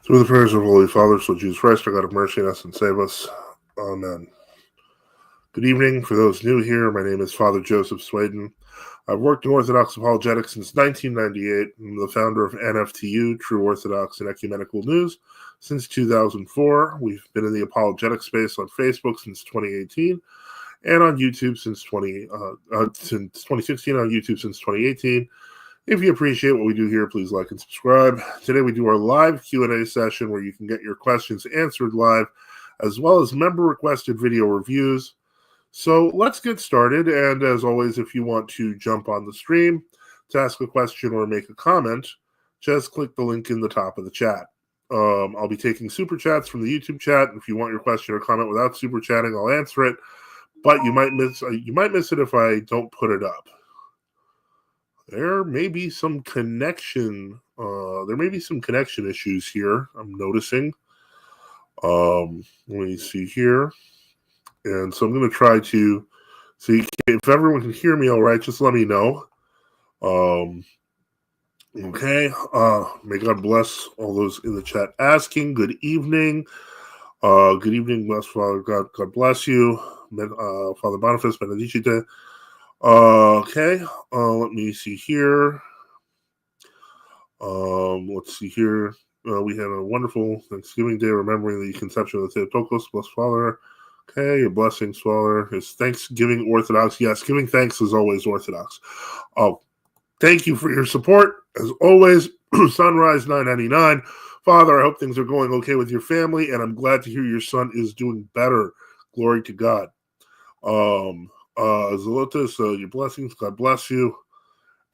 Through the prayers of Holy Father, so Jesus Christ, our God of mercy, on us and save us. Amen. Good evening. For those new here, my name is Father Joseph Swaden. I've worked in Orthodox apologetics since 1998. I'm the founder of NFTU, True Orthodox and Ecumenical News, since 2004. We've been in the apologetic space on Facebook since 2018, and on YouTube since 2016, on YouTube since 2018. If you appreciate what we do here, please like and subscribe. Today we do our live Q&A session where you can get your questions answered live, as well as member-requested video reviews. So let's get started, and as always, if you want to jump on the stream to ask a question or make a comment, just click the link in the top of the chat. I'll be taking super chats from the YouTube chat. If you want your question or comment without super chatting, I'll answer it, but you might miss it if I don't put it up. There may be some connection. Issues here, I'm noticing. Let me see here. And so I'm going to try to see if everyone can hear me all right. Just let me know. Okay. May God bless all those in the chat asking. Good evening. Good evening, blessed Father. God bless you. Father Boniface, benedicite. Okay. Let me see here. Let's see here. We had a wonderful Thanksgiving Day, remembering the conception of the Theotokos, blessed Father. Okay, your blessings, Father. Is Thanksgiving Orthodox? Yes, giving thanks is always Orthodox. Thank you for your support. As always, Sunrise 999. Father, I hope things are going okay with your family, and I'm glad to hear your son is doing better. Glory to God. Zelotus, your blessings. God bless you.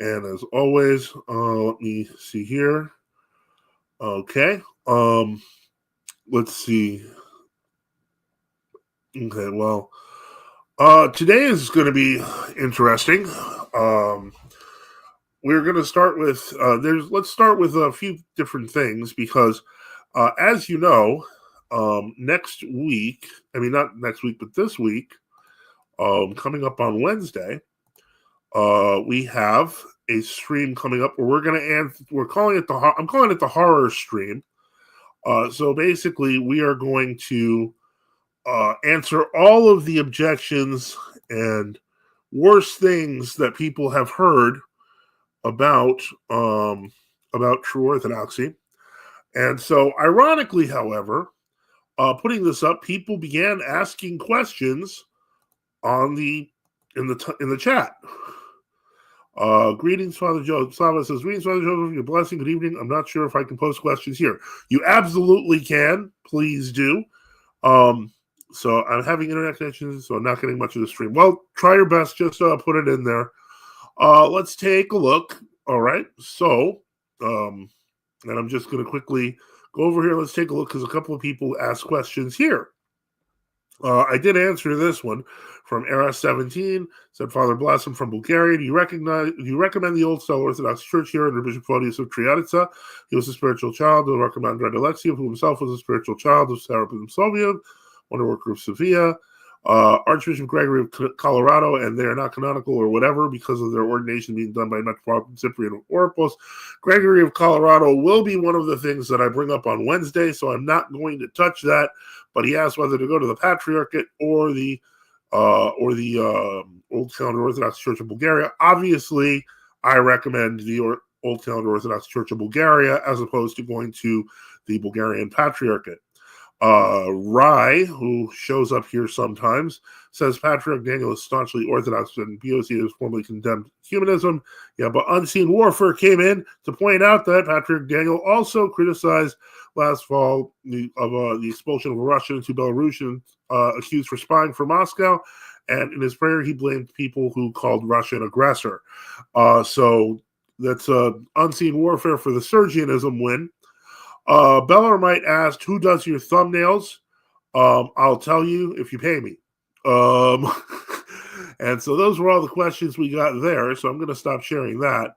And as always, let me see here. Okay. Let's see. Okay, well, today is going to be interesting. We're going to start with, let's start with a few different things because, as you know, next week, not next week, but this week, coming up on Wednesday, we have a stream coming up where I'm calling it the horror stream. So basically we are going to answer all of the objections and worse things that people have heard about true orthodoxy. And so, ironically, however, putting this up, people began asking questions on in the chat. Greetings, Father Joe. Slava says, greetings, Father Joseph. Your blessing. Good evening. I'm not sure if I can post questions here. You absolutely can. Please do. So I'm having internet connections, so I'm not getting much of the stream. Well, try your best. Just put it in there. Let's take a look. All right. So, and I'm just going to quickly go over here. Let's take a look because a couple of people asked questions here. I did answer this one from RS17. Said, Father Blossom from Bulgaria. Do you recommend the old style Orthodox Church here under Bishop Photius of Triadica? He was a spiritual child of Archimandrite Alexiev, who himself was a spiritual child of Seraphim Soviet, wonder worker of Sevilla. Archbishop Gregory of Colorado, and they are not canonical or whatever because of their ordination being done by Metropolitan Cyprian of Oropos. Gregory of Colorado will be one of the things that I bring up on Wednesday, so I'm not going to touch that. But he asked whether to go to the Patriarchate or the Old Calendar Orthodox Church of Bulgaria. Obviously, I recommend the Old Calendar Orthodox Church of Bulgaria as opposed to going to the Bulgarian Patriarchate. Rye, who shows up here sometimes, says Patriarch Daniel is staunchly Orthodox and BOC has formally condemned humanism. Yeah, but Unseen Warfare came in to point out that Patriarch Daniel also criticized last fall the expulsion of a Russian and two Belarusians accused for spying for Moscow. And in his prayer, he blamed people who called Russia an aggressor. So that's Unseen Warfare for the Sergianism win. Bellarmite asked, who does your thumbnails? I'll tell you if you pay me. And so those were all the questions we got there. So I'm going to stop sharing that.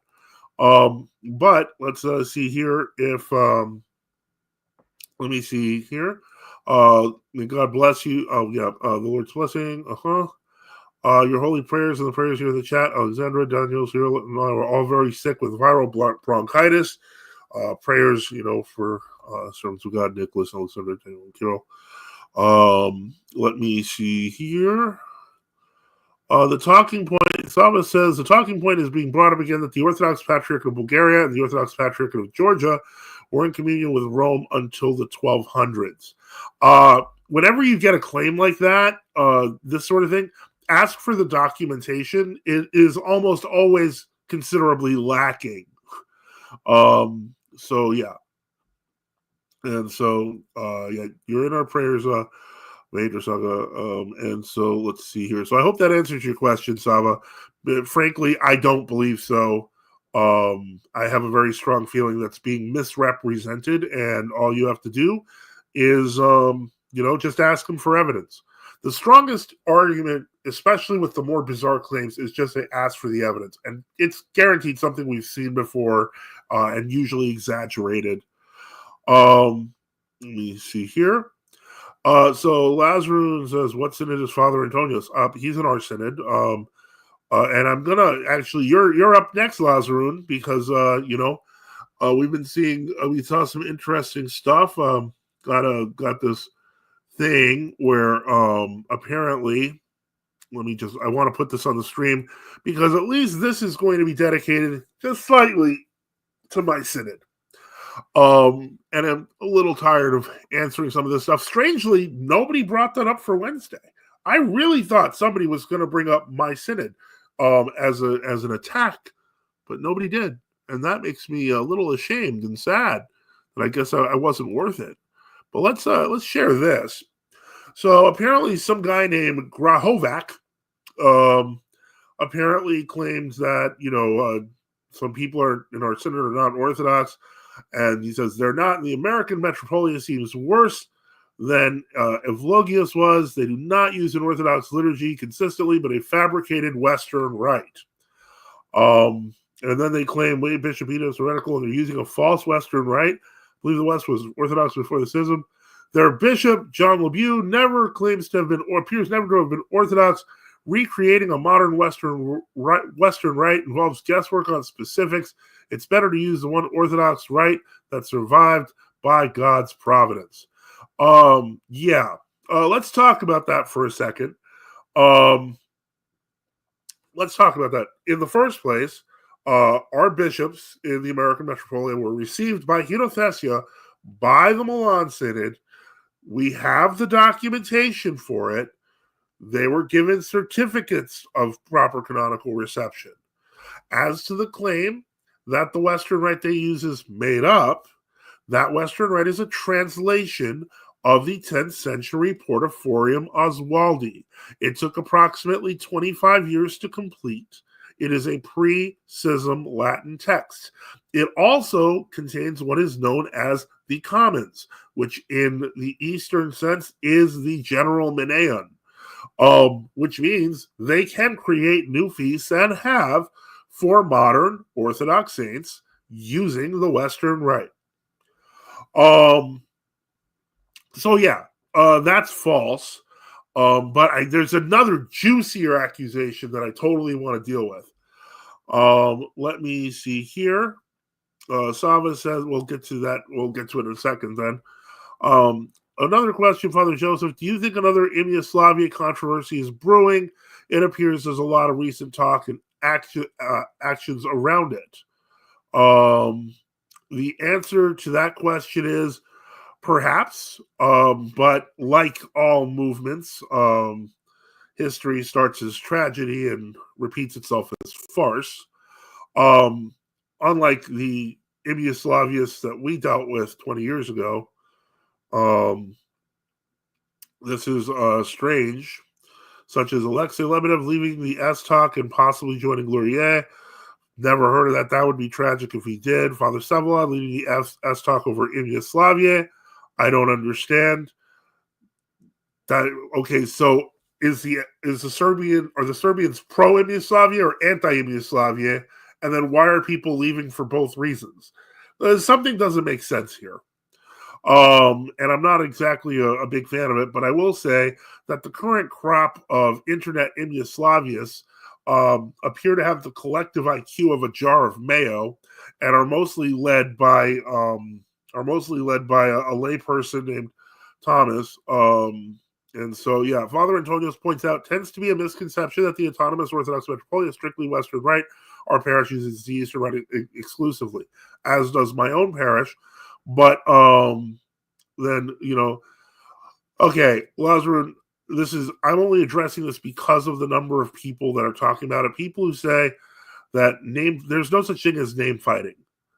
But let's see here if, let me see here. May God bless you. Oh, yeah. The Lord's blessing. Your holy prayers and the prayers here in the chat. Alexandra, Daniel, Cyril, and I were all very sick with viral bronchitis. Prayers, for servants of God, Nicholas, Alexander, Daniel, and Kirill. Let me see here. The talking point, Saba says, the talking point is being brought up again that the Orthodox Patriarch of Bulgaria and the Orthodox Patriarch of Georgia were in communion with Rome until the 1200s. Whenever you get a claim like that, this sort of thing, ask for the documentation. It is almost always considerably lacking. So yeah. And so yeah, you're in our prayers, Major Saga. And so let's see here. So I hope that answers your question, Sava. But frankly, I don't believe so. I have a very strong feeling that's being misrepresented, and all you have to do is just ask them for evidence. The strongest argument, especially with the more bizarre claims, is just to ask for the evidence. And it's guaranteed something we've seen before and usually exaggerated. Let me see here. So Lazarus says, what synod is Father Antonius? He's in our synod. And I'm going to actually, you're up next, Lazarus, because, we've been seeing, we saw some interesting stuff. Got this thing where apparently, I want to put this on the stream because at least this is going to be dedicated just slightly to my synod. And I'm a little tired of answering some of this stuff. Strangely, nobody brought that up for Wednesday. I really thought somebody was going to bring up my synod as an attack, but nobody did. And that makes me a little ashamed and sad. But I guess I wasn't worth it. But let's share this. So apparently some guy named Grahovac apparently claims that, some people are in our synod are not Orthodox. And he says they're not. The American Metropolitan seems worse than Evlogius was. They do not use an Orthodox liturgy consistently, but a fabricated Western rite. And then they claim Bishop Edo is heretical and they're using a false Western rite. I believe the West was Orthodox before the schism. Their bishop, John Lebeau, never claims to have been, or appears never to have been Orthodox. Recreating a modern Western rite involves guesswork on specifics. It's better to use the one Orthodox rite that survived by God's providence. Let's talk about that for a second. let's talk about that. In the first place, our bishops in the American Metropolitan were received by Henothesia by the Milan Synod. We have the documentation for it. They were given certificates of proper canonical reception. As to the claim that the Western Rite they use is made up, that Western Rite is a translation of the 10th century Portatorium Oswaldi. It took approximately 25 years to complete. It is a pre-schism Latin text. It also contains what is known as the Commons, which in the Eastern sense is the general Meneon, which means they can create new feasts and have for modern Orthodox saints using the Western Rite. So yeah, that's false. But there's another juicier accusation that I totally want to deal with. Let me see here. Sava says we'll get to that. We'll get to it in a second then. Another question, Father Joseph. Do you think another Imyaslavia controversy is brewing? It appears there's a lot of recent talk and actions around it. The answer to that question is perhaps, but like all movements, history starts as tragedy and repeats itself as farce. Unlike the Imyaslavists that we dealt with 20 years ago, this is strange, such as Alexei Lebedev leaving the S-Talk and possibly joining Luria. Never heard of that. That would be tragic if he did. Father Sevilla leading the S-Talk over Imyaslavia. I don't understand that. Okay, so is the Serbian or the Serbians pro Imyaslavia or anti Imyaslavia? And then why are people leaving for both reasons? Something doesn't make sense here. And I'm not exactly a big fan of it, but I will say that the current crop of internet Imyaslavias appear to have the collective IQ of a jar of mayo and are mostly led by a layperson named Thomas. And so, yeah, Father Antonius points out, tends to be a misconception that the autonomous Orthodox Metropolitan is strictly Western Rite. Our parish uses the Eastern Rite exclusively, as does my own parish. But then, okay, Lazarus, I'm only addressing this because of the number of people that are talking about it. People who say that there's no such thing as name fighting.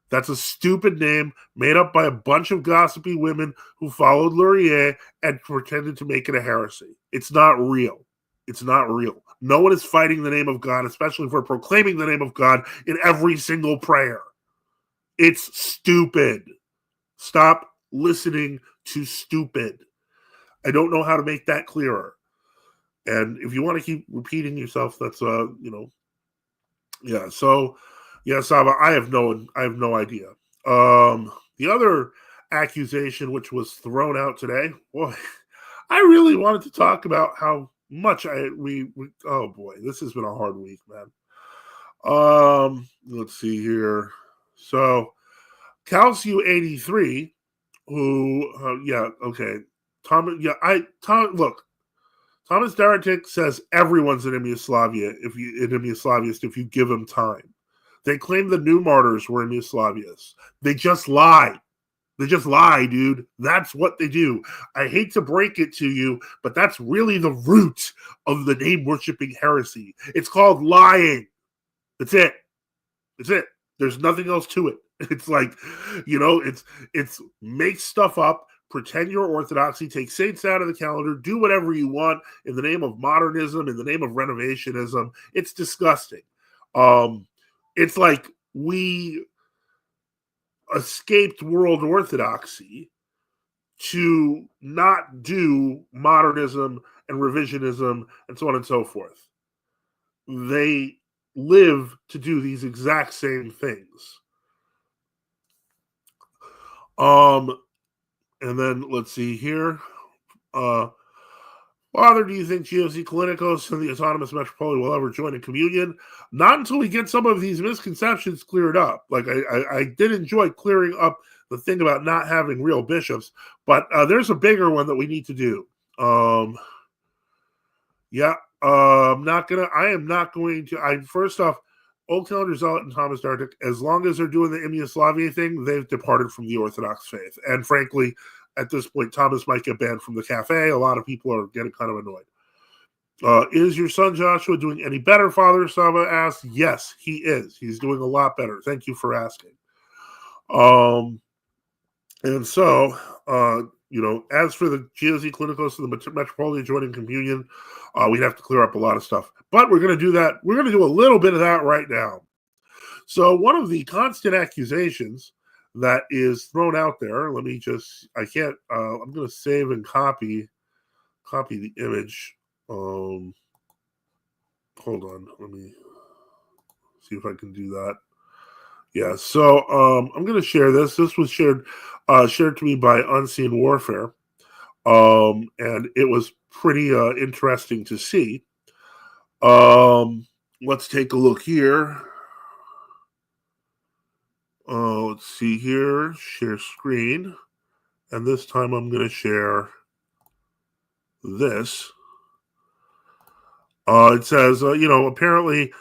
That's a stupid name made up by a bunch of gossipy women who followed Luria and pretended to make it a heresy. It's not real. It's not real. No one is fighting the name of God, especially if we're proclaiming the name of God in every single prayer. It's stupid. Stop listening to stupid. I don't know how to make that clearer. And if you want to keep repeating yourself, that's yeah. So yeah, Saba, I have no idea. The other accusation which was thrown out today, boy, I really wanted to talk about how much oh boy, this has been a hard week, man. Let's see here. So Calciu 83, who look, Thomas Daratic says everyone's an Imyaslaviast if you give them time. They claim the new martyrs were Imyaslavists. They just lie. They just lie, dude. That's what they do. I hate to break it to you, but that's really the root of the name-worshiping heresy. It's called lying. That's it. That's it. There's nothing else to it. It's like, it's make stuff up, pretend you're orthodoxy, take saints out of the calendar, do whatever you want in the name of modernism, in the name of renovationism. It's disgusting. It's like we escaped world orthodoxy to not do modernism and revisionism and so on and so forth. They live to do these exact same things. And then let's see here. Father, do you think GOC Kalinikos and the Autonomous Metropolitan will ever join in communion? Not until we get some of these misconceptions cleared up. Like, I did enjoy clearing up the thing about not having real bishops, but there's a bigger one that we need to do. Yeah, I am not going to. First off, Old Calendar Zealot and Thomas Dartic, as long as they're doing the Imyaslavia thing, they've departed from the Orthodox faith. And frankly, at this point, Thomas might get banned from the cafe. A lot of people are getting kind of annoyed. Is your son Joshua doing any better, Father Saba asked. Yes, he is. He's doing a lot better. Thank you for asking. And so, as for the GOZ Clinicos and the Metropolitan joining communion, we'd have to clear up a lot of stuff. But we're going to do that. We're going to do a little bit of that right now. So one of the constant accusations that is thrown out there, I'm going to save and copy the image. Hold on, let me see if I can do that. Yeah, so I'm going to share this. This was shared to me by Unseen Warfare, and it was pretty interesting to see. Let's take a look here. Let's see here. Share screen, and this time I'm going to share this. It says, apparently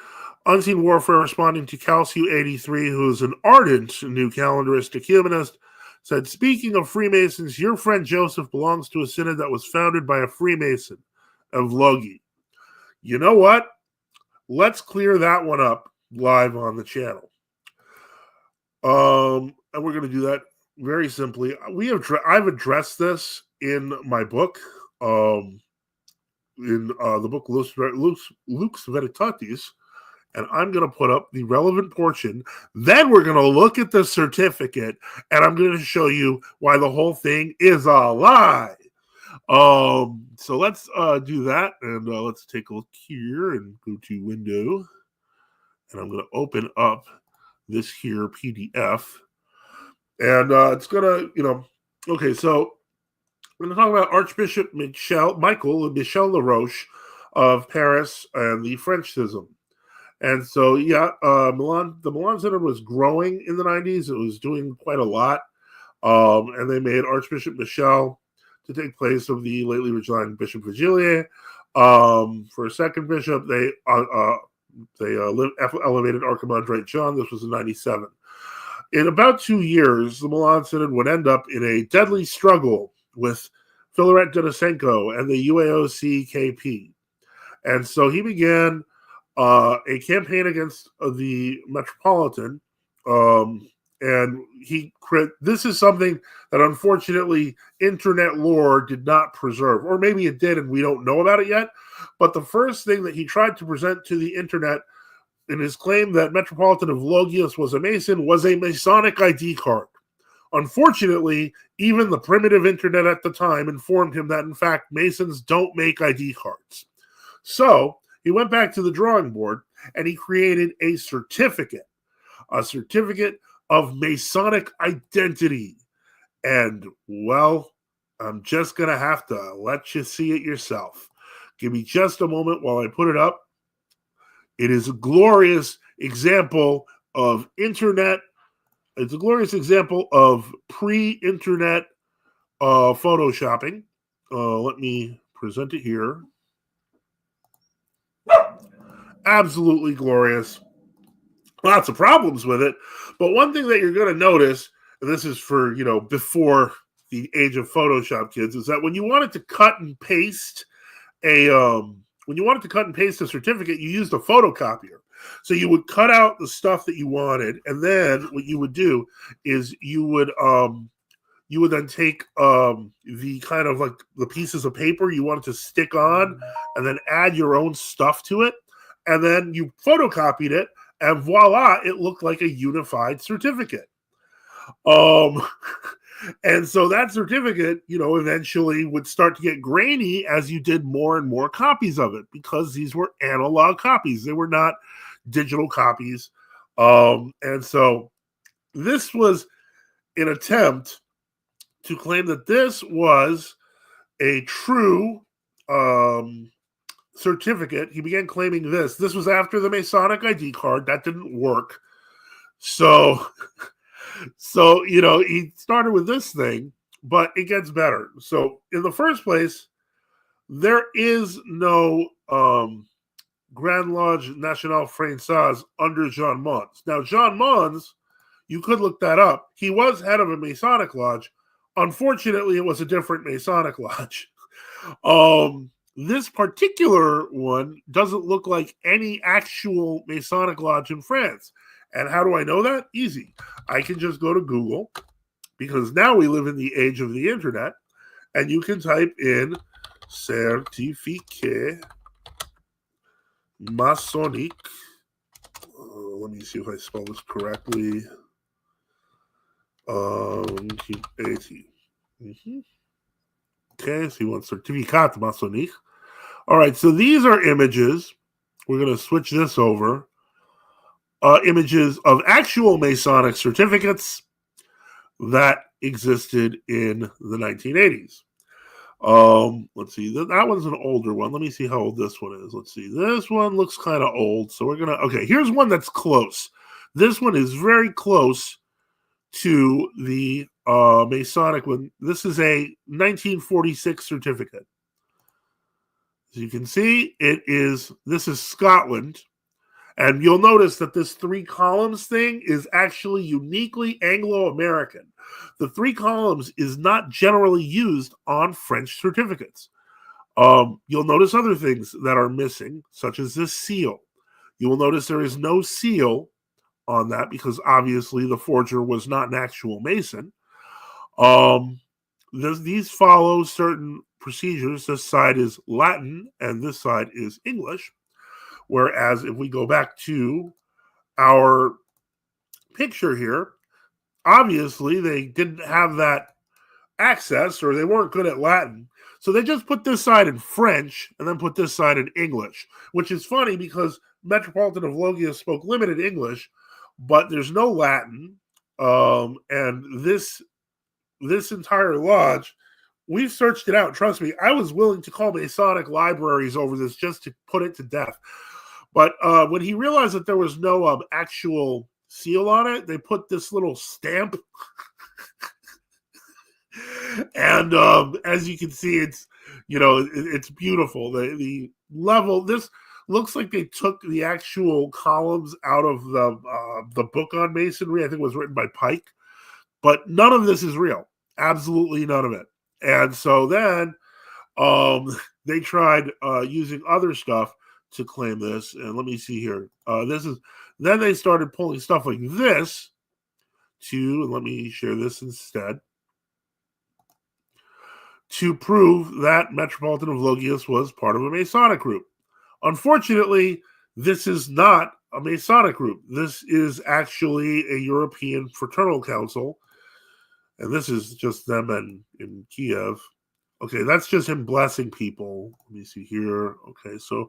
Unseen Warfare, responding to Calcio83, who's an ardent new calendaristic humanist, said, speaking of Freemasons, your friend Joseph belongs to a synod that was founded by a Freemason of Logie. You know what? Let's clear that one up live on the channel. And we're going to do that very simply. I've addressed this in my book, in the book Lux Veritatis, and I'm going to put up the relevant portion. Then we're going to look at the certificate, and I'm going to show you why the whole thing is a lie. So let's do that, and let's take a look here and go to Window, and I'm going to open up this here PDF, and it's going to, okay, so we're going to talk about Archbishop Michael Michel Laroche of Paris and the French schism. And so, the Milan Synod was growing in the 90s. It was doing quite a lot. And they made Archbishop Michel to take place of the lately resigned Bishop Vigilier. For a second bishop, they elevated Archimandrite John. This was in 97. In about 2 years, the Milan Synod would end up in a deadly struggle with Filaret Denisenko and the UAOC KP. And so he began a campaign against the Metropolitan, and this is something that unfortunately internet lore did not preserve, or maybe it did and we don't know about it yet. But the first thing that he tried to present to the internet in his claim that Metropolitan of Logios was a Mason was a Masonic ID card. Unfortunately, even the primitive internet at the time informed him that, in fact, Masons don't make ID cards. So he went back to the drawing board and he created a certificate of Masonic identity. And, well, I'm just going to have to let you see it yourself. Give me just a moment while I put it up. It is a glorious example of internet. It's a glorious example of pre-internet photoshopping. Let me present it here. Absolutely glorious. Lots of problems with it. But one thing that you're going to notice, and this is for, before the age of Photoshop, kids, is that when you wanted to cut and paste a certificate, you used a photocopier. So you would cut out the stuff that you wanted, and then what you would do is you would then take the kind of like the pieces of paper you wanted to stick on, and then add your own stuff to it, and then you photocopied it, and voila, it looked like a unified certificate. And so that certificate, eventually would start to get grainy as you did more and more copies of it, because these were analog copies. They were not digital copies. And so this was an attempt to claim that this was a true certificate. He began claiming this. This was after the Masonic ID card. That didn't work. So he started with this thing, but it gets better. So in the first place, there is no Grand Lodge Nationale Française under Jean Mons. Now, Jean Mons, you could look that up. He was head of a Masonic lodge. Unfortunately, it was a different Masonic lodge. This particular one doesn't look like any actual Masonic lodge in France. And how do I know that? Easy. I can just go to Google, because now we live in the age of the internet, and you can type in certificat masonique. Let me see if I spell this correctly. Okay, so you want certificat masonique. All right, so these are images. We're going to switch this over. Images of actual Masonic certificates that existed in the 1980s. Let's see. That one's an older one. Let me see how old this one is. Let's see. This one looks kind of old. So we're going to, okay, here's one that's close. This one is very close to the Masonic one. This is a 1946 certificate. As you can see, this is Scotland. And you'll notice that this 3 columns thing is actually uniquely Anglo-American. The 3 columns is not generally used on French certificates. You'll notice other things that are missing, such as this seal. You will notice there is no seal on that because obviously the forger was not an actual Mason. These follow certain procedures. This side is Latin and this side is English. Whereas if we go back to our picture here, obviously they didn't have that access, or they weren't good at Latin. So they just put this side in French and then put this side in English, which is funny because Metropolitan of Loggia spoke limited English, but there's no Latin. And this entire lodge, we've searched it out. Trust me, I was willing to call Masonic libraries over this just to put it to death. But when he realized that there was no actual seal on it, they put this little stamp. And as you can see, it's beautiful. The level, this looks like they took the actual columns out of the book on masonry. I think it was written by Pike. But none of this is real. Absolutely none of it. And so then they tried using other stuff to claim this. And let me see here. Then they started pulling stuff like this and let me share this instead, to prove that Metropolitan of Loggias was part of a Masonic group. Unfortunately, this is not a Masonic group. This is actually a European fraternal council. And this is just them in Kiev. Okay, that's just him blessing people. Let me see here. Okay, so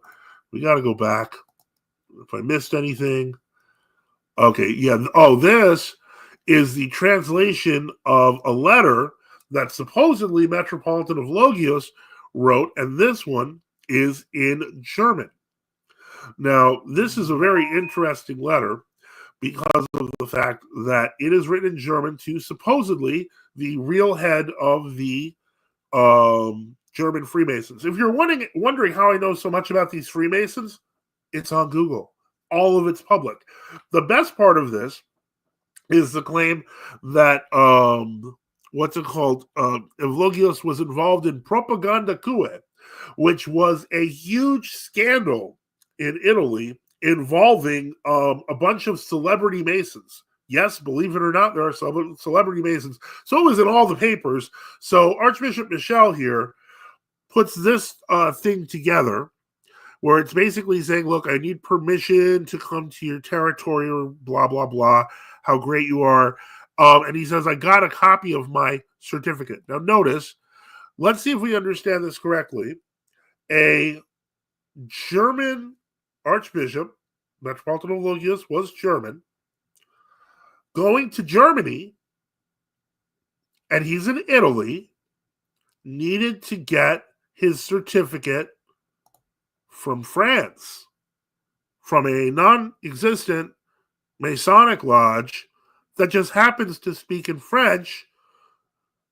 we got to go back. If I missed anything. Okay, yeah. Oh, this is the translation of a letter that supposedly Metropolitan of Loggias wrote, and this one is in German. Now, this is a very interesting letter because of the fact that it is written in German to supposedly the real head of the German Freemasons. If you're wondering how I know so much about these Freemasons, it's on Google. All of it's public. The best part of this is the claim that Evlogius was involved in propaganda cue, which was a huge scandal in Italy involving a bunch of celebrity Masons. Yes, believe it or not, there are celebrity Masons. So it was in all the papers. So Archbishop Michel here puts this thing together where it's basically saying, look, I need permission to come to your territory or blah, blah, blah, how great you are. And he says, I got a copy of my certificate. Now notice, let's see if we understand this correctly. A German archbishop, Metropolitan of Loggias was German, going to Germany, and he's in Italy, needed to get his certificate from France, from a non-existent Masonic lodge that just happens to speak in French,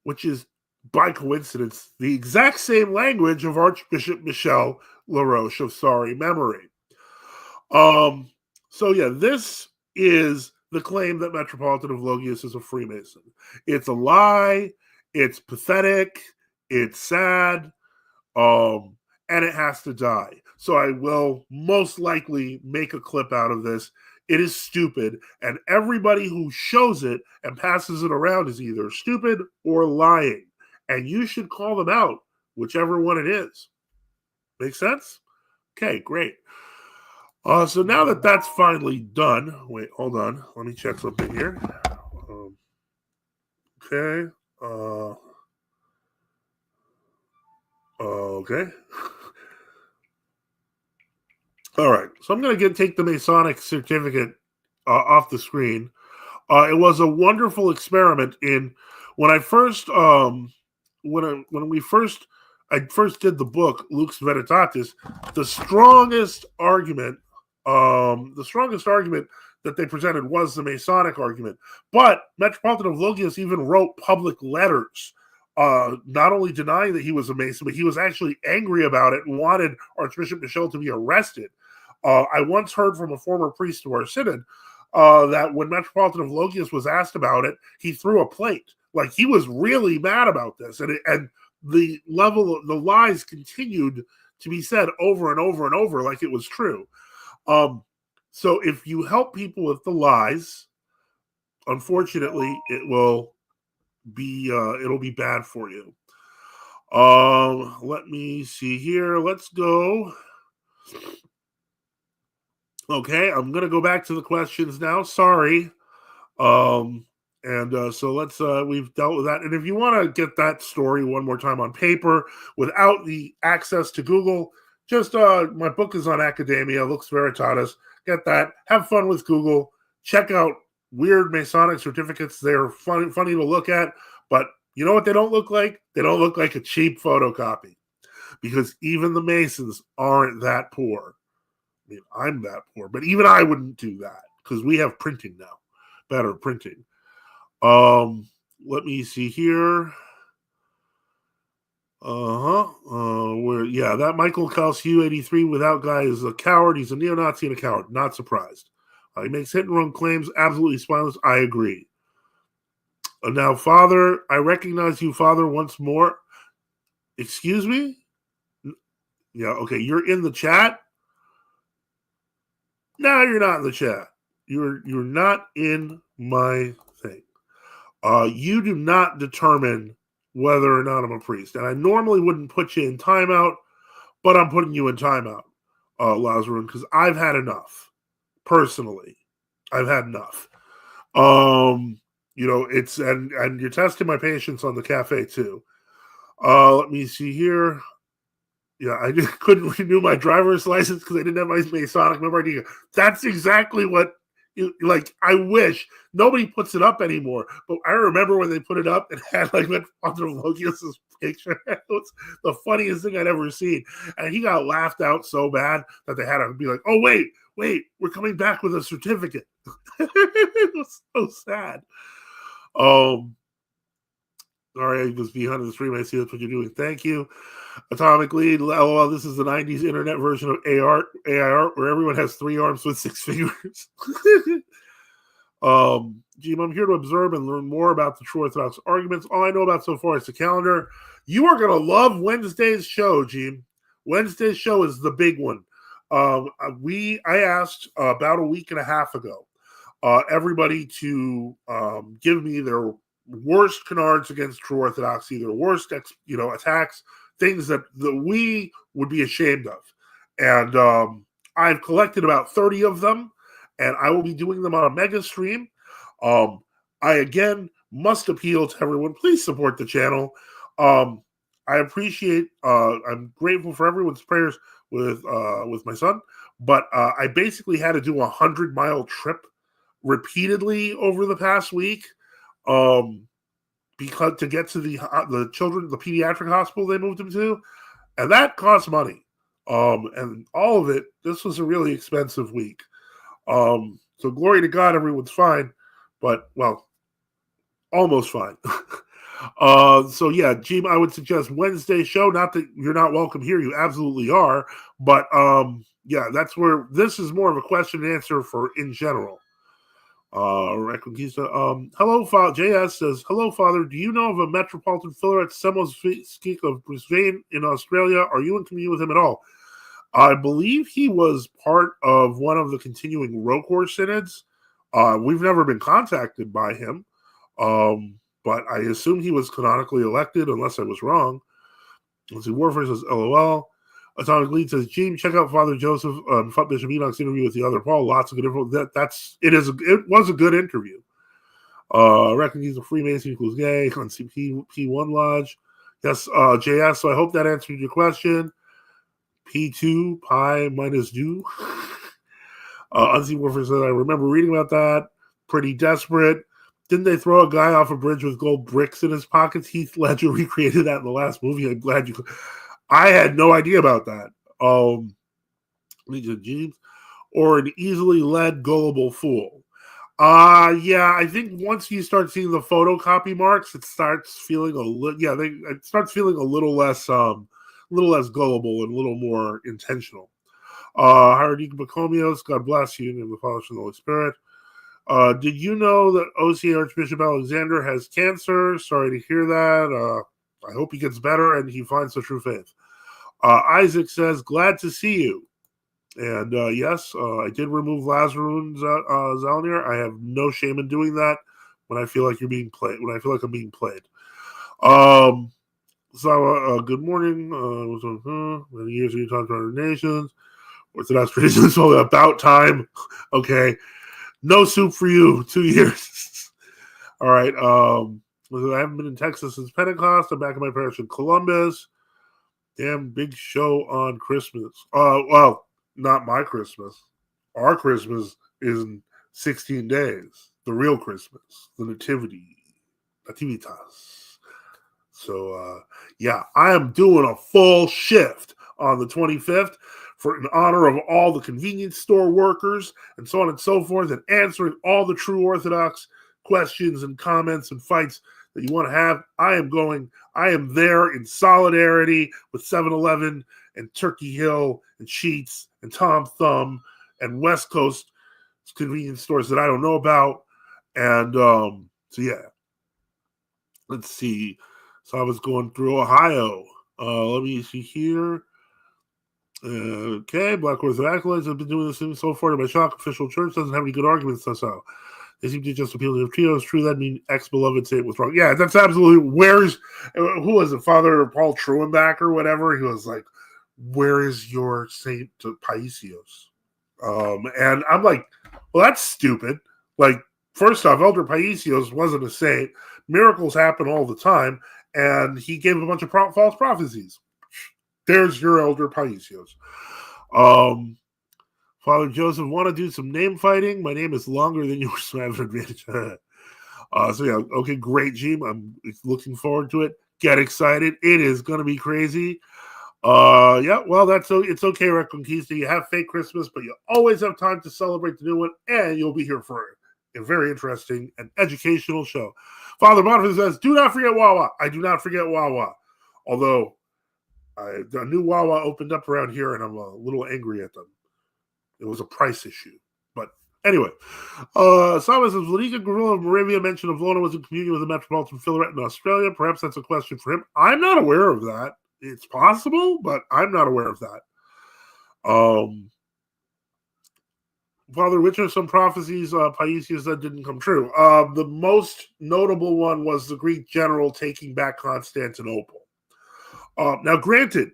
which is by coincidence, the exact same language of Archbishop Michel LaRoche of sorry memory. So yeah, this is the claim that Metropolitan of Logias is a Freemason. It's a lie, it's pathetic, it's sad, and it has to die. So I will most likely make a clip out of this. It is stupid, and everybody who shows it and passes it around is either stupid or lying. And you should call them out, whichever one it is. Make sense? Okay, great. So now that that's finally done, wait, hold on. Let me check something here. Okay. Okay. All right. So I'm going to take the Masonic certificate off the screen. It was a wonderful experiment in when I first I first did the book Lux Veritatis. The strongest argument that they presented was the Masonic argument. But Metropolitan of Logias even wrote public letters, not only denying that he was a Mason, but he was actually angry about it and wanted Archbishop Michel to be arrested. I once heard from a former priest of our synod that when Metropolitan of Logias was asked about it, he threw a plate. Like, he was really mad about this. And the lies continued to be said over and over and over like it was true. So if you help people with the lies, unfortunately, it'll be bad for you. Let me see here. Let's go. Okay, I'm gonna go back to the questions now. Sorry. So let's we've dealt with that. And if you want to get that story one more time on paper without the access to Google, just my book is on Academia, Lux Veritatis. Get that. Have fun with Google. Check out weird Masonic certificates. They're funny to look at, but you know what they don't look like? They don't look like a cheap photocopy, because even the Masons aren't that poor. I mean, I'm that poor, but even I wouldn't do that because we have printing now, better printing. Let me see here. That Michael Calciu 83 without guy is a coward. He's a neo-Nazi and a coward. Not surprised. He makes hit and run claims, absolutely spineless. I agree. Now, Father, I recognize you, Father, once more. Excuse me? Yeah, okay, you're in the chat. No, you're not in the chat. You're not in my thing. You do not determine whether or not I'm a priest. And I normally wouldn't put you in timeout, but I'm putting you in timeout, Lazarus, because I've had enough. Personally, I've had enough. It's and you're testing my patience on the cafe too. Let me see here. Yeah, I just couldn't renew my driver's license because I didn't have my Masonic member ID. That's exactly what, I wish. Nobody puts it up anymore. But I remember when they put it up, it had, Metropolitan of Logias' picture. It was the funniest thing I'd ever seen. And he got laughed out so bad that they had to be like, oh, wait, we're coming back with a certificate. It was so sad. All right, I was behind the stream. I see that's what you're doing. Thank you. Atomic Lead. LOL, this is the 90s internet version of AR, where everyone has 3 arms with 6 fingers. Jim, I'm here to observe and learn more about the true Orthodox arguments. All I know about so far is the calendar. You are going to love Wednesday's show, Jim. Wednesday's show is the big one. I asked about a week and a half ago everybody to give me their worst canards against true Orthodoxy, their worst attacks, things that we would be ashamed of. And I've collected about 30 of them, and I will be doing them on a mega stream. I, again, must appeal to everyone. Please support the channel. I appreciate, I'm grateful for everyone's prayers with my son, but I basically had to do a 100-mile trip repeatedly over the past week because to get to the pediatric hospital they moved him to, and that costs money. And all of it, this was a really expensive week. So glory to God, everyone's fine, but, well, almost fine. So yeah, Jim, I would suggest Wednesday show. Not that you're not welcome here, you absolutely are. But yeah, that's where this is more of a question and answer for in general. Hello, Father. JS says, hello, Father. Do you know of a metropolitan filler at Semoskeek of Brisbane in Australia? Are you in communion with him at all? I believe he was part of one of the continuing Rokor synods. We've never been contacted by him, but I assume he was canonically elected, unless I was wrong. Let's see. Warfare says, LOL. Atomic Lead says, Gene, check out Father Joseph Bishop Enoch's interview with the other Paul. Lots of good info. It was a good interview. Reckon he's a Freemason equals gay on P1 Lodge. Yes, JS. So I hope that answered your question. P2 pi minus do. Unseen Warfare says, I remember reading about that. Pretty desperate. Didn't they throw a guy off a bridge with gold bricks in his pockets? Heath Ledger recreated that in the last movie. I'm glad you. I had no idea about that. Jeans or an easily led gullible fool. Yeah, I think once you start seeing the photocopy marks, it starts feeling a little. Yeah, it starts feeling a little less gullible and a little more intentional. Haradika Bacomios, God bless you, in the Father and the Holy Spirit. Did you know that OC Archbishop Alexander has cancer? Sorry to hear that. I hope he gets better and he finds the true faith. Isaac says, glad to see you. And yes, I did remove Lazarus Zalnir. I have no shame in doing that when I feel like you're being played, when I feel like I'm being played. So, good morning. Many years ago, you talked about our nations. Orthodox tradition is all about time. Okay. No soup for you. 2 years. All right. I haven't been in Texas since Pentecost. I'm back in my parish in Columbus. Damn big show on Christmas. Well, not my Christmas. Our Christmas is in 16 days. The real Christmas. The Nativity. Nativitas. So, yeah, I am doing a full shift on the 25th in honor of all the convenience store workers and so on and so forth, and answering all the true Orthodox questions and comments and fights that you want to have. I am there in solidarity with 7-Eleven and Turkey Hill and Sheetz and Tom Thumb and West Coast convenience stores that I don't know about. And so, yeah. Let's see. So I was going through Ohio. Let me see here. Okay, Black Orthodox acolytes have been doing this thing so far to my shock. Official church doesn't have any good arguments. So they seem to just appeal to the trio. It's true that mean ex-beloved saint was wrong. Yeah, that's absolutely. Who was it? Father Paul Truenbach or whatever? He was like, where is your Saint Paisios? And I'm like, well, that's stupid. Like, first off, Elder Paisios wasn't a saint. Miracles happen all the time. And he gave a bunch of false prophecies. There's your Elder Paisios. Father Joseph, want to do some name fighting? My name is longer than yours, so I have an advantage. So yeah, okay, great, Jim. I'm looking forward to it. Get excited. It is going to be crazy. Yeah, well, it's okay, Reconquista. You have fake Christmas, but you always have time to celebrate the new one, and you'll be here for a very interesting and educational show. Father Boniface says, do not forget Wawa. I do not forget Wawa. Although a new Wawa opened up around here, and I'm a little angry at them. It was a price issue. But anyway, Simon says, Vladika Gorilla of Moravia mentioned Avlona was in communion with a metropolitan Filaret in Australia. Perhaps that's a question for him. I'm not aware of that. It's possible, but I'm not aware of that. Father, which are some prophecies Paisius said didn't come true? The most notable one was the Greek general taking back Constantinople. Now, granted,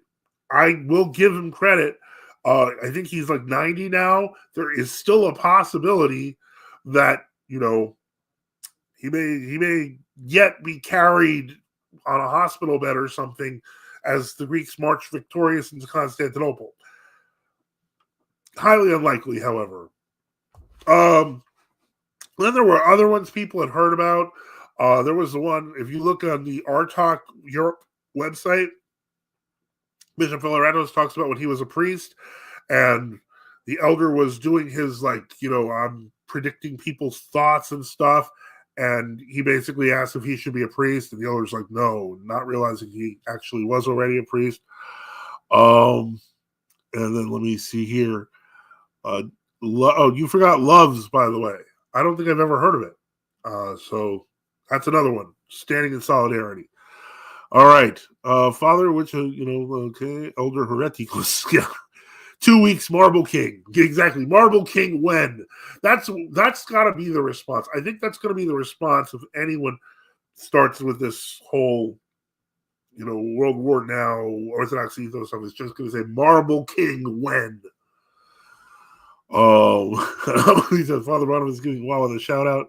I will give him credit. I think he's like 90 now. There is still a possibility that, he may yet be carried on a hospital bed or something as the Greeks march victorious into Constantinople. Highly unlikely, however. Then there were other ones people had heard about. There was the one, if you look on the RTalk Europe website, Bishop Filaretos talks about when he was a priest and the elder was doing his, I'm predicting people's thoughts and stuff. And he basically asked if he should be a priest, and the elder's like, no, not realizing he actually was already a priest. And then let me see here. You forgot Loves, by the way. I don't think I've ever heard of it. So that's another one. Standing in solidarity. All right. Father, which, okay. Elder Hereticus. Yeah. 2 weeks, Marble King. Exactly. Marble King when? That's got to be the response. I think that's going to be the response if anyone starts with this whole, World War Now, Orthodox ethos stuff. It's just going to say Marble King when? He says, Father Bonham is giving Wawa the shout out.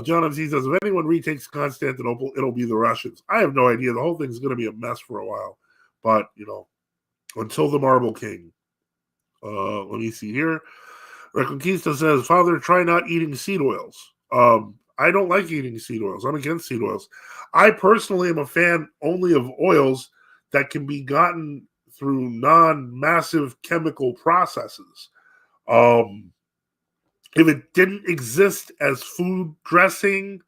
John MC says, if anyone retakes Constantinople, it'll be the Russians. I have no idea. The whole thing's going to be a mess for a while. But, until the Marble King. Let me see here. Reconquista says, Father, try not eating seed oils. I don't like eating seed oils. I'm against seed oils. I personally am a fan only of oils that can be gotten through non-massive chemical processes. If it didn't exist as food dressing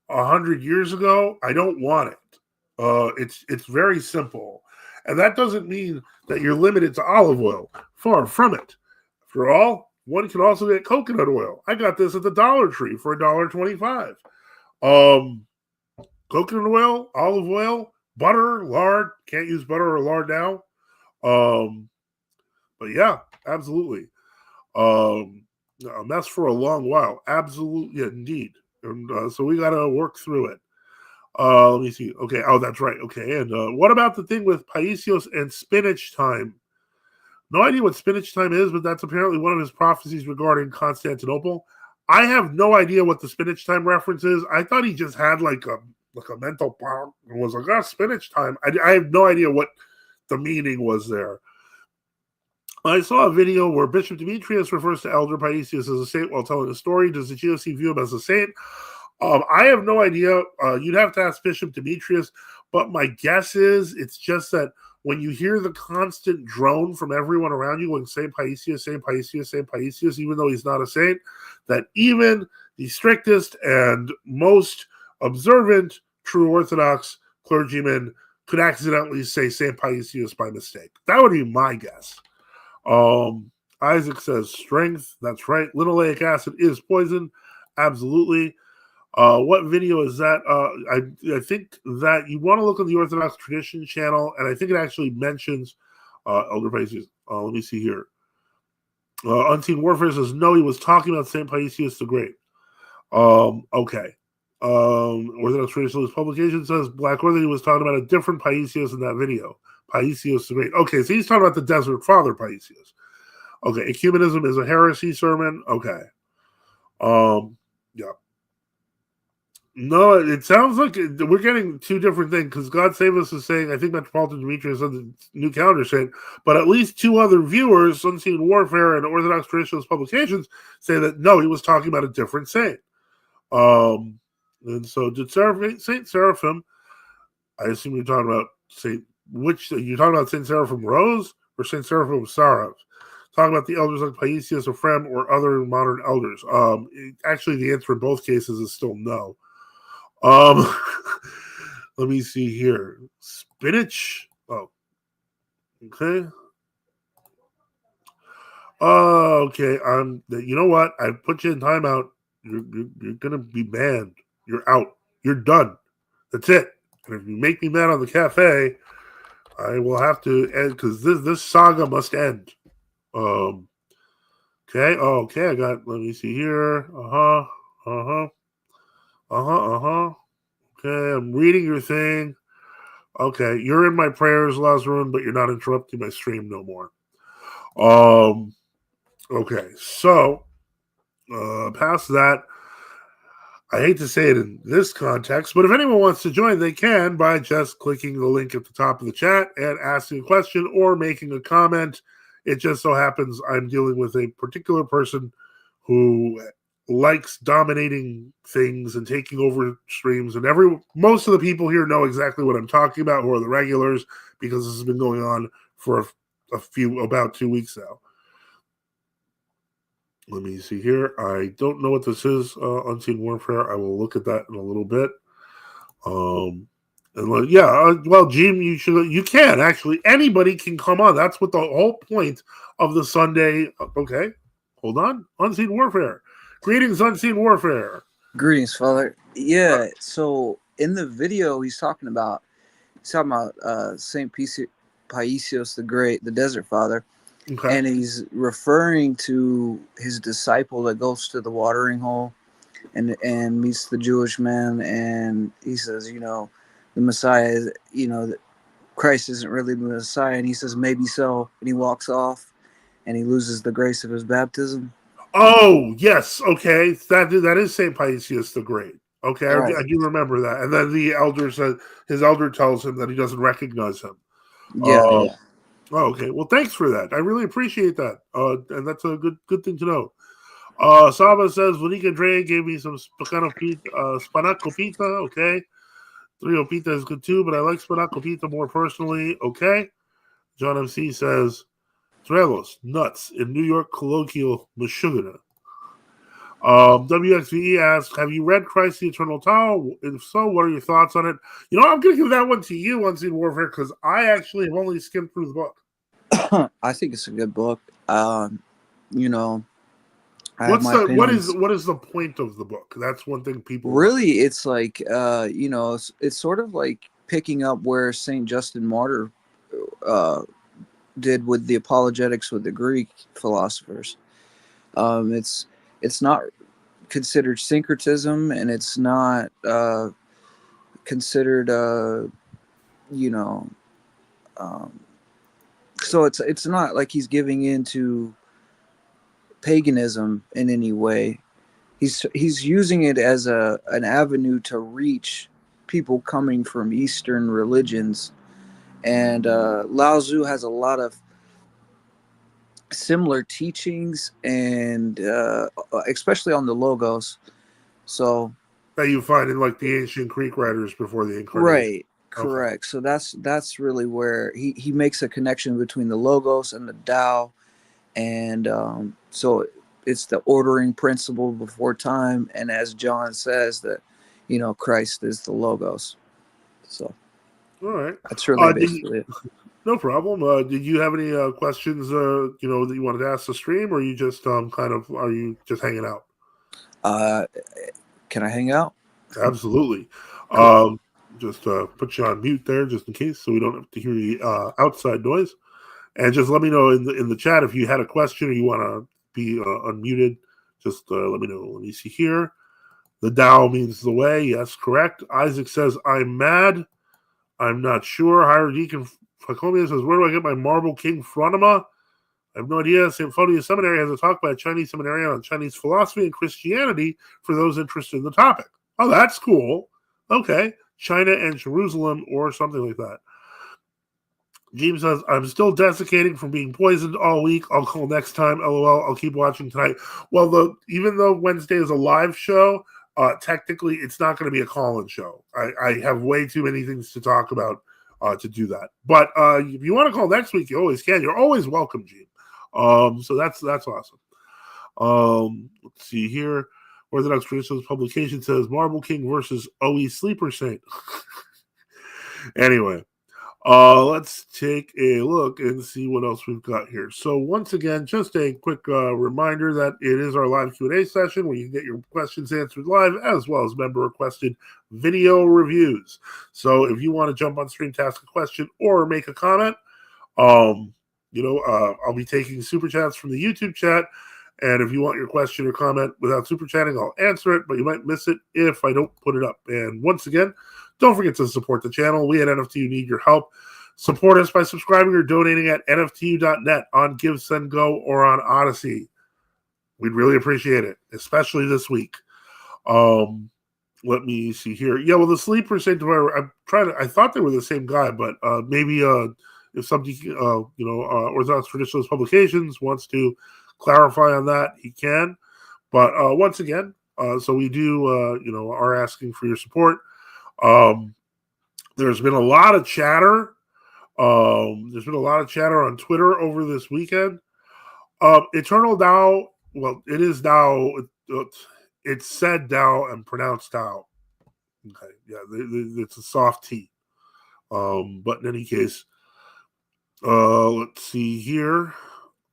100 years ago, I don't want it. It's very simple. And that doesn't mean that you're limited to olive oil. Far from it. After all, one can also get coconut oil. I got this at the Dollar Tree for $1.25. Coconut oil, olive oil, butter, lard. Can't use butter or lard now. But yeah, absolutely. A mess for a long while. Absolutely, indeed. And so we got to work through it. Let me see. Okay. Oh, that's right. Okay. And what about the thing with Paisios and spinach time? No idea what spinach time is, but that's apparently one of his prophecies regarding Constantinople. I have no idea what the spinach time reference is. I thought he just had like a mental pop and was like, spinach time. I have no idea what the meaning was there. I saw a video where Bishop Demetrius refers to Elder Paisios as a saint while telling a story. Does the GOC view him as a saint? I have no idea. You'd have to ask Bishop Demetrius, but my guess is it's just that when you hear the constant drone from everyone around you going, St. Paisios, St. Paisios, St. Paisios, even though he's not a saint, that even the strictest and most observant true Orthodox clergymen could accidentally say St. Paisios by mistake. That would be my guess. Isaac says strength. That's right. Linoleic acid is poison. Absolutely. What video is that? I think that you want to look on the Orthodox Tradition channel, and I think it actually mentions Elder Paisios. Let me see here. Unseen Warfare says, no, he was talking about St. Paisios the Great. Okay. Orthodox Traditionalist Publication says, Black Orthodox was talking about a different Paisios in that video. Paisios the Great. Okay, so he's talking about the Desert Father Paisios. Okay, Ecumenism is a heresy sermon. Okay. Yeah. No, it sounds like we're getting two different things because God Save Us is saying, I think Metropolitan Demetrius on the New Calendar saying, but at least two other viewers, Unseen Warfare and Orthodox Traditionalist Publications, say that no, he was talking about a different saint. And so did Saint Seraphim, I assume you're talking about you're talking about Saint Seraphim Rose or Saint Seraphim Sarah? Talking about the elders like Paisios Ephraim or other modern elders. Actually, the answer in both cases is still no. Let me see here. Spinach. Oh, okay. Okay. You know what? I put you in timeout. You're gonna be banned. You're out. You're done. That's it. And if you make me mad on the cafe, I will have to end because this saga must end. Okay. Oh, okay. I got. Let me see here. Okay, I'm reading your thing. Okay, you're in my prayers, Lazarun, but you're not interrupting my stream no more. Okay, so past that, I hate to say it in this context, but if anyone wants to join, they can by just clicking the link at the top of the chat and asking a question or making a comment. It just so happens I'm dealing with a particular person who likes dominating things and taking over streams, and most of the people here know exactly what I'm talking about, who are the regulars, because this has been going on for about 2 weeks now. Let me see here. I don't know what this is, Unseen Warfare. I will look at that in a little bit. Well, Jim, you can actually. Anybody can come on. That's what the whole point of the Sunday. Okay, hold on. Unseen Warfare. Greetings, Unseen Warfare. Greetings, Father. Yeah, so in the video, he's talking about Saint Paisios the Great, the Desert Father, Okay. and he's referring to his disciple that goes to the watering hole and meets the Jewish man, and he says, the Messiah, Christ isn't really the Messiah, and he says maybe so, and he walks off, and he loses the grace of his baptism. Oh yes, okay. That is Saint Paisius the Great. Okay, Right. I do remember that. And then the elder said his elder tells him that he doesn't recognize him. Yeah, Uh, yeah. okay. Well, thanks for that. I really appreciate that. And that's a good thing to know. Saba says Vanika Dre gave me some spanaco pita. Okay, Trio pita is good too, but I like spanaco pita more personally. Okay. John MC says Trelos nuts in New York colloquial Meshuggah. WXVE asks, have you read Christ the Eternal Tao? If so, what are your thoughts on it? I'm going to give that one to you, Unseen Warfare, because I actually have only skimmed through the book. I think it's a good book. You know, I have What's my the opinions. what is the point of the book? That's one thing people want. Really, it's like it's sort of like picking up where Saint Justin Martyr uh, did with the apologetics with the Greek philosophers. It's not considered syncretism, and it's not considered you know. Um, so it's not like he's giving in to paganism in any way. He's using it as an avenue to reach people coming from Eastern religions, and Lao Tzu has a lot of similar teachings, and especially on the logos. So That you find in like the ancient Greek writers before the incarnation. right, Okay. correct. So that's really where he makes a connection between the logos and the Tao, and so it's the ordering principle before time, and as John says that Christ is the logos. So All right. that's really Did basically it. no problem. Did you have any questions? That you wanted to ask the stream, or you just kind of are you just hanging out? uh can I hang out? Absolutely. Cool. Just put you on mute there, just in case, so we don't have to hear the outside noise. And just let me know in the chat if you had a question or you want to be unmuted. Just let me know. Let me see here. The Tao means the way. Yes, correct. Isaac says, I'm mad. I'm not sure. Higher Deacon Facomia says, where do I get my Marble King Phronima? I have no idea. St. Photius Seminary has a talk by a Chinese seminarian on Chinese philosophy and Christianity for those interested in the topic. Oh, that's cool. Okay. China and Jerusalem or something like that. James says, I'm still desiccating from being poisoned all week. I'll call next time. LOL. I'll keep watching tonight. Well, even though Wednesday is a live show, technically it's not going to be a call-in show. I have way too many things to talk about to do that. But if you want to call next week, you always can. You're always welcome, Gene. So that's awesome. Let's see here. Orthodox Traditionalist Publication says Marble King versus OE Sleeper Saint. Anyway. Let's take a look and see what else we've got here. So once again, just a quick reminder that it is our live Q&A session where you can get your questions answered live as well as member requested video reviews. So if you want to jump on stream to ask a question or make a comment, I'll be taking super chats from the YouTube chat. And if you want your question or comment without super chatting, I'll answer it, but you might miss it if I don't put it up. And once again, don't forget to support the channel. We at NFTU need your help. Support us by subscribing or donating at nftu.net on Give, Send, Go, or on Odyssey. We'd really appreciate it, especially this week. Let me see here. Yeah, well, the Sleeper Sanctuary, I thought they were the same guy, but maybe if somebody, Orthodox Traditionalist Publications wants to clarify on that, he can. But once again, so we do, are asking for your support. There's been a lot of chatter. There's been a lot of chatter on Twitter over this weekend. Eternal Tao well, it is Tao. It's said Tao and pronounced Tao. Okay, yeah, it's a soft T. But in any case, let's see here.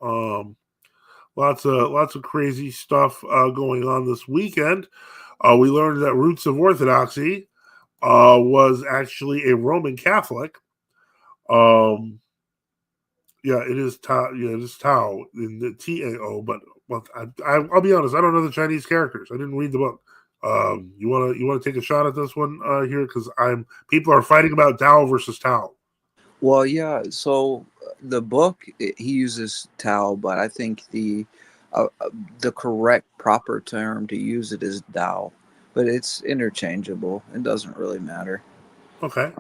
Um, lots of crazy stuff going on this weekend. We learned that Roots of Orthodoxy was actually a Roman Catholic. Um, yeah, it is Tao. Yeah, it is Tao in the Tao. But I'll be honest, I don't know the Chinese characters. I didn't read the book. You wanna take a shot at this one here because people are fighting about Tao versus Tao. Well, yeah. So the book he uses Tao, but I think the correct proper term to use it is Tao, but it's interchangeable. It doesn't really matter. Okay.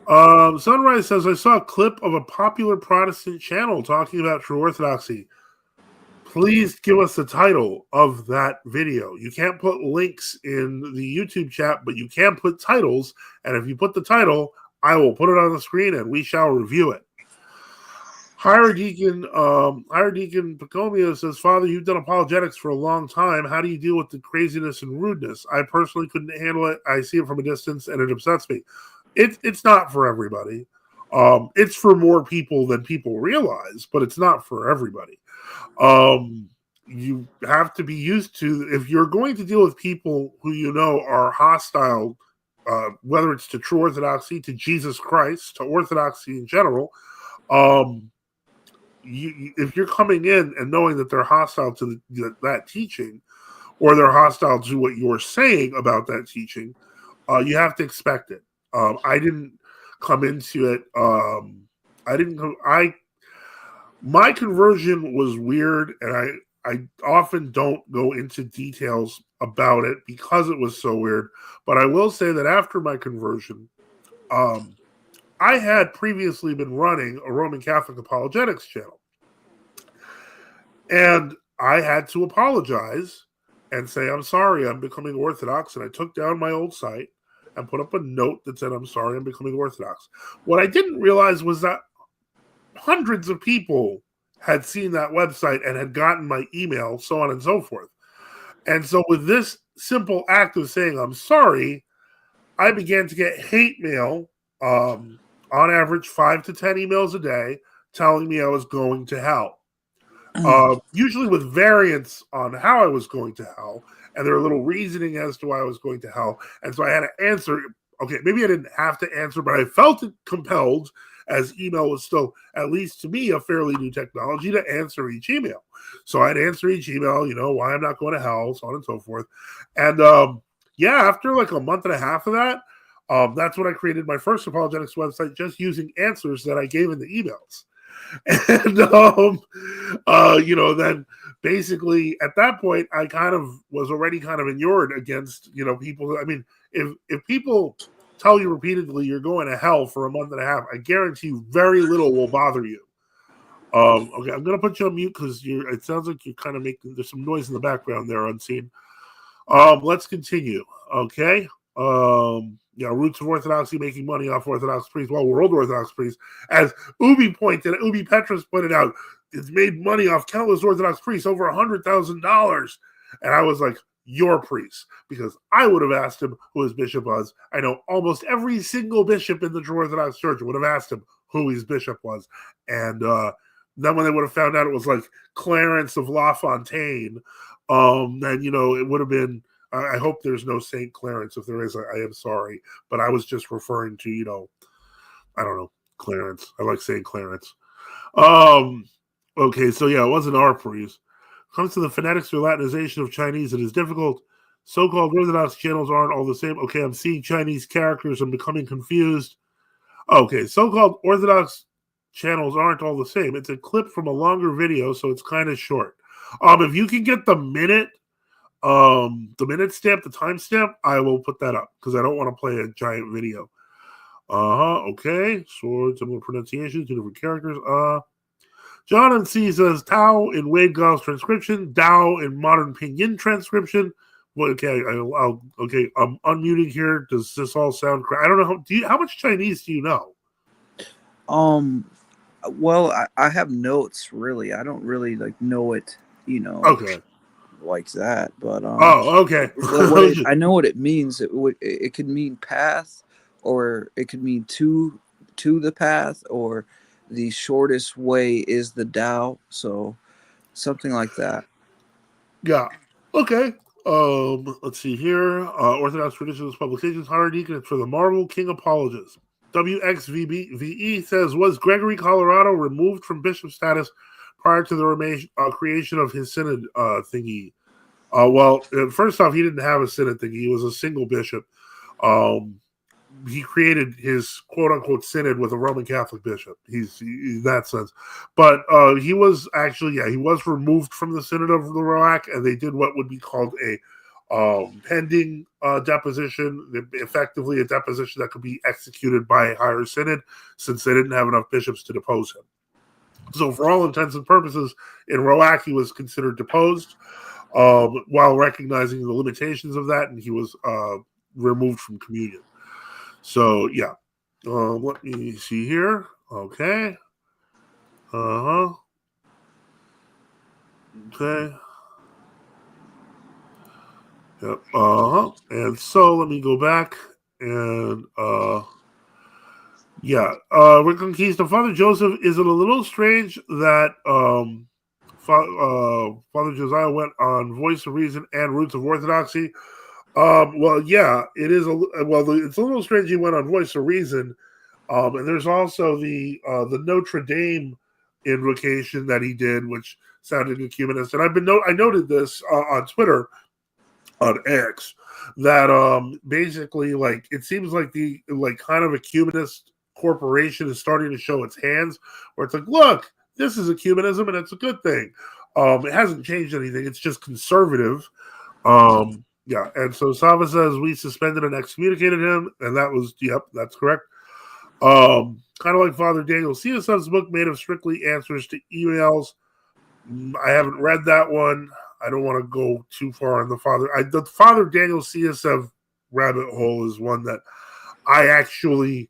Sunrise says I saw a clip of a popular Protestant channel talking about true Orthodoxy. Please give us the title of that video. You can't put links in the YouTube chat, but you can put titles. And if you put the title, I will put it on the screen and we shall review it. Higher Deacon Pacomio says, Father, you've done apologetics for a long time. How do you deal with the craziness and rudeness? I personally couldn't handle it. I see it from a distance and it upsets me. It's not for everybody. It's for more people than people realize, but it's not for everybody. You have to be used to, if you're going to deal with people who you know are hostile, whether it's to true Orthodoxy, to Jesus Christ, to Orthodoxy in general, if you're coming in and knowing that they're hostile to that teaching, or they're hostile to what you're saying about that teaching, you have to expect it. I didn't come into it. My conversion was weird, and I often don't go into details about it because it was so weird. But I will say that after my conversion, I had previously been running a Roman Catholic apologetics channel. And I had to apologize and say, I'm sorry, I'm becoming Orthodox. And I took down my old site and put up a note that said, I'm sorry, I'm becoming Orthodox. What I didn't realize was that hundreds of people had seen that website and had gotten my email, so on and so forth. And so with this simple act of saying, I'm sorry, I began to get hate mail, on average 5 to 10 emails a day, telling me I was going to hell. Usually with variants on how I was going to hell, and there were little reasoning as to why I was going to hell. And so I had to answer. Okay, maybe I didn't have to answer, but I felt compelled, as email was still, at least to me, a fairly new technology, to answer each email. So I'd answer each email, why I'm not going to hell, so on and so forth. And after like a month and a half of that, that's when I created my first apologetics website, just using answers that I gave in the emails. And then basically at that point I kind of was already kind of inured against people. I mean, if people tell you repeatedly you're going to hell for a month and a half, I guarantee you very little will bother you. Okay, I'm gonna put you on mute because it sounds like you're kind of making, there's some noise in the background there, unseen. Let's continue. Okay. Roots of Orthodoxy making money off Orthodox priests. Well, World Orthodox priests, as Ubi Petras pointed out, it's made money off countless Orthodox priests, over $100,000. And I was like, your priest, because I would have asked him who his bishop was. I know almost every single bishop in the true Orthodox Church would have asked him who his bishop was. And then when they would have found out it was like Clarence of La Fontaine, then it would have been, I hope there's no St. Clarence. If there is, I am sorry. But I was just referring to, I don't know, Clarence. I like saying Clarence. Okay, so yeah, it wasn't our priest. Comes to the phonetics or Latinization of Chinese, it is difficult. So-called Orthodox channels aren't all the same. Okay, I'm seeing Chinese characters. I'm becoming confused. Okay, so-called Orthodox channels aren't all the same. It's a clip from a longer video, so it's kind of short. If you can get the minute stamp, the time stamp, I will put that up because I don't want to play a giant video. Okay. Sword, similar pronunciation, two different characters. John and C says Tao in Wade Goff's transcription, Dao in modern Pinyin transcription. Well, okay, okay. I'm unmuting here. Does this all sound correct? I don't know. How much Chinese do you know? Well, I have notes. Really, I don't really know it. Okay. like that, but Oh, okay. I know what it means. It could mean path, or it could mean to the path, or the shortest way is the Tao. So something like that. Yeah. Okay. Let's see here. Orthodox Traditions Publications, Hierarchy for the Marvel King Apologist. WXVE says, was Gregory Colorado removed from bishop status prior to the creation of his synod thingy? Well, first off, he didn't have a synod thingy. He was a single bishop. He created his quote unquote synod with a Roman Catholic bishop. He's in that sense, but he was actually, he was removed from the synod of the ROAC, and they did what would be called a pending deposition, effectively a deposition that could be executed by a higher synod, since they didn't have enough bishops to depose him. So, for all intents and purposes, in ROAC, he was considered deposed, while recognizing the limitations of that, and he was removed from communion. So, yeah. Let me see here. Okay. Uh-huh. Okay. Yep. Uh-huh. And so, let me go back and, Reconquista. Father Joseph, is it a little strange that Father Josiah went on Voice of Reason and Roots of Orthodoxy? Well, yeah, it is. It's a little strange he went on Voice of Reason, and there's also the Notre Dame invocation that he did, which sounded ecumenist. And I noted this on Twitter, on X, that basically, like, it seems like the kind of ecumenist corporation is starting to show its hands, where it's like, look, this is ecumenism, and it's a good thing. It hasn't changed anything; it's just conservative. Yeah, and so Sava says we suspended and excommunicated him, and that was, yep, that's correct. Kind of like Father Daniel CSF's book, Made of Strictly Answers to Emails. I haven't read that one. I don't want to go too far on the Father Daniel CSF rabbit hole is one that I actually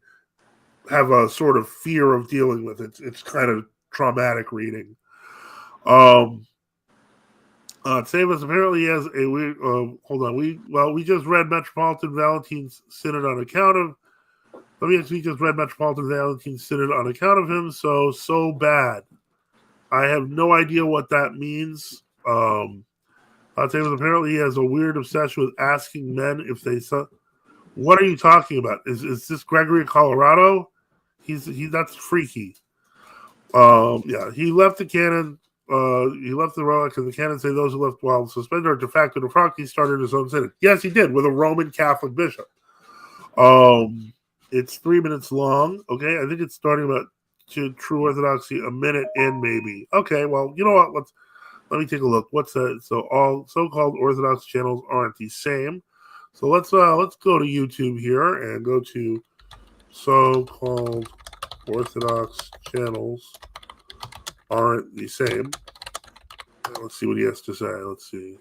have a sort of fear of dealing with. It's kind of traumatic reading. Savas apparently has a weird. Hold on. We just read Metropolitan Valentine's Synod on account of. We just read Metropolitan Valentine's Synod on account of him. So bad. I have no idea what that means. Savas apparently he has a weird obsession with asking men if they saw. What are you talking about? Is this Gregory Colorado? That's freaky. Yeah, he left the canon. He left the relic, and the canon say those who left while suspended are de facto defrocked. He started his own synod. Yes, he did, with a Roman Catholic bishop. It's 3 minutes long. Okay, I think it's starting about to True Orthodoxy a minute in, maybe. Okay, well, you know what? Let me take a look. What's that? So all so-called Orthodox channels aren't the same. So let's go to YouTube here and go to so-called Orthodox channels aren't the same. Let's see what he has to say. Let's see.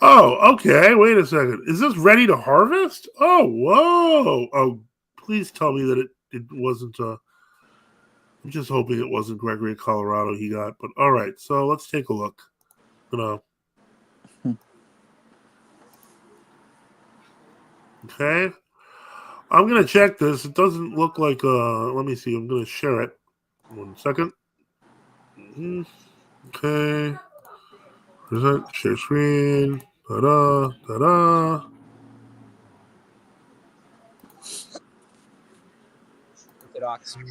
Oh, okay. Wait a second. Is this Ready to Harvest? Oh, whoa. Oh, please tell me that it wasn't. I'm just hoping it wasn't Gregory Colorado he got. But all right. So let's take a look. Okay. I'm going to check this. It doesn't look like. Let me see. I'm going to share it. 1 second. Okay. Present, share screen. Ta-da, ta-da. Orthodox Church.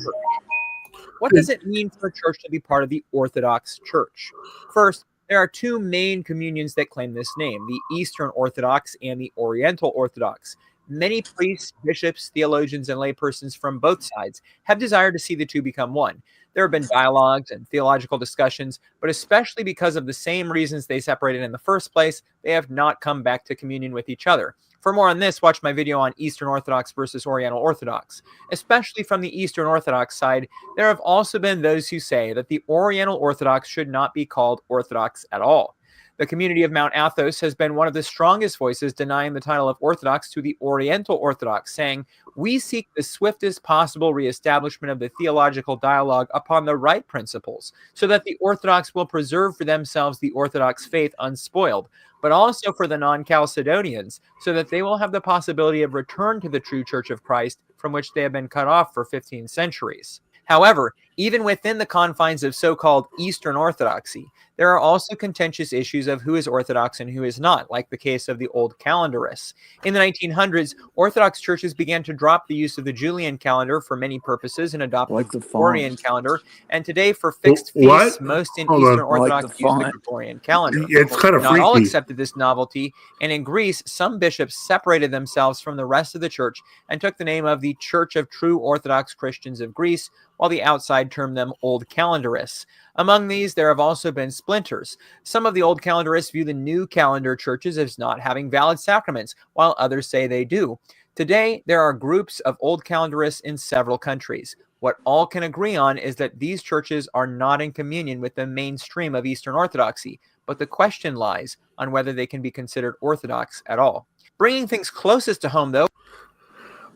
What does it mean for a church to be part of the Orthodox Church? First, there are two main communions that claim this name, the Eastern Orthodox and the Oriental Orthodox. Many priests, bishops, theologians, and laypersons from both sides have desired to see the two become one. There have been dialogues and theological discussions, but especially because of the same reasons they separated in the first place, they have not come back to communion with each other. For more on this, watch my video on Eastern Orthodox versus Oriental Orthodox. Especially from the Eastern Orthodox side, there have also been those who say that the Oriental Orthodox should not be called Orthodox at all. The community of Mount Athos has been one of the strongest voices denying the title of Orthodox to the Oriental Orthodox, saying, "We seek the swiftest possible reestablishment of the theological dialogue upon the right principles, so that the Orthodox will preserve for themselves the Orthodox faith unspoiled, but also for the non-Chalcedonians, so that they will have the possibility of return to the true Church of Christ, from which they have been cut off for 15 centuries." However, even within the confines of so-called Eastern Orthodoxy, there are also contentious issues of who is Orthodox and who is not, like the case of the Old Calendarists. In the 1900s, Orthodox churches began to drop the use of the Julian calendar for many purposes and adopt Like the the Gregorian font. calendar, and today for fixed What? feasts, most in Hold Eastern on. Like Orthodox the use the font. Gregorian calendar. It's kind of Not all freaky. accepted this novelty, and in Greece, some bishops separated themselves from the rest of the church and took the name of the Church of True Orthodox Christians of Greece, while the outside termed them Old Calendarists. Among these, there have also been splinters. Some of the Old Calendarists view the New Calendar churches as not having valid sacraments, while others say they do. Today, there are groups of Old Calendarists in several countries. What all can agree on is that these churches are not in communion with the mainstream of Eastern Orthodoxy, but the question lies on whether they can be considered Orthodox at all. Bringing things closest to home, though.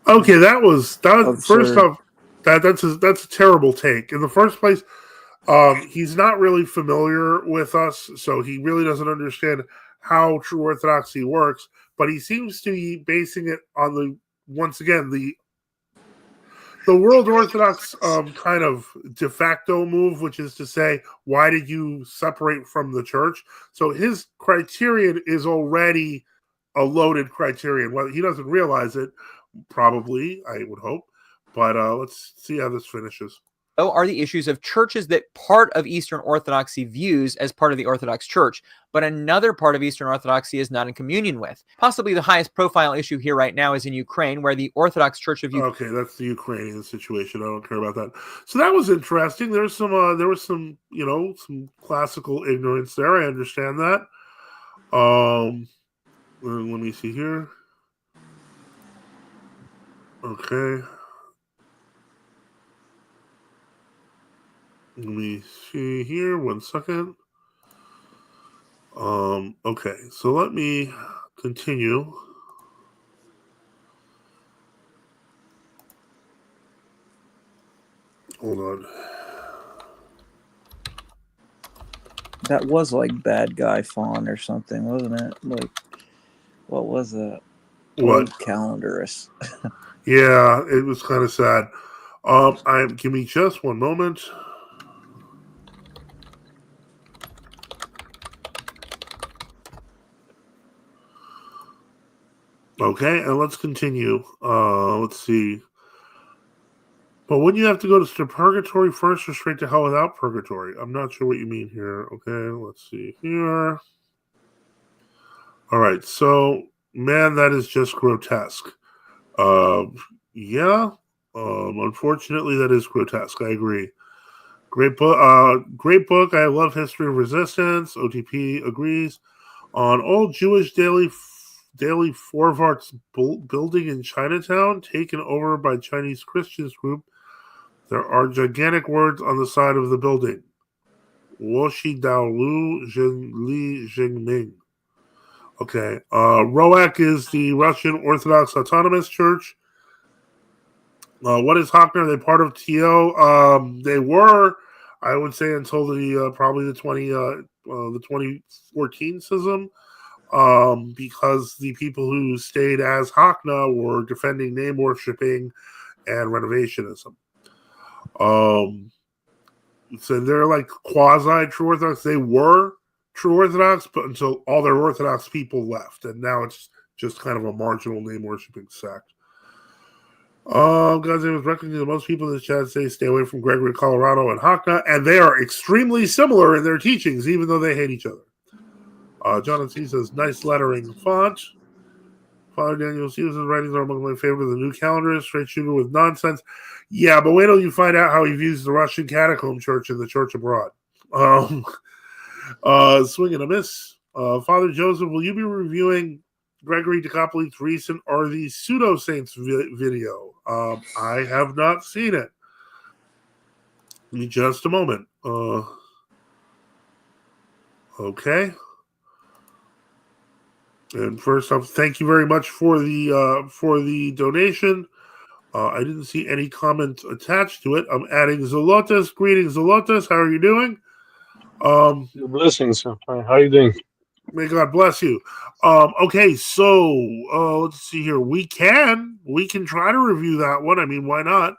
Okay, that was first Absurd. off, that's a terrible take. In the first place, he's not really familiar with us, so he really doesn't understand how true orthodoxy works. But he seems to be basing it on once again the world orthodox kind of de facto move, which is to say, why did you separate from the church? So his criterion is already a loaded criterion. Well, he doesn't realize it. Probably, I would hope. But let's see how this finishes. Are the issues of churches that part of Eastern Orthodoxy views as part of the Orthodox Church, but another part of Eastern Orthodoxy is not in communion with. Possibly the highest profile issue here right now is in Ukraine, where the Orthodox Church of Ukraine. Okay, that's the Ukrainian situation. I don't care about that. So that was interesting. There was some some classical ignorance there. I understand that. Let me see here. Okay. Let me see here. 1 second. Okay, so let me continue. Hold on. That was like bad guy font or something, wasn't it? Like, what was that? What? Old Calendarist. Yeah, it was kind of sad. Give me just 1 moment. Okay, and let's continue. Let's see. But wouldn't you have to go to purgatory first or straight to hell without purgatory? I'm not sure what you mean here. Okay, let's see here. All right, so, man, that is just grotesque. Yeah, unfortunately, that is grotesque. I agree. Great book. Great book. I love History of Resistance. OTP agrees. On old Jewish daily Forvarts building in Chinatown, taken over by Chinese Christians group, there are gigantic words on the side of the building. Woshi Dao Lu Zhen Li Jingming. Okay. ROAC is the Russian Orthodox Autonomous Church. What is Hockner? Are they part of TO? They were, I would say, until probably the 2014 schism, because the people who stayed as Hockner were defending name worshiping and renovationism. So they're like quasi true Orthodox. They were true Orthodox, but until all their Orthodox people left, and now it's just kind of a marginal name worshiping sect. God's name is recognized. The most people in the chat say stay away from Gregory, Colorado, and Hakna, and they are extremely similar in their teachings, even though they hate each other. Jonathan C says nice lettering font. Father Daniel Stevenson's writings are among my favorite of the new calendar. Straight shooter with nonsense. Yeah, but wait till you find out how he views the Russian catacomb church and the church abroad. Swing and a miss. Father Joseph, will you be reviewing Gregory DeCopolite's recent Are These Pseudo Saints video? I have not seen it. Give me just a moment. Okay. And first off, thank you very much for the donation. I didn't see any comments attached to it. I'm adding Zolotas. Greetings, Zolotas. How are you doing? Your blessings. How are you doing? May God bless you. Okay, so let's see here. We can try to review that one. I mean, why not?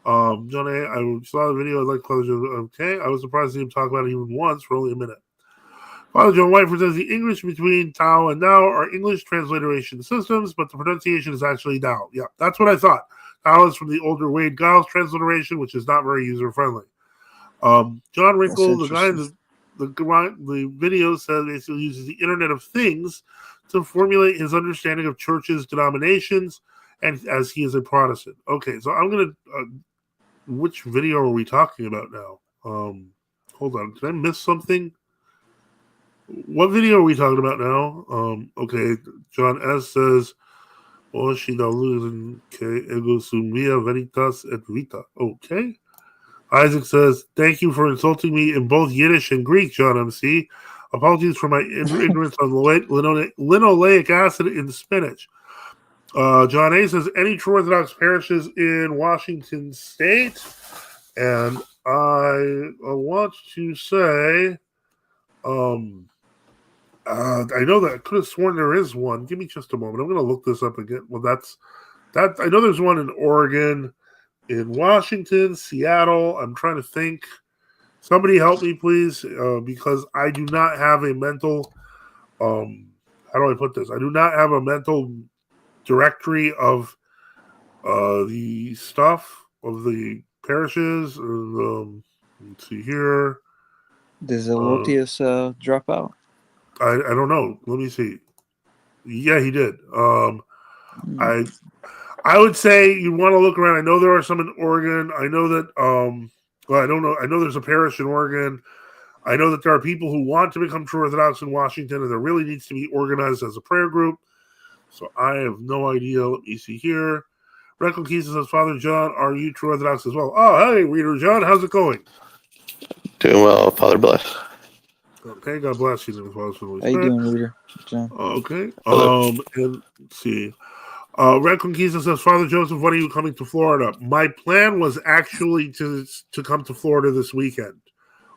John A., I saw the video. I'd like to close. Okay, I was surprised to see him talk about it even once for only a minute. Father John Whiteford says the English between Tao and Now are English transliteration systems, but the pronunciation is actually Tao. Yeah, that's what I thought. Tao is from the older Wade Giles transliteration, which is not very user friendly. John Wrinkle, the guy in the video, says basically uses the Internet of Things to formulate his understanding of churches, denominations, and as he is a Protestant. Okay, so I'm gonna. Which video are we talking about now? Hold on, did I miss something? What video are we talking about now? Okay, John S. says, "Oh, she da losing que ego sumia veritas et vita." Okay. Isaac says, "Thank you for insulting me in both Yiddish and Greek, John MC. Apologies for my ignorance on linoleic acid in spinach." John A. says, "Any true Orthodox parishes in Washington State?" And I want to say, I know that I could have sworn there is one. Give me just a moment. I'm going to look this up again. Well, that. I know there's one in Oregon, in Washington, Seattle. I'm trying to think. Somebody help me, please, because I do not have a mental. How do I put this? I do not have a mental directory of the stuff of the parishes. Let's see here. Does Elotius drop out? I don't know. Let me see. Yeah, he did. I would say you want to look around. I know there are some in Oregon. I know that well, I don't know. I know there's a parish in Oregon. I know that there are people who want to become true Orthodox in Washington, and there really needs to be organized as a prayer group. So I have no idea. Let me see here. Reckon Keys says, "Father John, are you true Orthodox as well?" Oh, hey, Reader John, how's it going? Doing well, Father bless. Okay, God bless you. How you doing, Reader John? Okay. Hello. And let's see. Red Conquista says, "Father Joseph, when are you coming to Florida?" My plan was actually to come to Florida this weekend.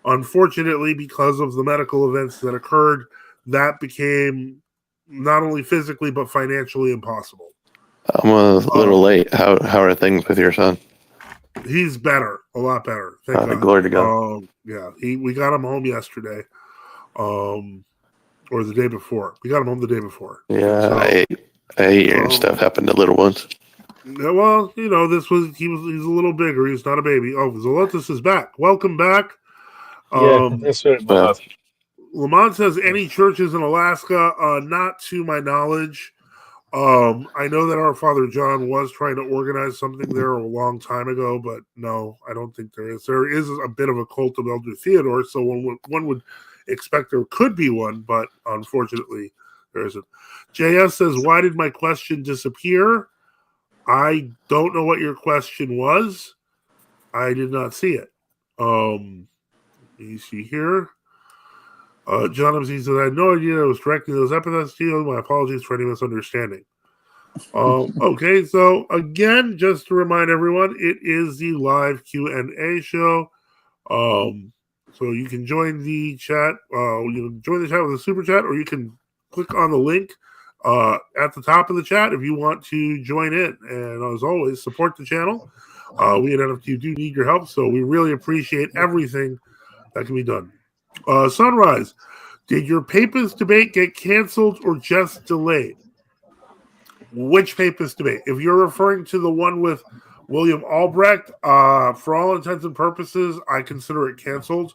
Unfortunately, because of the medical events that occurred, that became not only physically but financially impossible. I'm a little late. How are things with your son? He's better, a lot better. Thank God. Glory to God. Yeah, we got him home yesterday, or the day before. We got him home the day before. Yeah, So, I hate hearing stuff happen to little ones. Yeah, well, you know, he's a little bigger. He's not a baby. Oh, Zolotus is back. Welcome back. That's right. Lamont says any churches in Alaska? Not to my knowledge. I know that our Father John was trying to organize something there a long time ago, but no, I don't think there is. There is a bit of a cult of Elder Theodore, so one would expect there could be one, but unfortunately there isn't. JS says, "Why did my question disappear?" I don't know what your question was. I did not see it. You see here. John MC says, "I had no idea I was directing those epithets to you. My apologies for any misunderstanding." Okay, so again, just to remind everyone, it is the live Q&A show. So you can join the chat. You can join the chat with a super chat, or you can click on the link at the top of the chat if you want to join in. And as always, support the channel. We at NFT do need your help, so we really appreciate everything that can be done. Sunrise, did your Papist debate get canceled or just delayed? Which Papist debate? If you're referring to the one with William Albrecht, for all intents and purposes, I consider it canceled.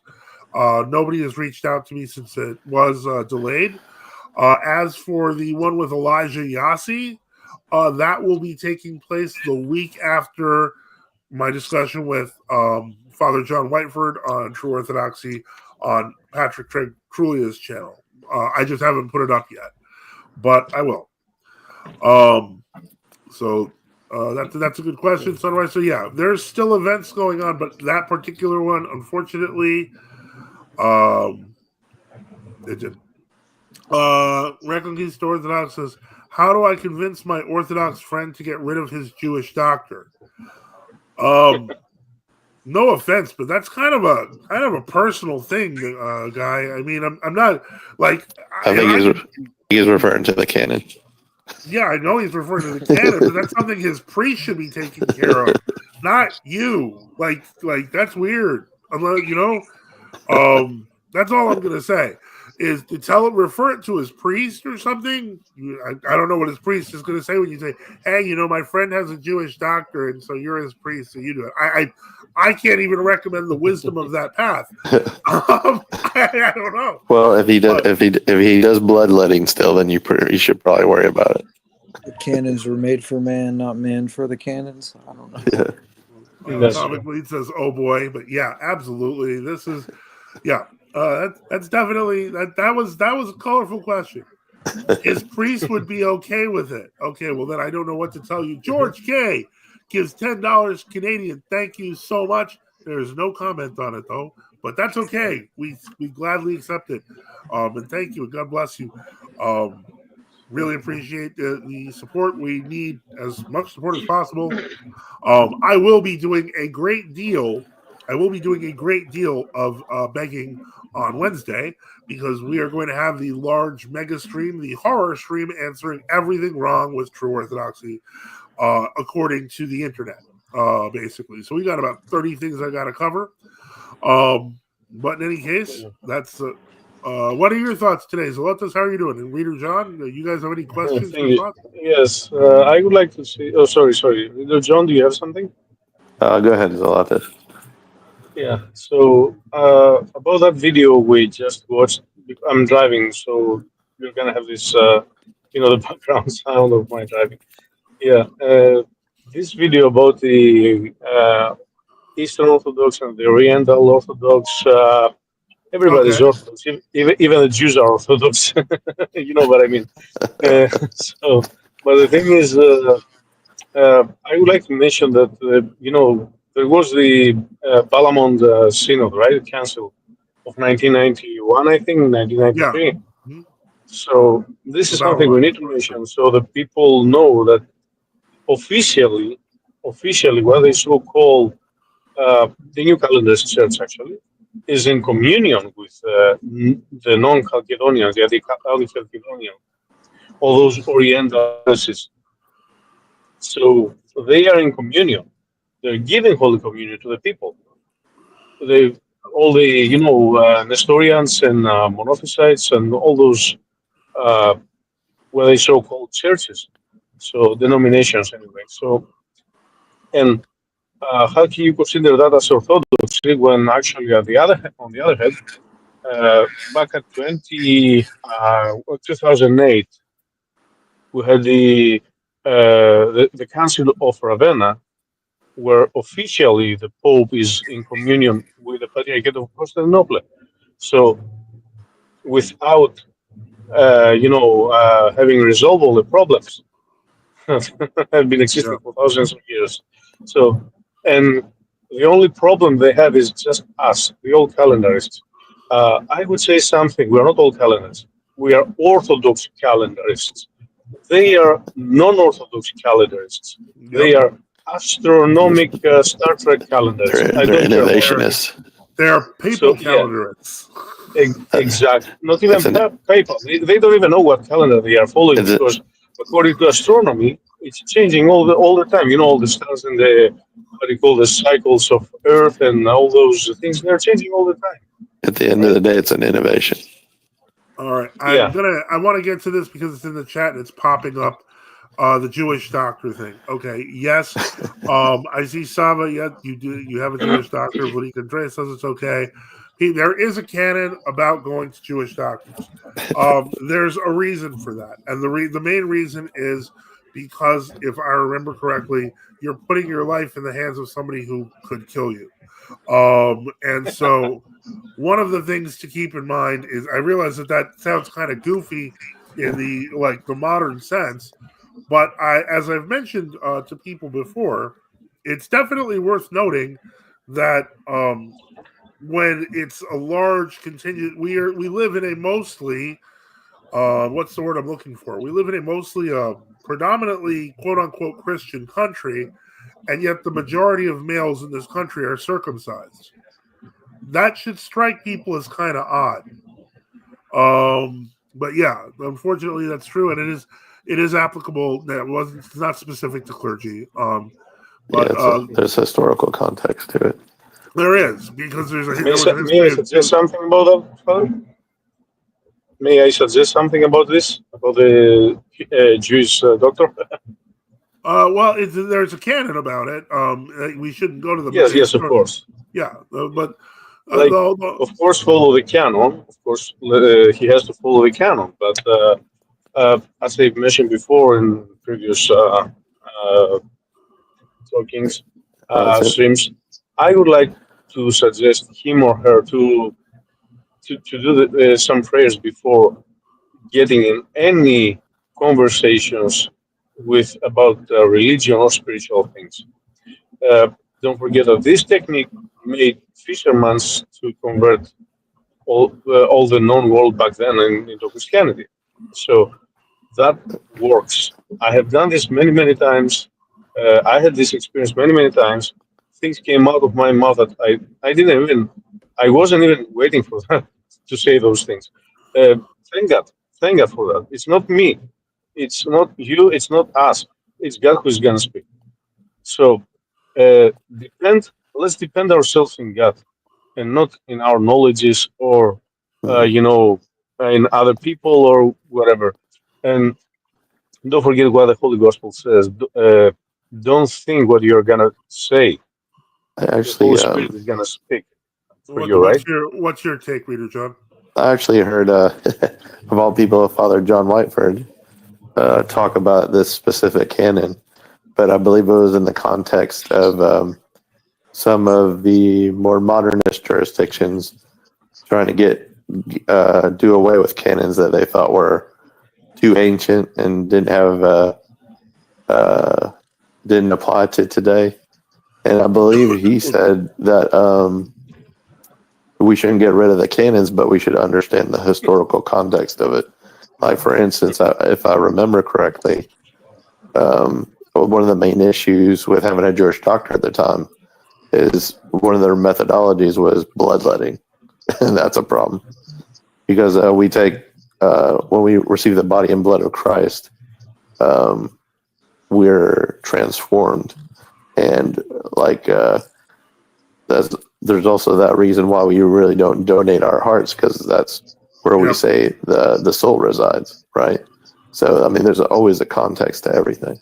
Nobody has reached out to me since it was delayed. As for the one with Elijah Yassi, that will be taking place the week after my discussion with Father John Whiteford on True Orthodoxy on Patrick Trulia's channel. I just haven't put it up yet, but I will. So that's a good question, Sunrise. So yeah, there's still events going on, but that particular one, unfortunately, it did. Reconquista Orthodox says, how do I convince my Orthodox friend to get rid of his Jewish doctor? No offense, but that's kind of a personal thing, guy. I mean, I'm not like. I think he's referring to the canon. Yeah, I know he's referring to the canon, but that's something his priest should be taking care of, not you. Like that's weird. That's all I'm gonna say is to tell him, refer it to his priest or something. I don't know what his priest is gonna say when you say, "Hey, my friend has a Jewish doctor, and so you're his priest, so you do it." I can't even recommend the wisdom of that path. I don't know. Well, if he does bloodletting still, then you should probably worry about it. The cannons were made for man, not man for the cannons. I don't know. Yeah. Comic Bleed says, "Oh boy," but yeah, absolutely. This is, yeah, that's definitely that was a colorful question. His priest would be okay with it. Okay, well then I don't know what to tell you. George K gives $10 Canadian. Thank you so much. There's no comment on it though, but that's okay. We gladly accept it. And thank you. God bless you. Really appreciate the support. We need as much support as possible. I will be doing a great deal. Of begging on Wednesday because we are going to have the large mega stream, the horror stream, answering everything wrong with true orthodoxy, according to the internet, basically. So we got about 30 things I got to cover. But in any case, that's what are your thoughts today? Zolotas, how are you doing? And Reader John, you guys have any questions or thoughts? Yes, I would like to see. Oh, sorry. John, do you have something? Go ahead, Zolata. Yeah. So about that video we just watched, I'm driving, so you're gonna have this, the background sound of my driving. Yeah. This video about the Eastern Orthodox and the Oriental Orthodox. Everybody's Orthodox, even the Jews are Orthodox. You know what I mean. But the thing is, I would like to mention that there was the Balamond Synod, right? Council of 1991, I think, 1993. Yeah. Mm-hmm. So this is something we need to mention so that people know that officially, what they so-called the New Calendar Church actually is in communion with the non-Chalcedonians, the Chalcedonian, all those Oriental races. So they are in communion. They're giving Holy Communion to the people. All the Nestorians and Monophysites and all those what they so-called churches, so denominations anyway. So and how can you consider that as orthodoxy when actually on the other hand, back at 2008, we had the Council of Ravenna, where officially the Pope is in communion with the Patriarchate of Constantinople. So without having resolved all the problems have been existing for thousands of years. So, and the only problem they have is just us, the old calendarists. I would say something. We are not old calendarists. We are Orthodox calendarists. They are non-Orthodox calendarists. They are astronomic Star Trek calendarists. They're innovationists. They're papal calendarists. Exactly. Not even papal. They don't even know what calendar they are following because according to astronomy, it's changing all the time. All the stars and the cycles of Earth and all those things, they're changing all the time. At the end of the day, it's an innovation. All right. I want to get to this because it's in the chat and it's popping up. The Jewish doctor thing. Okay. Yes. I see Sava. Yeah, you have a Jewish doctor. Vladik Andreas says it's okay. There is a canon about going to Jewish doctors. There's a reason for that. And the main reason is because, if I remember correctly, you're putting your life in the hands of somebody who could kill you. And so one of the things to keep in mind is I realize that sounds kind of goofy in the modern sense, but as I've mentioned to people before, it's definitely worth noting that when it's a large contingent, we live in a mostly what's the word I'm looking for? We live in a mostly predominantly quote unquote Christian country, and yet the majority of males in this country are circumcised. That should strike people as kind of odd. But yeah, unfortunately, that's true, and it is applicable. It's not specific to clergy. But there's historical context to it. there is, because there's a May history. I suggest something about that, Father? May I suggest something about this, about the Jewish doctor? Well, there's a canon about it. We shouldn't go to the Yes, of course. Yeah, but of course, follow the canon. Of course, he has to follow the canon. But as I mentioned before in previous talkings, streams, I would like to suggest him or her to do some prayers before getting in any conversations about religion or spiritual things. Don't forget that this technique made fishermen to convert all the known world back then into Christianity. So that works. I have done this many times. I had this experience many times. Things came out of my mouth that I wasn't even waiting for that to say those things. Thank God for that. It's not me. It's not you. It's not us. It's God who's gonna speak. So let's depend ourselves in God and not in our knowledges or in other people or whatever. And don't forget what the Holy Gospel says. Don't think what you're gonna say. The Holy Spirit is gonna speak for you, right? What's your take, Reader John? I actually heard, of all people, Father John Whiteford talk about this specific canon, but I believe it was in the context of some of the more modernist jurisdictions trying to do away with canons that they thought were too ancient and didn't apply to today. And I believe he said that we shouldn't get rid of the canons, but we should understand the historical context of it. Like, for instance, if I remember correctly, one of the main issues with having a Jewish doctor at the time is one of their methodologies was bloodletting. And that's a problem. Because we take, when we receive the body and blood of Christ, we're transformed. And there's also that reason why we really don't donate our hearts, because that's where we say the soul resides, right? So, I mean, there's always a context to everything.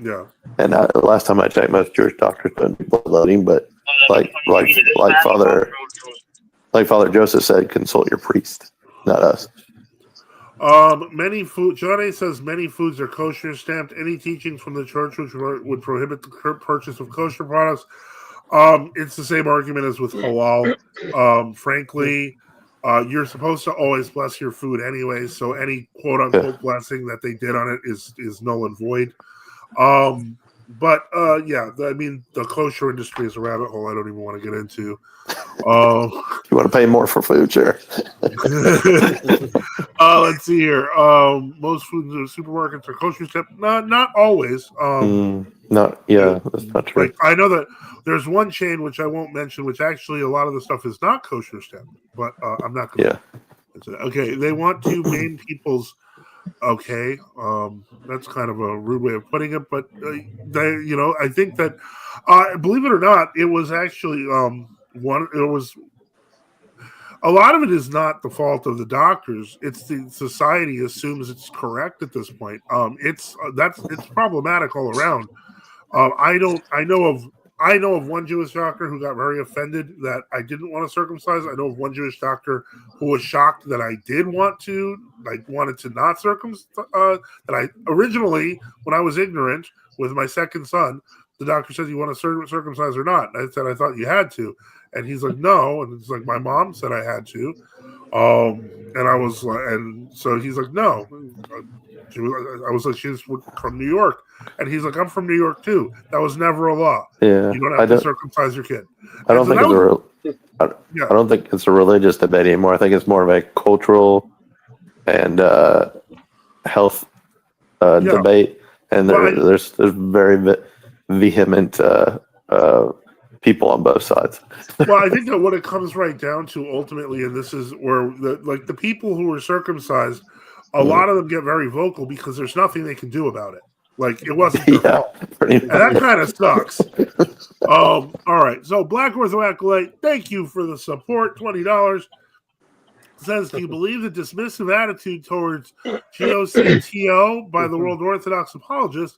Yeah. And the last time I checked, most Jewish doctors don't do bloodletting, but like Father Joseph said, consult your priest, not us. John A. says many foods are kosher stamped. Any teachings from the church which would prohibit the purchase of kosher products? It's the same argument as with halal. Frankly, you're supposed to always bless your food anyway, so any quote unquote blessing that they did on it is null and void. But I mean, the kosher industry is a rabbit hole I don't even want to get into. You want to pay more for food, sure. Let's see here. Most foods in supermarkets are kosher stamped. Not always. That's not true. Like, I know that there's one chain which I won't mention, which actually a lot of the stuff is not kosher stamped, but I'm not going to. Okay, they want to maim people's. Okay, that's kind of a rude way of putting it, but I think that, believe it or not, it was actually a lot of it is not the fault of the doctors. It's the society assumes it's correct at this point. It's problematic all around. I know of one Jewish doctor who got very offended that I didn't want to circumcise. I know of one Jewish doctor who was shocked that I did wanted to not circumcise. That I originally, when I was ignorant with my second son, the doctor said, "You want to circumcise or not?" And I said, "I thought you had to." And he's like, "No." And it's like, "My mom said I had to." And I was like, and so he's like, "No." I was like, "She's from New York," and he's like, "I'm from New York too. That was never a law. Yeah, you don't have to circumcise your kid." I don't think it's a religious debate anymore. I think it's more of a cultural and health debate, and there's very vehement people on both sides. Well, I think that what it comes right down to ultimately, and this is where the people who were circumcised, a lot of them get very vocal because there's nothing they can do about it. Like, it wasn't their fault. And that kind of sucks. All right. So Black Ortho Acolyte, thank you for the support. $20. Says, do you believe the dismissive attitude towards GOCTO by the World Orthodox apologists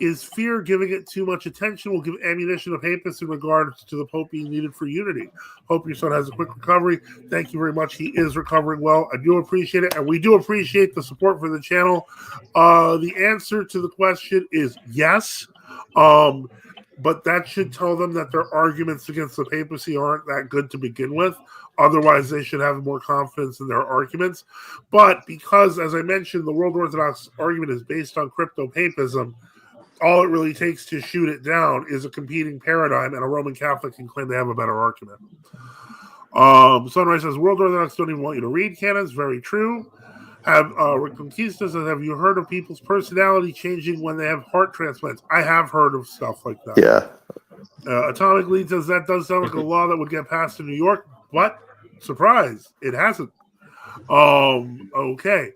is fear giving it too much attention will give ammunition to papists in regards to the Pope being needed for unity? Hope your son has a quick recovery. Thank you very much. He is recovering well. I do appreciate it, and we do appreciate the support for the channel. The answer to the question is yes. But that should tell them that their arguments against the papacy aren't that good to begin with. Otherwise, they should have more confidence in their arguments. But because, as I mentioned, the World Orthodox argument is based on crypto-papism, all it really takes to shoot it down is a competing paradigm, and a Roman Catholic can claim they have a better argument. Sunrise says, World Orthodox don't even want you to read canons. Very true. Reconquista says, have you heard of people's personality changing when they have heart transplants? I have heard of stuff like that. Yeah. Atomic Lead says, that does sound like a law that would get passed in New York, but surprise, it hasn't. Okay.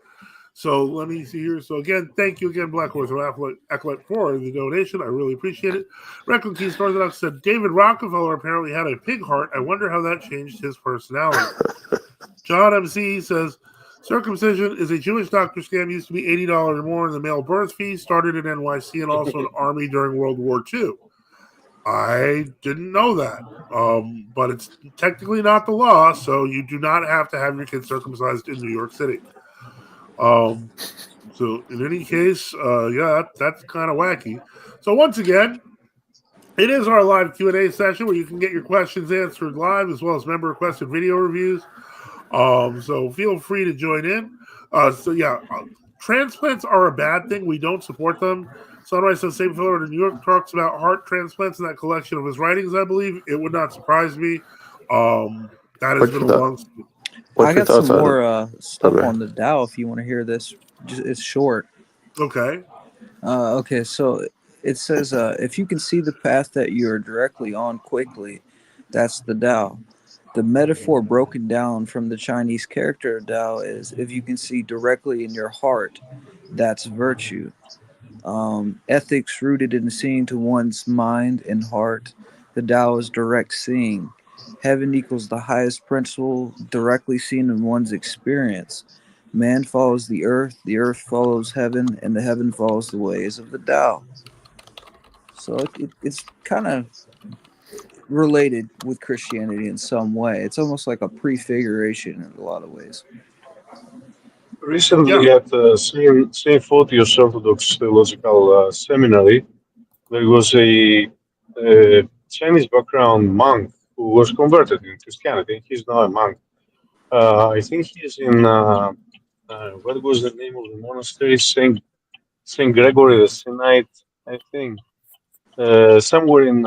So let me see here. So again, thank you again, Black Ortho Acolyte, for the donation. I really appreciate it. Reconquista Orthodox said, David Rockefeller apparently had a pig heart. I wonder how that changed his personality. John MC says, circumcision is a Jewish doctor scam. Used to be $80 or more in the male birth fee. Started in NYC and also an army during World War II. I didn't know that. But it's technically not the law, so you do not have to have your kids circumcised in New York City. So in any case, that's kind of wacky. So once again, it is our live Q&A session where you can get your questions answered live as well as member requested video reviews. So feel free to join in. Transplants are a bad thing. We don't support them. Sunrise says St. Philip in New York talks about heart transplants in that collection of his writings, I believe. It would not surprise me. That has been a long... I got some more stuff on the Tao if you want to hear this. It's short. Okay. Okay, so it says, if you can see the path that you're directly on quickly, that's the Tao. The metaphor broken down from the Chinese character Tao is if you can see directly in your heart, that's virtue. Ethics rooted in seeing to one's mind and heart. The Tao is direct seeing. Heaven equals the highest principle directly seen in one's experience. Man follows the earth follows heaven, and the heaven follows the ways of the Tao. So it's kind of related with Christianity in some way. It's almost like a prefiguration in a lot of ways. Recently, at the St. Photios Orthodox Theological Seminary, there was a Chinese background monk who was converted in Christianity. He's now a monk. I think he's in, what was the name of the monastery? Saint Gregory the Sinite, I think. Somewhere in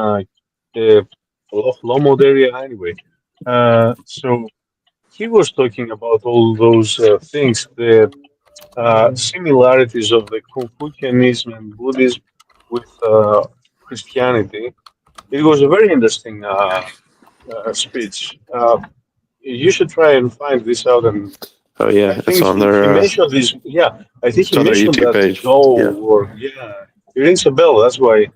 Lomod area, anyway. So he was talking about all those things, the similarities of the Confucianism and Buddhism with Christianity. It was a very interesting speech. You should try and find this out. And oh yeah, I think it's on their. He mentioned this. Yeah, I think he mentioned YouTube that page. It rings a bell. That's why.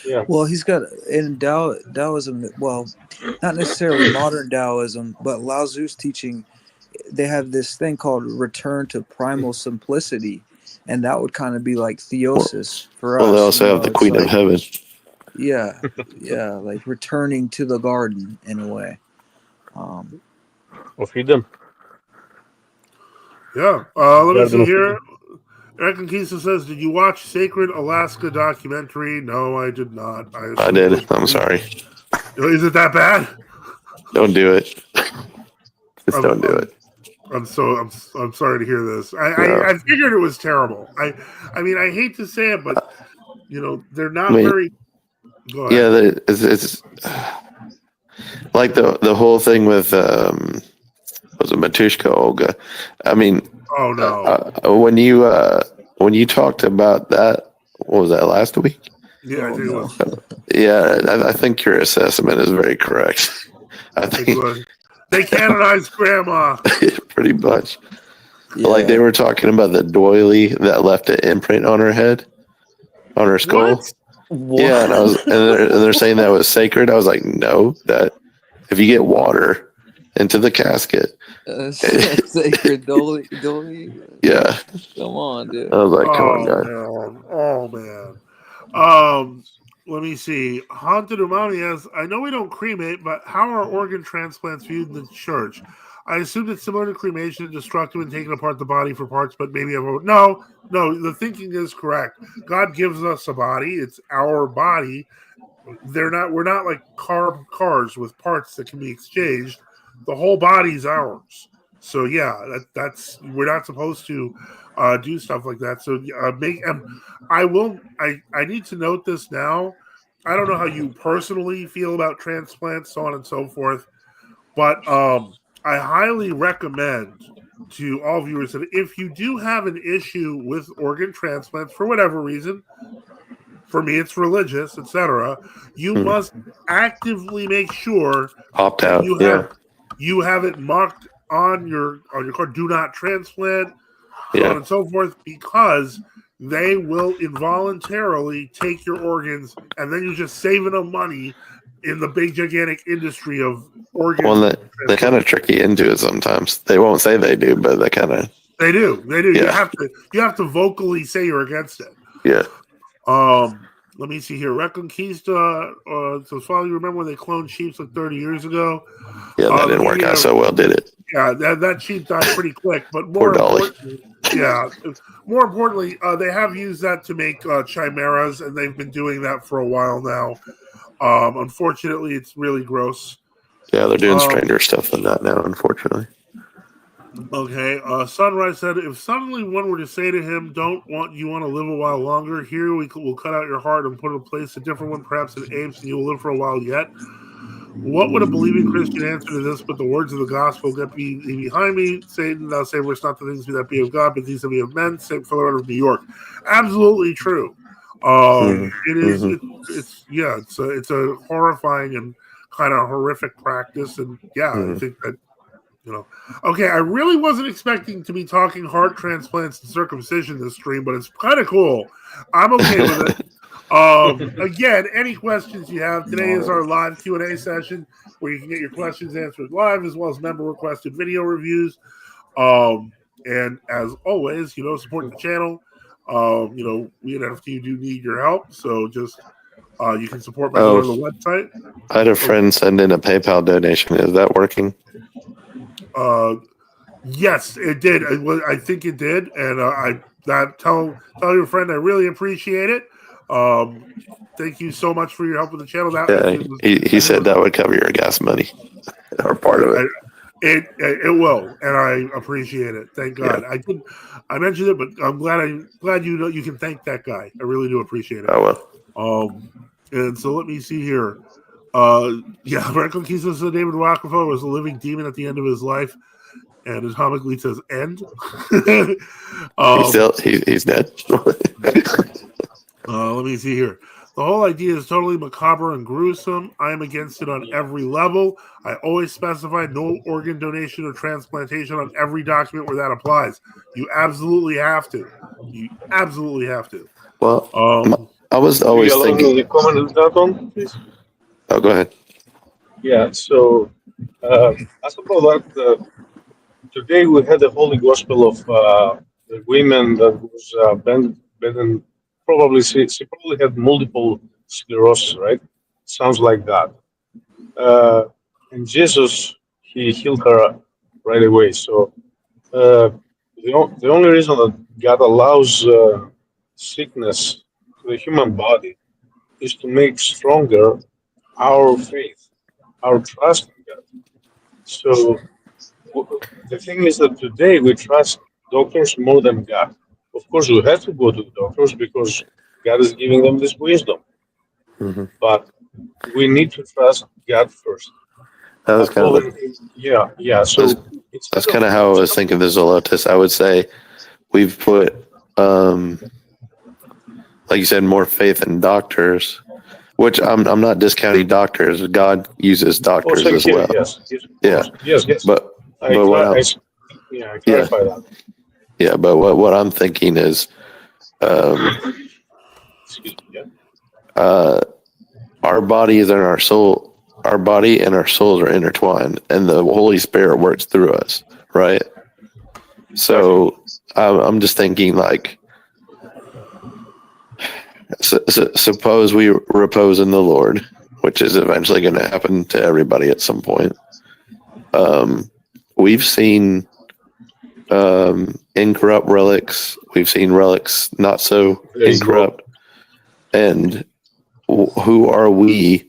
Yeah. Well, he's got in Taoism. Well, not necessarily modern Taoism, but Lao Tzu's teaching. They have this thing called return to primal simplicity, and that would kind of be like theosis for us. Well, they also have the Queen of Heaven. Yeah, like returning to the garden in a way. Or freedom. Yeah. Let me see here. Reconquista says, did you watch Sacred Alaska documentary? No, I did not. I did. I'm sorry. Is it that bad? Don't do it. Just don't do it. I'm sorry to hear this. I figured it was terrible. I mean, I hate to say it, but they're not very. Go ahead. Yeah, it's like the whole thing with was it Matushka Olga? I mean, Oh no. When you talked about that, what was that, last week? Yeah, I Oh, think it no. was. Yeah, I think your assessment is very correct. I think They canonized Grandma. pretty much. Yeah. Like they were talking about the doily that left an imprint on her head, on her skull. What? Yeah, and they're saying that was sacred. I was like, no, that if you get water into the casket, Sacred Dolly. yeah. Come on, dude. I was like, come on, guys. Man. Oh man. Let me see. Haunted Umami asks, I know we don't cremate, but how are organ transplants viewed in the church? I assume it's similar to cremation, destructive and taking apart the body for parts, but maybe no. The thinking is correct. God gives us a body; it's our body. We're not like cars with parts that can be exchanged. The whole body's ours. So yeah, that's we're not supposed to do stuff like that. So I need to note this now. I don't know how you personally feel about transplants, so on and so forth, but I highly recommend to all viewers that if you do have an issue with organ transplants for whatever reason, for me it's religious, etc., you must actively make sure Opt that out. you have it marked on your card, do not transplant, so on Yeah. and so forth, because they will involuntarily take your organs, and then you're just saving them money in the big gigantic industry of organs. Well, they kind of trick you into it sometimes. They won't say they do, but they kind of. They do. Yeah. You have to vocally say you're against it. Yeah. Let me see here. Reconquista. So, Father, you remember when they cloned sheep like 30 years ago? Yeah, that didn't work out so well, did it? Yeah, that sheep died pretty quick. But Poor Dolly. more importantly, they have used that to make chimeras, and they've been doing that for a while now. Unfortunately, it's really gross. Yeah, they're doing stranger stuff than that now, unfortunately. Okay. Sunrise said, if suddenly one were to say to him, "Don't want you want to live a while longer? Here we'll cut out your heart and put in place a different one, perhaps in apes, and you will live for a while yet." What would a believing Christian answer to this? But the words of the gospel get behind me, Satan. Thou savest not the things that be of God, but these that be of men. St. Philip of New York. Absolutely true. It is. It's a horrifying and kind of horrific practice, and I think that. Okay, I really wasn't expecting to be talking heart transplants and circumcision this stream, but it's kind of cool. I'm okay with it. Again, any questions you have, today is our live Q&A session where you can get your questions answered live, as well as member-requested video reviews. And as always, support the channel. We at FT do need your help, so just you can support by going to the website. I had a friend send in a PayPal donation. Is that working? Yes, it did. I think it did, and tell your friend I really appreciate it. Thank you so much for your help with the channel. He said that would cover your gas money or part of it. It will, and I appreciate it. Thank God. Yeah. I mentioned it, but I'm glad you can thank that guy. I really do appreciate it. Oh well. And so let me see here. Reconquista said David Rockefeller was a living demon at the end of his life, and atomically says end. He's dead. Let me see here. The whole idea is totally macabre and gruesome. I am against it on every level. I always specify no organ donation or transplantation on every document where that applies. You absolutely have to. Well, I was always thinking. To comment on that one, please? Oh, go ahead. Yeah. So, as about that, today we had the Holy Gospel of the women that was bedridden. Probably she probably had multiple sclerosis, right? Sounds like that. And Jesus, he healed her right away. So the only reason that God allows sickness to the human body is to make stronger our faith, our trust in God. So the thing is that today we trust doctors more than God. Of course, we have to go to the doctors because God is giving them this wisdom. Mm-hmm. But we need to trust God first. That was kind of So That's kind of how I was thinking the Zelotes. I would say we've put, like you said, more faith in doctors, which I'm not discounting doctors. God uses doctors as well. Yes. But I clarify that. Yeah, but what I'm thinking is, Excuse me, yeah. Our bodies and our soul. Our body and our souls are intertwined, and the Holy Spirit works through us, right? So I'm just thinking, like, suppose we repose in the Lord, which is eventually going to happen to everybody at some point. We've seen incorrupt relics. We've seen relics not so incorrupt. And who are we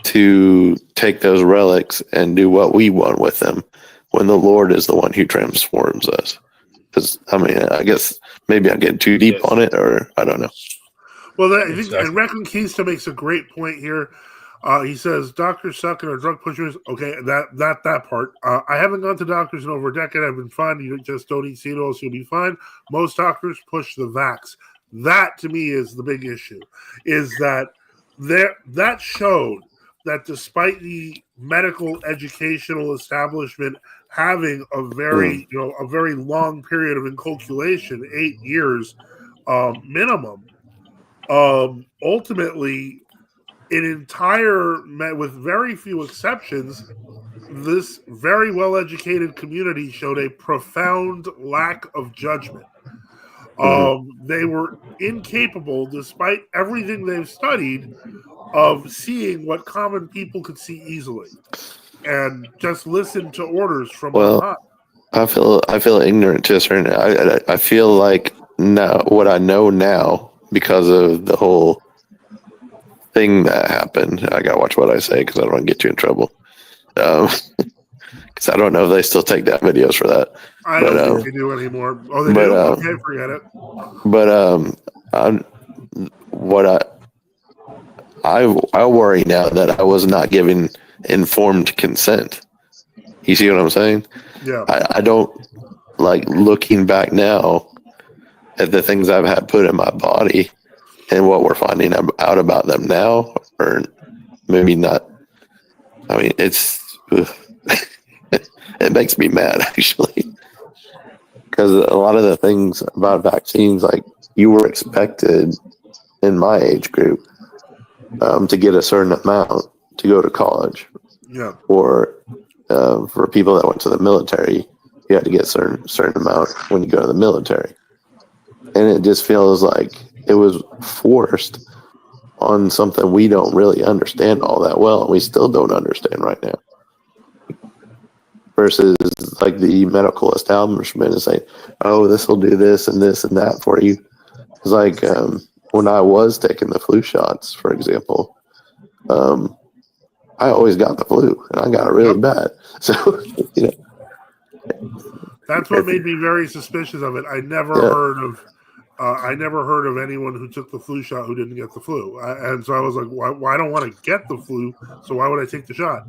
to take those relics and do what we want with them when the Lord is the one who transforms us? Because, I mean, I guess maybe I'm getting too deep on it, or I don't know. Well, I think and Reconquista makes a great point here. He says doctors suck and are drug pushers. Okay, that part. I haven't gone to doctors in over a decade. I've been fine. You just don't eat cereals, you'll be fine. Most doctors push the vax. That to me is the big issue. Is that that showed that despite the medical educational establishment having a very long period of inculcation, 8 years minimum, ultimately with very few exceptions, this very well-educated community showed a profound lack of judgment. They were incapable, despite everything they've studied, of seeing what common people could see easily, and just listen to orders from on high. I feel ignorant to a certain. I feel like now what I know now because of the whole thing that happened. I gotta watch what I say because I don't want to get you in trouble. Because I don't know if they still take down videos for that. I don't think they do anymore. Oh, they do? Okay, forget it. But I worry now that I was not giving informed consent. You see what I'm saying? Yeah. I don't like looking back now at the things I've had put in my body and what we're finding out about them now, or maybe not. I mean, it makes me mad actually, because a lot of the things about vaccines, like you were expected in my age group to get a certain amount to go to college. Yeah. Or for people that went to the military, you had to get a certain amount when you go to the military. And it just feels like it was forced on something we don't really understand all that well, and we still don't understand right now. Versus like the medical establishment is saying, oh, this will do this and that for you. It's like when I was taking the flu shots, for example, I always got the flu, and I got it really bad. So, that's what made me very suspicious of it. I never heard of anyone who took the flu shot who didn't get the flu, and so I was like, "Why I don't want to get the flu? So why would I take the shot?"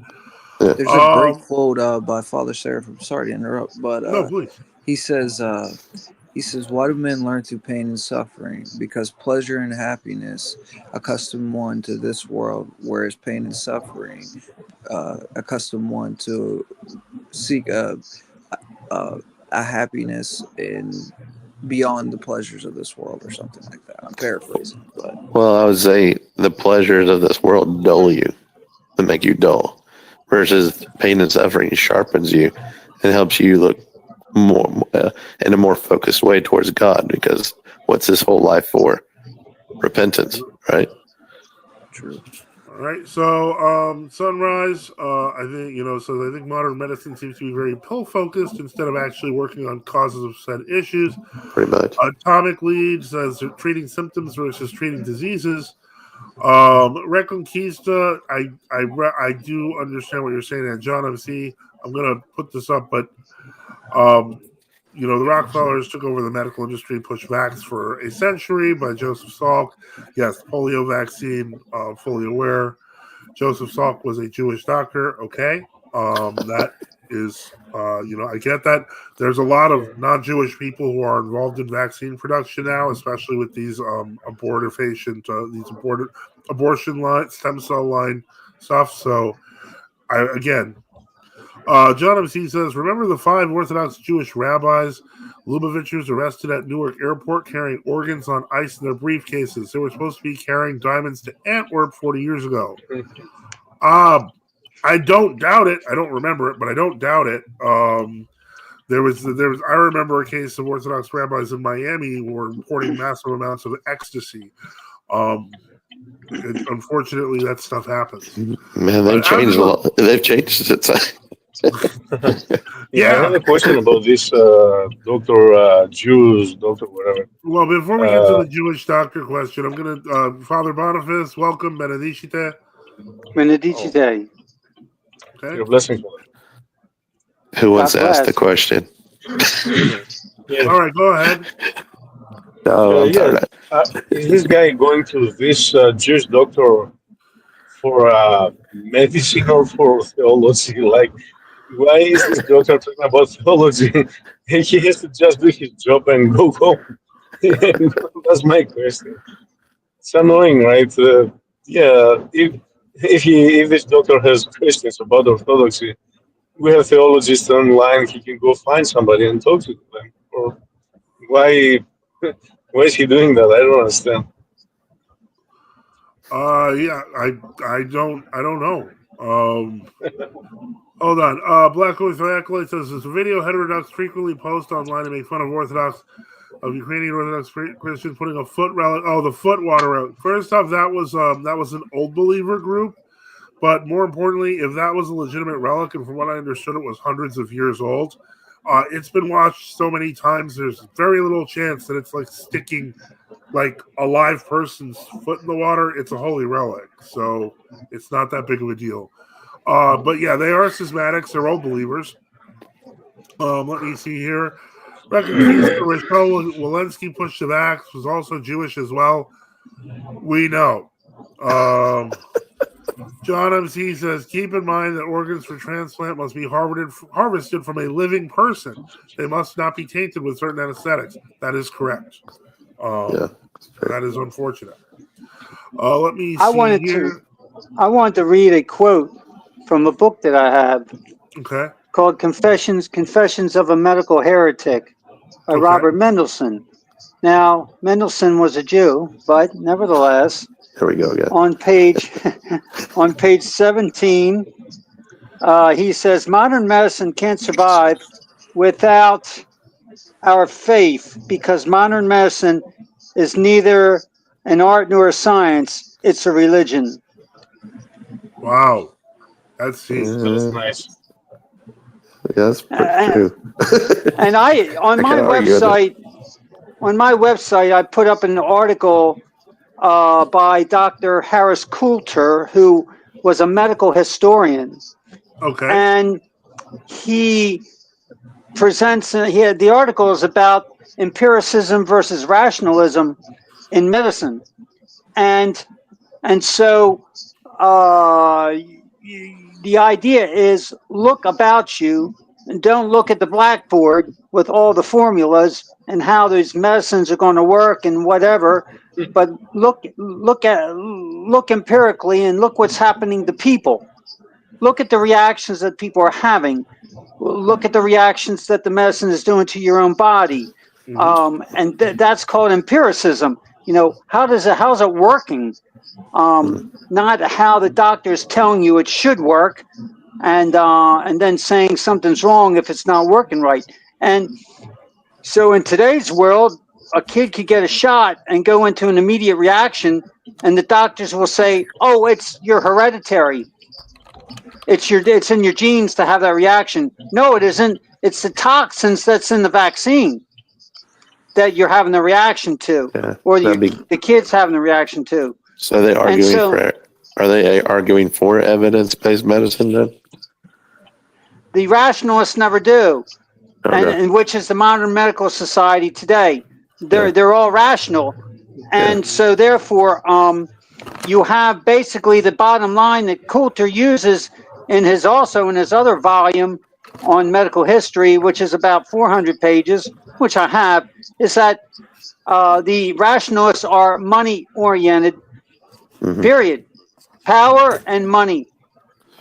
There's a great quote by Father Seraphim. Sorry to interrupt, but no, please. He says, "Why do men learn through pain and suffering? Because pleasure and happiness accustom one to this world, whereas pain and suffering accustom one to seek a happiness in beyond the pleasures of this world," or something like that. I'm paraphrasing, but I would say the pleasures of this world dull you, to make you dull, versus pain and suffering sharpens you and helps you look more in a more focused way towards God, because what's this whole life for? Repentance, right? True. All right, so Sunrise, I think modern medicine seems to be very pill focused instead of actually working on causes of said issues. Pretty much. Atomic Lead says they're treating symptoms versus treating diseases. Reconquista, I do understand what you're saying, and John MC, I'm gonna put this up, but the Rockefellers took over the medical industry, pushed vax for a century by Joseph Salk. Yes, polio vaccine, fully aware. Joseph Salk was a Jewish doctor. Okay, that is, I get that there's a lot of non-Jewish people who are involved in vaccine production now, especially with these abortion line, stem cell line stuff. So, John MC says, remember the 5 Orthodox Jewish rabbis, Lubavitchers, arrested at Newark Airport carrying organs on ice in their briefcases. They were supposed to be carrying diamonds to Antwerp 40 years ago. I don't doubt it. I don't remember it, but I don't doubt it. There was. I remember a case of Orthodox rabbis in Miami who were importing massive amounts of ecstasy. Unfortunately, that stuff happens. Man, they've changed a lot. They've changed it. I have a question about this Dr. Jews, Dr. whatever. Well, before we get to the Jewish doctor question, I'm going to, Father Boniface, welcome, Benedicite. Benedicite. Okay. Your blessings. Who wants to ask the question? All right, go ahead. No, is this guy going to this Jewish doctor for medicine or for theology? Like, why is this doctor talking about theology? He has to just do his job and go home. That's my question. It's annoying, right? If this doctor has questions about orthodoxy, we have theologists online. He can go find somebody and talk to them. Or why is he doing that? I don't understand. I don't know. Hold on. Black Acolyte says, this video heterodox frequently post online to make fun of Ukrainian Orthodox Christians putting a foot relic. Oh, the foot water out. First off, that was an old believer group. But more importantly, if that was a legitimate relic, and from what I understood, it was hundreds of years old, it's been watched so many times, there's very little chance that it's like sticking like a live person's foot in the water. It's a holy relic, so it's not that big of a deal. But yeah, they are schismatics. They're old believers. Let me see here. Rachel Walensky pushed the axe, was also Jewish as well. We know. John MC says, keep in mind that organs for transplant must be harvested from a living person. They must not be tainted with certain anesthetics. That is correct. That is unfortunate. Let me see I wanted to read a quote from a book that I have. Okay. Called Confessions of a Medical Heretic by Robert Mendelsohn. Now, Mendelsohn was a Jew, but nevertheless, here we go again. On page 17, he says, modern medicine can't survive without our faith because modern medicine is neither an art nor a science. It's a religion. Wow. That's nice. Yeah, that's pretty true. And on my website, I put up an article by Dr. Harris Coulter, who was a medical historian. Okay. And he presents, the article is about empiricism versus rationalism in medicine. And so the idea is look about you and don't look at the blackboard with all the formulas and how these medicines are going to work and whatever, but look empirically and look what's happening to people. Look at the reactions that people are having. Look at the reactions that the medicine is doing to your own body. And that's called empiricism. How's it working? Not how the doctor is telling you it should work, and then saying something's wrong if it's not working right. And so in today's world, a kid could get a shot and go into an immediate reaction, and the doctors will say, "Oh, it's your hereditary. It's in your genes to have that reaction." No, it isn't. It's the toxins that's in the vaccine that you're having the reaction to, or the kid's having the reaction to. So are they arguing for evidence-based medicine then? The rationalists never do, Okay. and which is the modern medical society today. They're all rational, and so therefore, you have basically the bottom line that Coulter uses in his other volume on medical history, which is about 400 pages, which I have, is that the rationalists are money oriented, period. Power and money.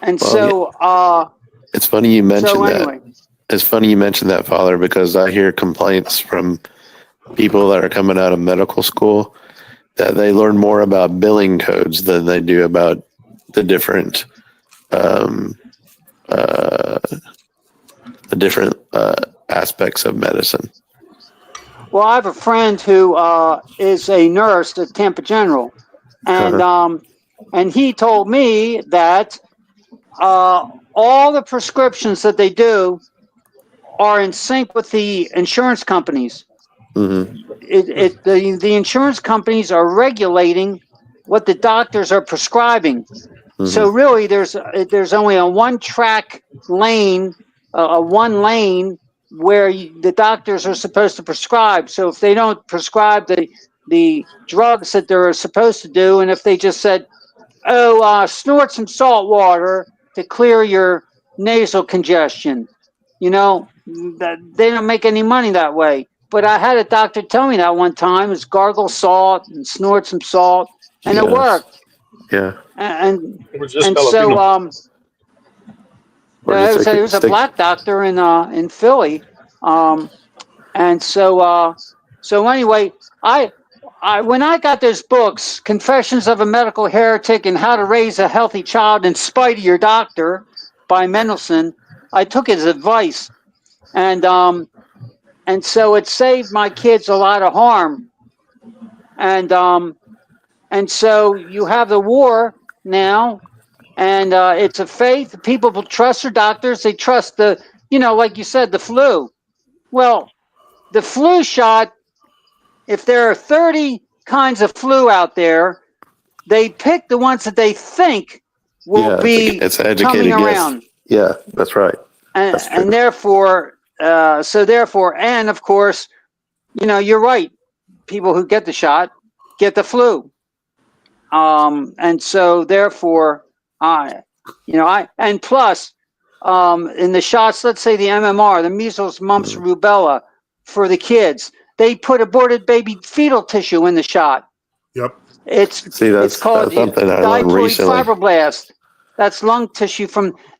And it's funny you mentioned anyway. that. It's funny you mentioned that, Father, because I hear complaints from people that are coming out of medical school that they learn more about billing codes than they do about the different aspects of medicine. Well, I have a friend who is a nurse at Tampa General, and he told me that all the prescriptions that they do are in sync with the insurance companies. The insurance companies are regulating what the doctors are prescribing. So really, there's only a one-track lane, one lane where the doctors are supposed to prescribe. So if they don't prescribe the drugs that they're supposed to do, and if they just said, snort some salt water to clear your nasal congestion, they don't make any money that way. But I had a doctor tell me that one time, is gargle salt and snort some salt, and it worked. Yeah. And just so it was a black doctor in Philly, and so anyway, I when I got those books, Confessions of a Medical Heretic and How to Raise a Healthy Child in Spite of Your Doctor by Mendelsohn, I took his advice, and so it saved my kids a lot of harm, and so you have the war now. And it's a faith. People will trust their doctors. They trust like you said, the flu. Well, the flu shot, if there are 30 kinds of flu out there, they pick the ones that they think will be coming around. Guess. Yeah, that's right. And therefore, and of course, you're right. People who get the shot get the flu. And so therefore, and plus, in the shots, let's say the MMR, the measles, mumps, rubella for the kids, they put aborted baby fetal tissue in the shot. Yep. It's called dilatory fibroblast. That's lung tissue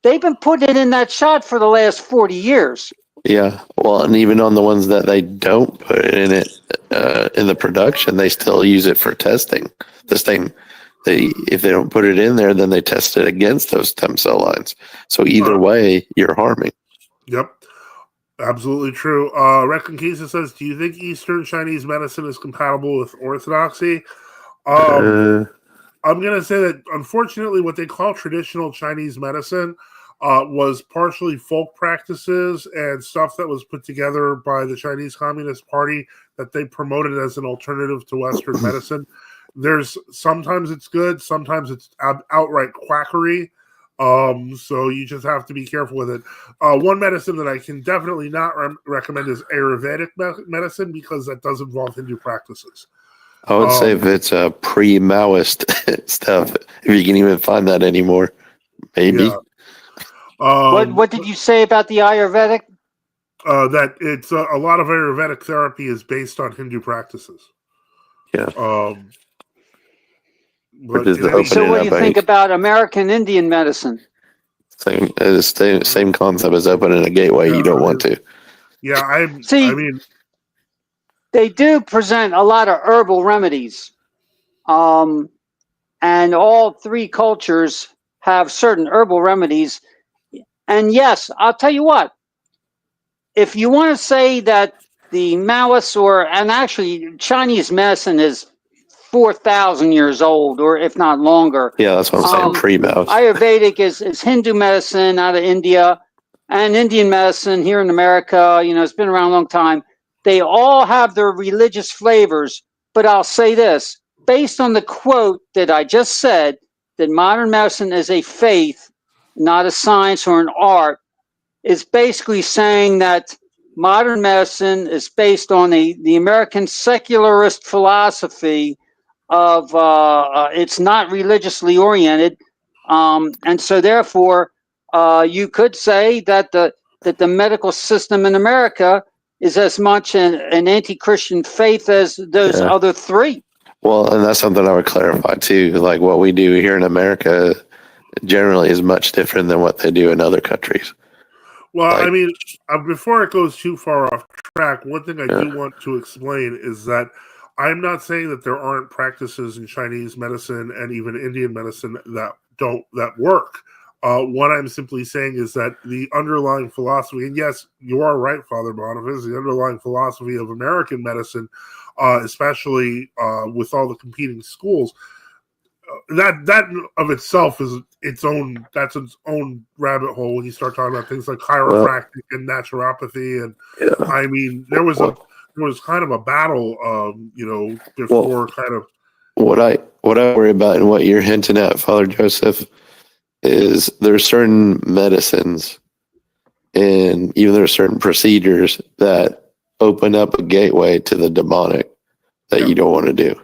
they've been putting it in that shot for the last 40 years. Yeah. Well, and even on the ones that they don't put it in in the production, they still use it for testing. If they don't put it in there, then they test it against those stem cell lines. So either way, you're harming. Yep. Absolutely true. Reckon Kisa says, do you think Eastern Chinese medicine is compatible with orthodoxy? I'm going to say that, unfortunately, what they call traditional Chinese medicine was partially folk practices and stuff that was put together by the Chinese Communist Party that they promoted as an alternative to Western medicine. Sometimes it's good, sometimes it's outright quackery. So you just have to be careful with it. One medicine that I can definitely not recommend is Ayurvedic medicine, because that does involve Hindu practices. I would say if it's pre-Maoist stuff, if you can even find that anymore, maybe. Yeah. What did you say about the Ayurvedic? That it's a lot of Ayurvedic therapy is based on Hindu practices. Yeah. So what do you think about American Indian medicine? Same concept as opening a gateway you don't want to. Yeah, I mean, they do present a lot of herbal remedies, and all three cultures have certain herbal remedies. And yes, I'll tell you what, if you want to say that the Maoists and actually Chinese medicine is 4,000 years old, or if not longer. Yeah, that's what I'm saying, pre-Maoist. Ayurvedic is Hindu medicine out of India, and Indian medicine here in America, it's been around a long time. They all have their religious flavors, but I'll say this, based on the quote that I just said, that modern medicine is a faith, not a science or an art, is basically saying that modern medicine is based on the American secularist philosophy of it's not religiously oriented, and so therefore you could say that that the medical system in America is as much an anti-Christian faith as those other three. Well, and that's something I would clarify too. Like what we do here in America generally is much different than what they do in other countries. Well, I mean, before it goes too far off track, one thing I do want to explain is that I'm not saying that there aren't practices in Chinese medicine and even Indian medicine that work. What I'm simply saying is that the underlying philosophy, and yes, you are right, Father Boniface, the underlying philosophy of American medicine, especially with all the competing schools, that of itself is its own rabbit hole when you start talking about things like chiropractic and naturopathy. And I mean, there was kind of a battle, before kind of what I worry about and what you're hinting at, Father Joseph, is there's certain medicines and even there are certain procedures that open up a gateway to the demonic that you don't want to do.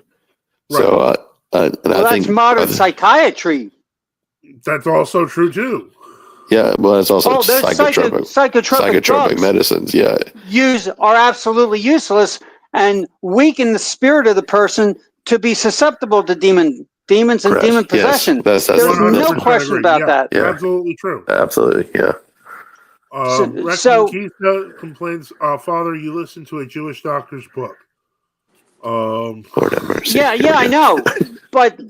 Right. So, and I think that's modern psychiatry. That's also true too. Yeah, well, it's also psychotropic medicines. Yeah, are absolutely useless and weaken the spirit of the person to be susceptible to demons and demon possession. Yes. There's no question about that. Yeah. Absolutely true. Absolutely, yeah. Keith complains, Father, you listen to a Jewish doctor's book. Lord have mercy. Yeah, I know, but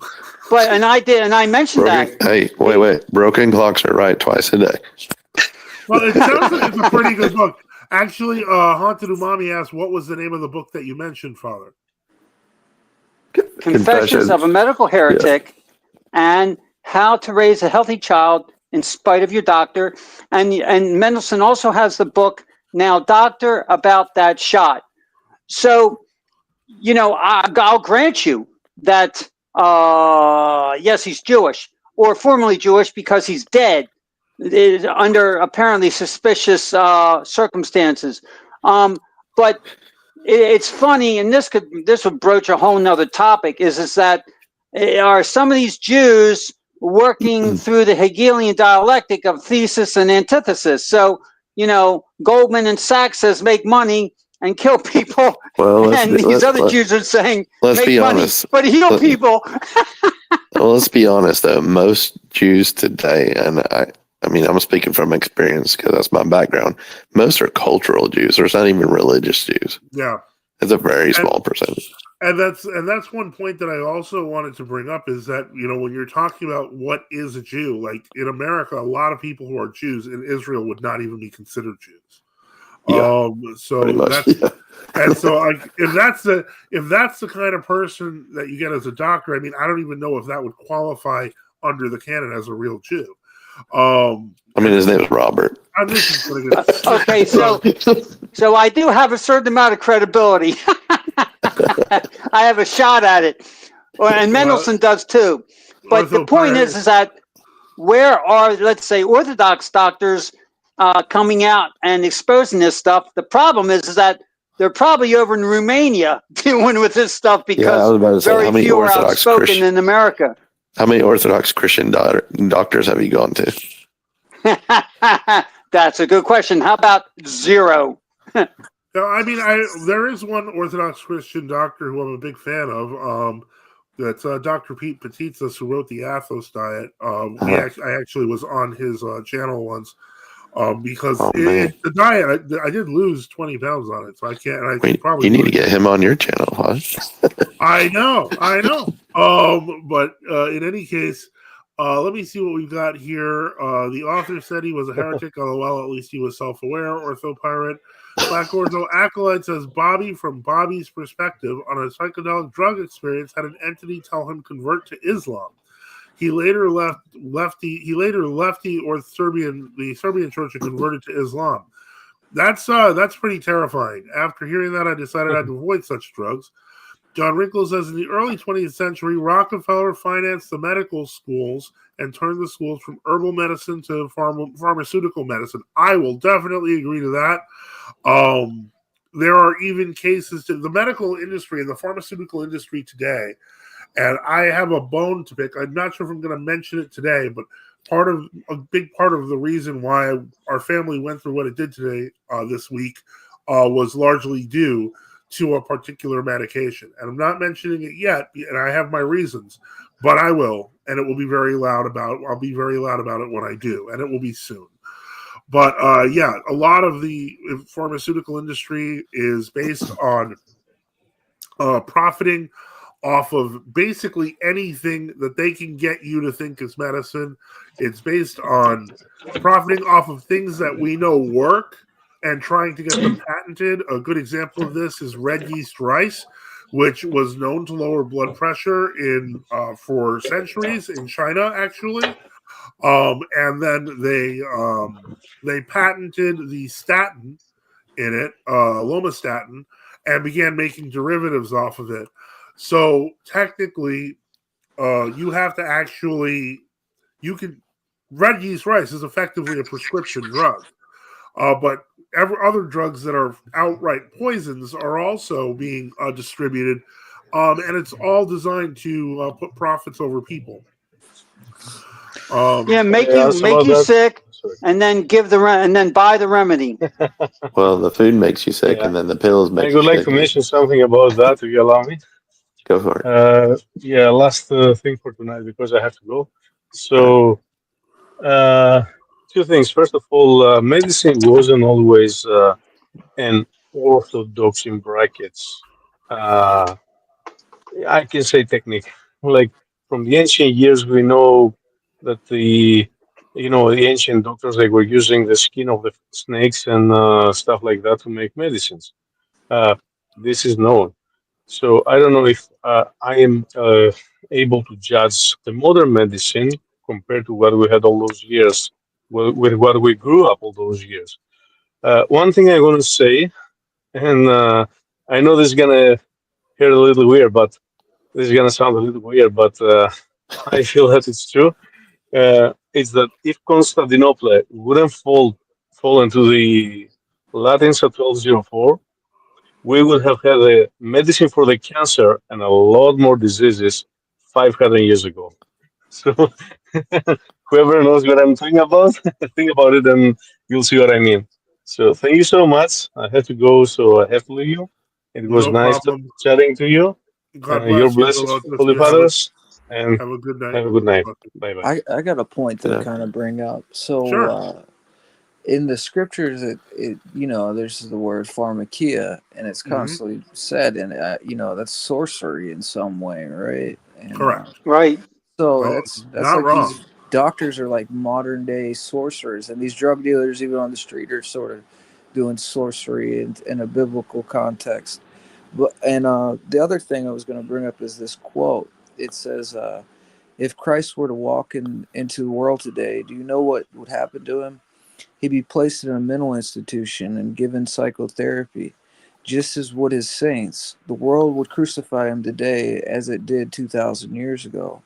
and I mentioned that. Hey, wait! Broken clocks are right twice a day. Well, it sounds like it's a pretty good book. Actually, Haunted Umami asked, "What was the name of the book that you mentioned, Father?" Confessions of a Medical Heretic, and How to Raise a Healthy Child in Spite of Your Doctor. And Mendelsohn also has the book, Now Doctor, About That Shot. So, I'll grant you that, yes, he's Jewish, or formerly Jewish because he's dead under apparently suspicious circumstances. But it's funny, and this would broach a whole nother topic, is that are some of these Jews working through the Hegelian dialectic of thesis and antithesis? So, Goldman and Sachs says make money and kill people, and these other Jews are saying make money but heal people. Well, let's be honest, though. Most Jews today, and I mean, I'm speaking from experience because that's my background. Most are cultural Jews. There's not even religious Jews. Yeah, it's a very small percentage. And that's one point that I also wanted to bring up is that when you're talking about what is a Jew, like in America, a lot of people who are Jews in Israel would not even be considered Jews. Yeah, if that's the kind of person that you get as a doctor, I mean, I don't even know if that would qualify under the canon as a real Jew. I mean, his name is Robert. Okay, so I do have a certain amount of credibility. I have a shot at it, and Mendelsohn does too. But the point is that where are, let's say, Orthodox doctors coming out and exposing this stuff? The problem is that they're probably over in Romania dealing with this stuff because very few are outspoken in America. How many Orthodox Christian doctors have you gone to? That's a good question. How about zero? No, I mean, there is one Orthodox Christian doctor who I'm a big fan of. That's Dr. Pete Petitsis, who wrote the Athos Diet. I actually was on his channel once because the diet, I did lose 20 pounds on it, so I can't. You need to get him on your channel, huh? I know. But in any case, let me see what we've got here. The author said he was a heretic, LOL, at least he was self-aware. Orthopirate. Black Orzo Acolyte says Bobby, from Bobby's perspective, on a psychedelic drug experience, had an entity tell him convert to Islam. He later left the Serbian church and converted to Islam. That's pretty terrifying. After hearing that, I decided I'd avoid such drugs. John Wrinkle says in the early 20th century, Rockefeller financed the medical schools and turned the schools from herbal medicine to pharmaceutical medicine. I will definitely agree to that. There are even cases to the medical industry and the pharmaceutical industry today, and I have a bone to pick. I'm not sure if I'm going to mention it today, but a big part of the reason why our family went through what it did today, this week, was largely due to a particular medication. And I'm not mentioning it yet, and I have my reasons, but I will, and it will be very loud about. I'll be very loud about it when I do, and it will be soon. But yeah, a lot of the pharmaceutical industry is based on profiting off of basically anything that they can get you to think is medicine. It's based on profiting off of things that we know work and trying to get them patented. A good example of this is red yeast rice, which was known to lower blood pressure for centuries in China, actually. And then they patented the statin in it, lomastatin, and began making derivatives off of it. So technically, you have to actually, red yeast rice is effectively a prescription drug. But other drugs that are outright poisons are also being distributed. And it's all designed to put profits over people. Make you sick, and then and then buy the remedy. Well, the food makes you sick, and then the pills make you sick. I would like to mention something about that, if you allow me. Go for it. Last thing for tonight, because I have to go. So, two things. First of all, medicine wasn't always an orthodox, in brackets. I can say technique. Like from the ancient years, we know that the ancient doctors, they were using the skin of the snakes and stuff like that to make medicines. This is known. So I don't know if I am able to judge the modern medicine compared to what we had all those years, with what we grew up all those years. One thing I'm going to say, and I know this is going to hear a little weird, but this is going to sound a little weird, but I feel that it's true. Is that if Constantinople wouldn't fall into the Latins at 1204, we would have had a medicine for the cancer and a lot more diseases 500 years ago. So whoever knows what I'm talking about, think about it and you'll see what I mean. So thank you so much. I have to go, so I have to leave you. It was nice chatting to you. God bless your blessings, Holy Fathers, and have a good night. Have a good night. Bye bye. I got a point to kind of bring up. So Sure. In the scriptures, it there's the word pharmakia, and it's constantly said, and that's sorcery in some way, right? And, correct. Right. So that's not like wrong. These doctors are like modern day sorcerers, and these drug dealers, even on the street, are sort of doing sorcery in a biblical context. But the other thing I was going to bring up is this quote. It says, "If Christ were to walk into the world today, do you know what would happen to him? He'd be placed in a mental institution and given psychotherapy, just as would his saints. The world would crucify him today as it did 2,000 years ago.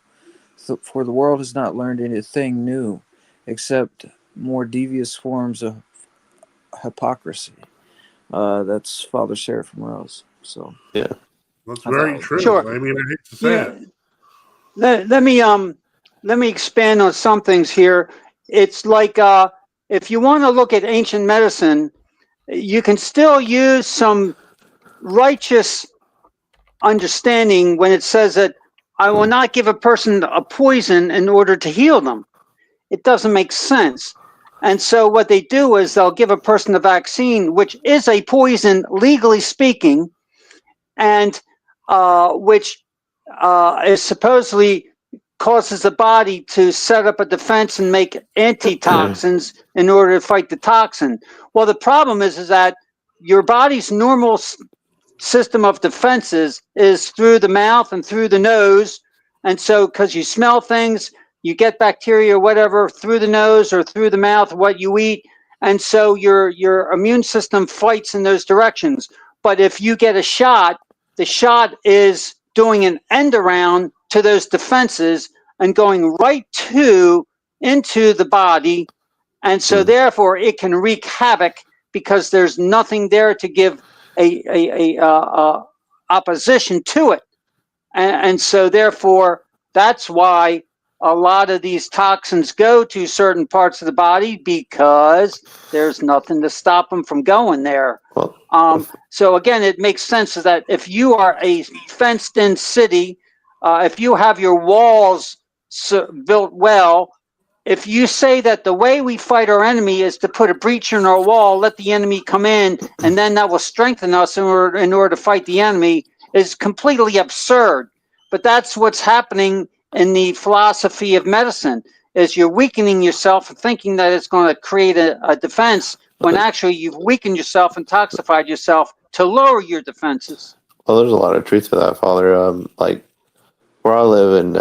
For the world has not learned anything new, except more devious forms of hypocrisy." That's Father Seraphim Rose. So yeah, that's very true. Sure. I mean, I hate to say it. Let me expand on some things here. It's like if you want to look at ancient medicine, you can still use some righteous understanding when it says that I will not give a person a poison in order to heal them. It doesn't make sense. And so what they do is they'll give a person a vaccine, which is a poison, legally speaking, and which is supposedly causes the body to set up a defense and make antitoxins in order to fight the toxin. Well, the problem is that your body's normal system of defenses is through the mouth and through the nose. And so because you smell things, you get bacteria or whatever through the nose or through the mouth, what you eat. And so your immune system fights in those directions. But if you get a shot, the shot is doing an end around to those defenses and going right into the body. And so therefore it can wreak havoc because there's nothing there to give a opposition to it. And so therefore that's why a lot of these toxins go to certain parts of the body because there's nothing to stop them from going there. Well, So again, it makes sense that if you are a fenced-in city, if you have your walls built well, if you say that the way we fight our enemy is to put a breach in our wall, let the enemy come in, and then that will strengthen us in order to fight the enemy, is completely absurd. But that's what's happening in the philosophy of medicine, is you're weakening yourself and thinking that it's going to create a defense when actually you've weakened yourself and toxified yourself to lower your defenses. well, there's a lot of truth to that, Father. Like where I live in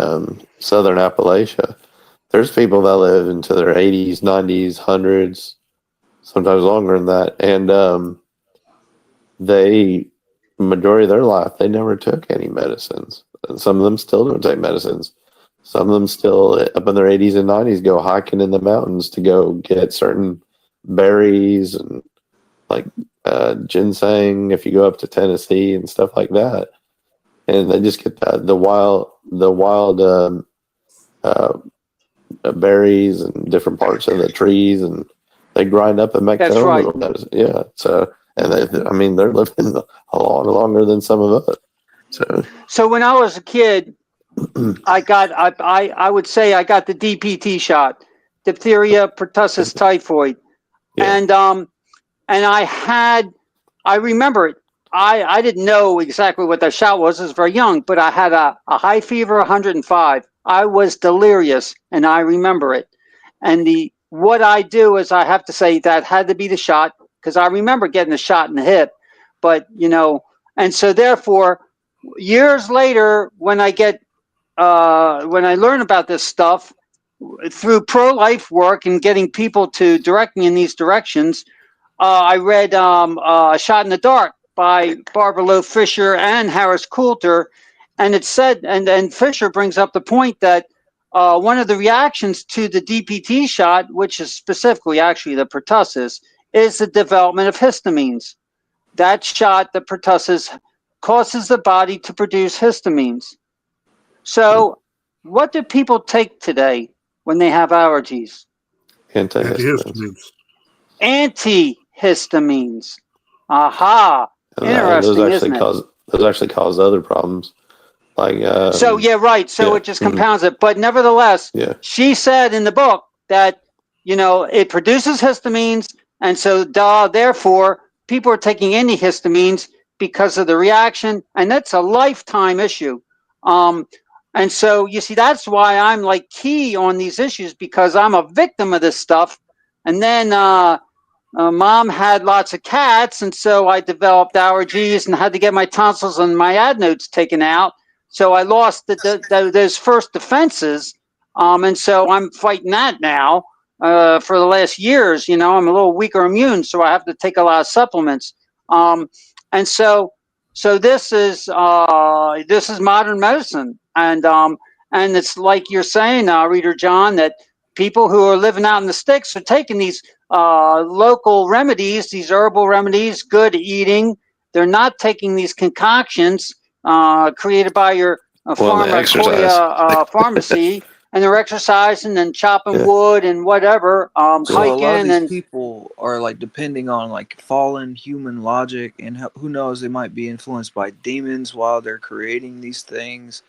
southern Appalachia, there's people that live into their 80s, 90s, 100s, sometimes longer than that, and they, majority of their life, they never took any medicines. And some of them still don't take medicines. Some of them still, up in their 80s and 90s, go hiking in the mountains to go get certain berries and like ginseng if you go up to Tennessee and stuff like that. And they just get the wild berries and different parts of the trees, and they grind up and make That's their own right. little medicine. Yeah. So, and they're living a lot longer than some of us. So when I was a kid, I would say I got the DPT shot, diphtheria, pertussis, typhoid, Yeah. and I remember it. I didn't know exactly what that shot was. I was very young, but I had a high fever, 105. I was delirious, and I remember it. And what I do is I have to say that had to be the shot, because I remember getting a shot in the hip. But, and so therefore, years later, when I learn about this stuff through pro-life work and getting people to direct me in these directions, I read A Shot in the Dark by Barbara Lowe Fisher and Harris Coulter, and it said, and Fisher brings up the point that one of the reactions to the DPT shot, which is specifically actually the pertussis, is the development of histamines. That shot, the pertussis, causes the body to produce histamines. So what do people take today when they have allergies? Antihistamines. Antihistamines. Aha. Interesting, isn't it? Those actually cause other problems. Like So yeah, right. So it just compounds it. But nevertheless, she said in the book that it produces histamines, and so therefore people are taking antihistamines because of the reaction, and that's a lifetime issue. And so you see, that's why I'm like key on these issues, because I'm a victim of this stuff. And then mom had lots of cats, and so I developed allergies and had to get my tonsils and my adenoids taken out. So I lost those first defenses, and so I'm fighting that now for the last years. I'm a little weaker immune, so I have to take a lot of supplements. And so this is modern medicine, and it's like you're saying, Reader John, that people who are living out in the sticks are taking these local remedies, these herbal remedies, good eating. They're not taking these concoctions created by your pharmacy, and they're exercising and chopping wood and whatever, So hiking. a lot of these and people are like depending on like fallen human logic, and who knows, they might be influenced by demons while they're creating these things,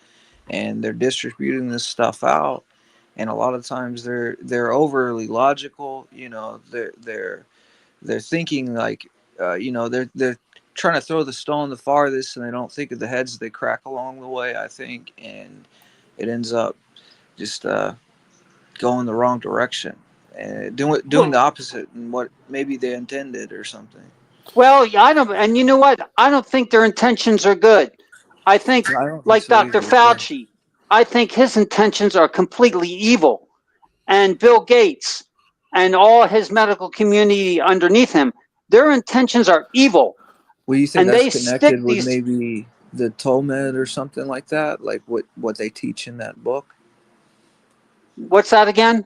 and they're distributing this stuff out. And a lot of times they're overly logical. They're thinking like they're trying to throw the stone the farthest, and they don't think of the heads they crack along the way, I think, and it ends up just going the wrong direction and doing the opposite and what maybe they intended or something. Well, I don't, and you know what? I don't think their intentions are good. I think, like Dr. Fauci, I think his intentions are completely evil. And Bill Gates and all his medical community underneath him, their intentions are evil. Well, you think and that's they connected stick with these, maybe the Talmud or something like that, like what they teach in that book? What's that again?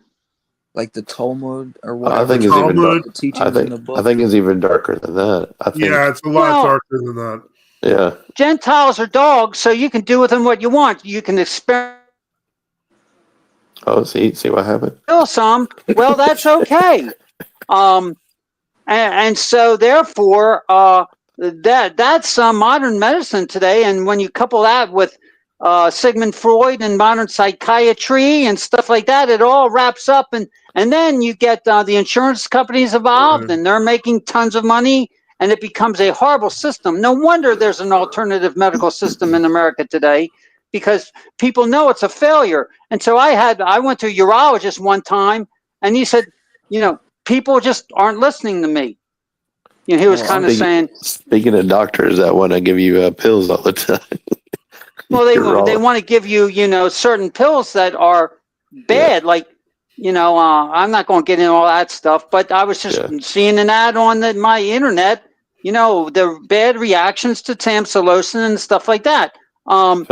Like the Talmud or whatever. I think it's even dark. The teachings in the book. I think it's even darker than that. I think, it's a lot darker than that. Yeah. Gentiles are dogs, so you can do with them what you want. You can experiment Oh, see what happened? Still some. Well, that's okay. And so therefore, that's modern medicine today. And when you couple that with Sigmund Freud and modern psychiatry and stuff like that, it all wraps up. And then you get the insurance companies involved, and they're making tons of money, and it becomes a horrible system. No wonder there's an alternative medical system in America today, because people know it's a failure. And so I went to a urologist one time, and he said, people just aren't listening to me. He was kind of saying. Speaking of doctors that want to give you pills all the time. Well, they want to give you, certain pills that are bad. Yeah. Like, I'm not going to get into all that stuff, but I was just seeing an ad on my internet. The bad reactions to tamsulosin and stuff like that. So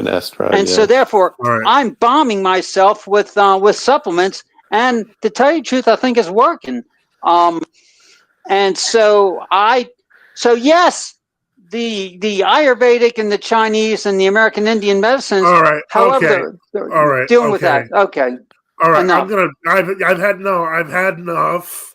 therefore, I'm bombing myself with supplements, and to tell you the truth, I think it's working. And so yes, the Ayurvedic and the Chinese and the American Indian medicines. All right. However, they're dealing with that. Okay. All right. Enough. I've had enough.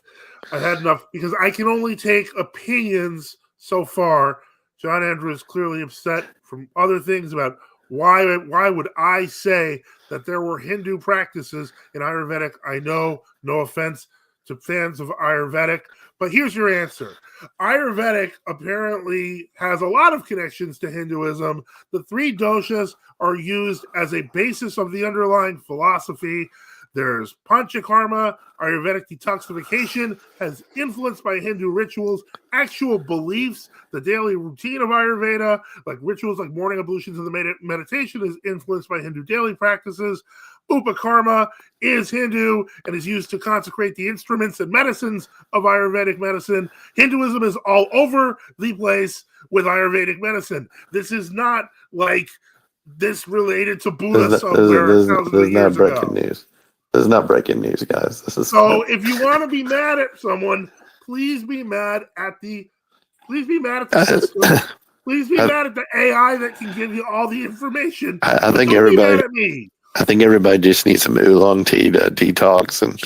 I've had enough, because I can only take opinions so far. John Andrew is clearly upset from other things about why would I say that there were Hindu practices in Ayurvedic. I know, no offense to fans of Ayurvedic, but here's your answer. Ayurvedic apparently has a lot of connections to Hinduism. The 3 doshas are used as a basis of the underlying philosophy. There's panchakarma. Ayurvedic detoxification has influenced by Hindu rituals, actual beliefs. The daily routine of Ayurveda, like rituals like morning ablutions and the meditation, is influenced by Hindu daily practices. Upakarma is Hindu and is used to consecrate the instruments and medicines of Ayurvedic medicine. Hinduism is all over the place with Ayurvedic medicine. This is not like this related to Buddha somewhere thousands of years ago. News. This is not breaking news, guys. This is so. If you want to be mad at someone, please be mad at the system. Please be mad at the AI that can give you all the information. I think everybody just needs some oolong tea to detox and.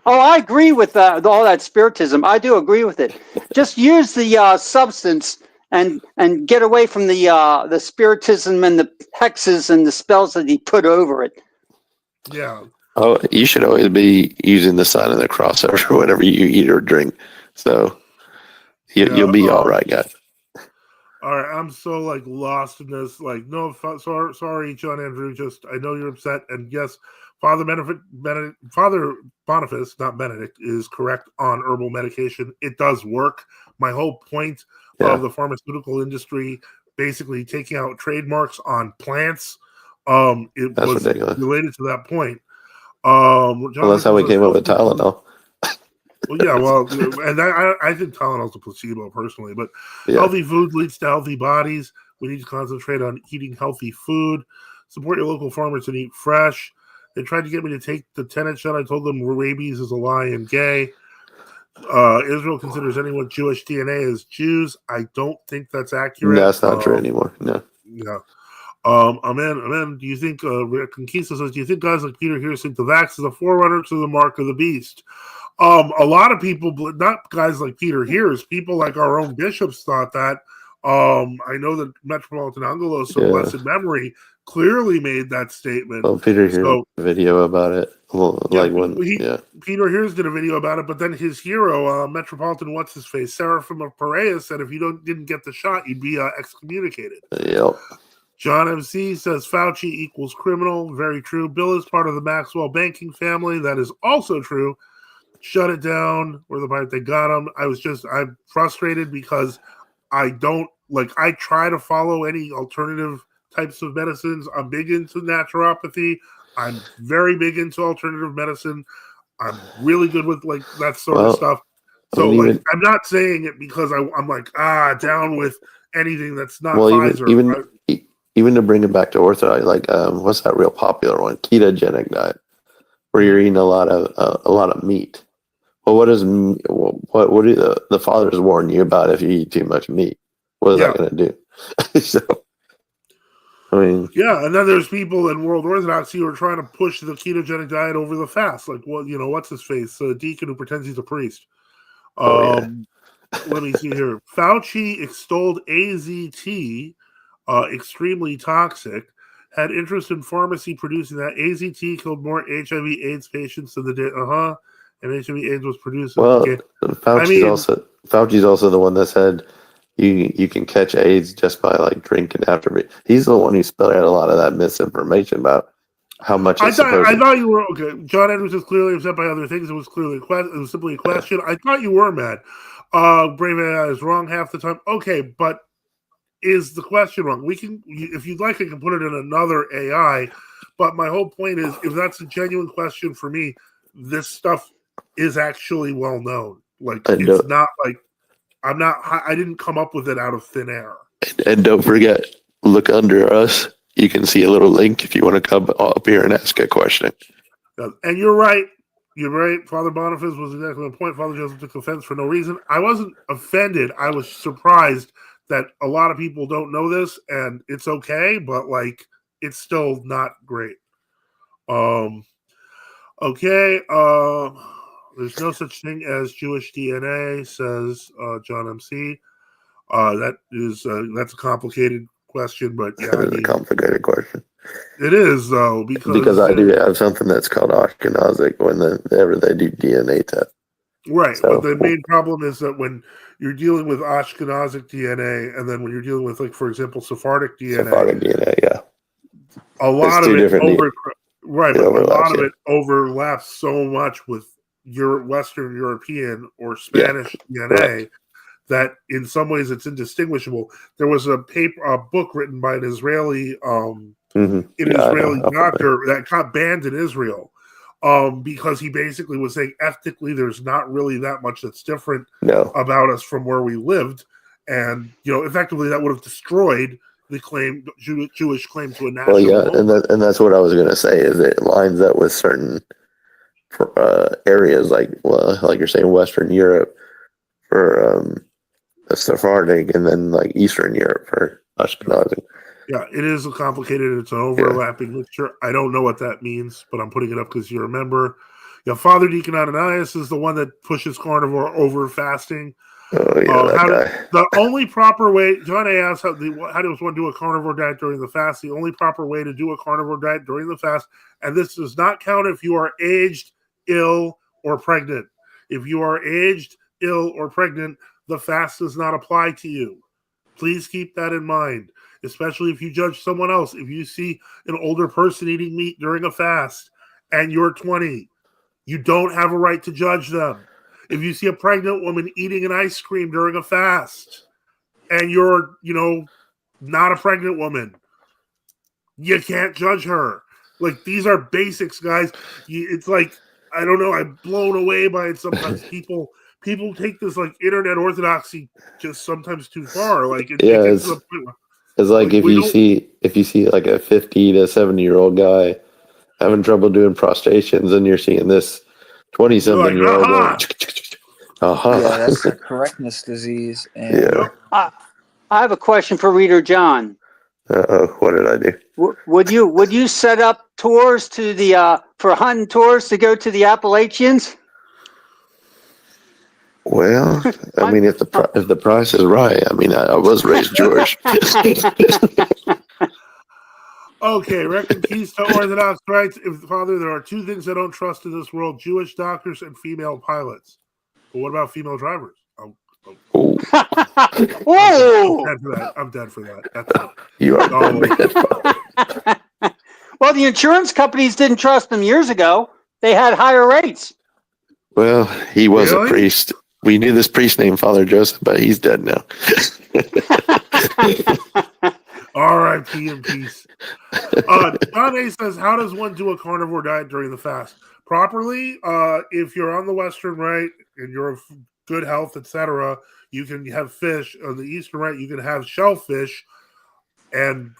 Oh, I agree with all that spiritism. I do agree with it. Just use the substance and get away from the spiritism and the hexes and the spells that he put over it. Yeah. Oh, you should always be using the sign of the cross over whatever you eat or drink. So you'll be all right, guys. All right, I'm so lost in this. No, sorry, John Andrew. Just I know you're upset, and yes, Father Boniface, not Benedict, is correct on herbal medication. It does work. My whole point of the pharmaceutical industry basically taking out trademarks on plants, it That's was ridiculous. Related to that point. Well, that's how we came up with Tylenol. Well, yeah, and I think Tylenol's a placebo personally, but healthy food leads to healthy bodies. We need to concentrate on eating healthy food. Support your local farmers and eat fresh. They tried to get me to take the tetanus shot. I told them rabies is a lie and gay. Israel considers anyone Jewish DNA as Jews. I don't think that's accurate. That's not true anymore. No. Yeah. Amen. Do you think, Conquista says, do you think guys like Peter here think the vax is a forerunner to the mark of the beast? A lot of people, not guys like Peter Here's, people like our own bishops thought that. I know that Metropolitan Angelos, of blessed memory, clearly made that statement. Well, Peter Here's did a video about it. Peter Here's did a video about it, but then his hero, Metropolitan What's-His-Face, Seraphim of Perea, said if you didn't get the shot, you'd be excommunicated. Yep. John MC says Fauci equals criminal. Very true. Bill is part of the Maxwell banking family. That is also true. Shut it down. Where the part they got him. I'm frustrated because I try to follow any alternative types of medicines. I'm big into naturopathy. I'm very big into alternative medicine. I'm really good with that sort of stuff. So I'm not saying it because I'm down with anything that's not Pfizer. Even to bring it back to orthodox, what's that real popular one? Ketogenic diet, where you're eating a lot of meat. Well, what do the fathers warn you about if you eat too much meat? What is that going to do? I mean, Yeah, and then there's people in World Orthodoxy who are trying to push the ketogenic diet over the fast. Like, well, what's his face? A deacon who pretends he's a priest. Let me see here. Fauci extolled AZT, extremely toxic, had interest in pharmacy producing that. AZT killed more HIV/AIDS patients than the day. And HIV/AIDS was produced. well, Okay. Fauci's also the one that said you can catch AIDS just by like drinking after. He's the one who spelled out a lot of that misinformation about how much. I thought you were okay. John Edwards is clearly upset by other things. It was clearly it was simply a question. I thought you were mad. Brave AI is wrong half the time. Okay, but is the question wrong? We can, if you'd like, I can put it in another AI. But my whole point is, if that's a genuine question for me, this stuff is actually well known. Like, it's not like I didn't come up with it out of thin air. And don't forget, look under us. You can see a little link if you want to come up here and ask a question. And you're right. You're right. Father Boniface was exactly the point. Father Joseph took offense for no reason. I wasn't offended. I was surprised that a lot of people don't know this, and it's okay, but like, it's still not great. Okay. There's no such thing as Jewish DNA, says John MC. That's a complicated question, but yeah, it's a complicated question. It is, though, because I do have something that's called Ashkenazic whenever they do DNA test. Right, so, but the main problem is that when you're dealing with Ashkenazic DNA, and then when you're dealing with, like, for example, Sephardic DNA, yeah, a lot of it overlaps so much with your Western European or Spanish DNA that in some ways it's indistinguishable. There was a book written by an Israeli Israeli doctor that got banned in Israel because he basically was saying ethnically there's not really that much that's different about us from where we lived, and effectively that would have destroyed the Jewish claim to a national. Well, yeah, and that's what I was going to say. Is it lines up with certain areas like you're saying Western Europe for Sephardic, and then like Eastern Europe for Ashkenazi. Yeah, it is complicated. It's an overlapping mixture. I don't know what that means, but I'm putting it up because you remember. Yeah, Father Deacon Ananias is the one that pushes carnivore over fasting. Oh, yeah, the only proper way, John A. asked, how does one do a carnivore diet during the fast? The only proper way to do a carnivore diet during the fast, and this does not count if you are aged, ill, or pregnant. If you are aged, ill, or pregnant, the fast does not apply to you. Please keep that in mind, especially if you judge someone else. If you see an older person eating meat during a fast and you're 20, you don't have a right to judge them. If you see a pregnant woman eating an ice cream during a fast and you're, not a pregnant woman, you can't judge her. Like, these are basics, guys. It's like, I don't know, I'm blown away by it sometimes. People take this like internet orthodoxy just sometimes too far. Like, it gets to the point where, it's like if you see like a 50 to 70-year-old guy having trouble doing prostrations, and you're seeing this 20-something-year-old going, yeah, that's the correctness disease. And I have a question for Reader John. What did I do? Would you set up tours to the for hunting tours to go to the Appalachians? Well, I mean, if the price is right, I mean, I was raised Jewish. Okay, Reconquista Orthodox writes, Father, there are two things I don't trust in this world: Jewish doctors and female pilots. But what about female drivers? Whoa! I'm dead for that. That's it. You are. Well, the insurance companies didn't trust them years ago. They had higher rates. Well, he was a priest. We knew this priest named Father Joseph, but he's dead now. R.I.P. in peace. John A. says, how does one do a carnivore diet during the fast? Properly, if you're on the Western Rite and you're of good health, etc., you can have fish. On the Eastern Rite, you can have shellfish and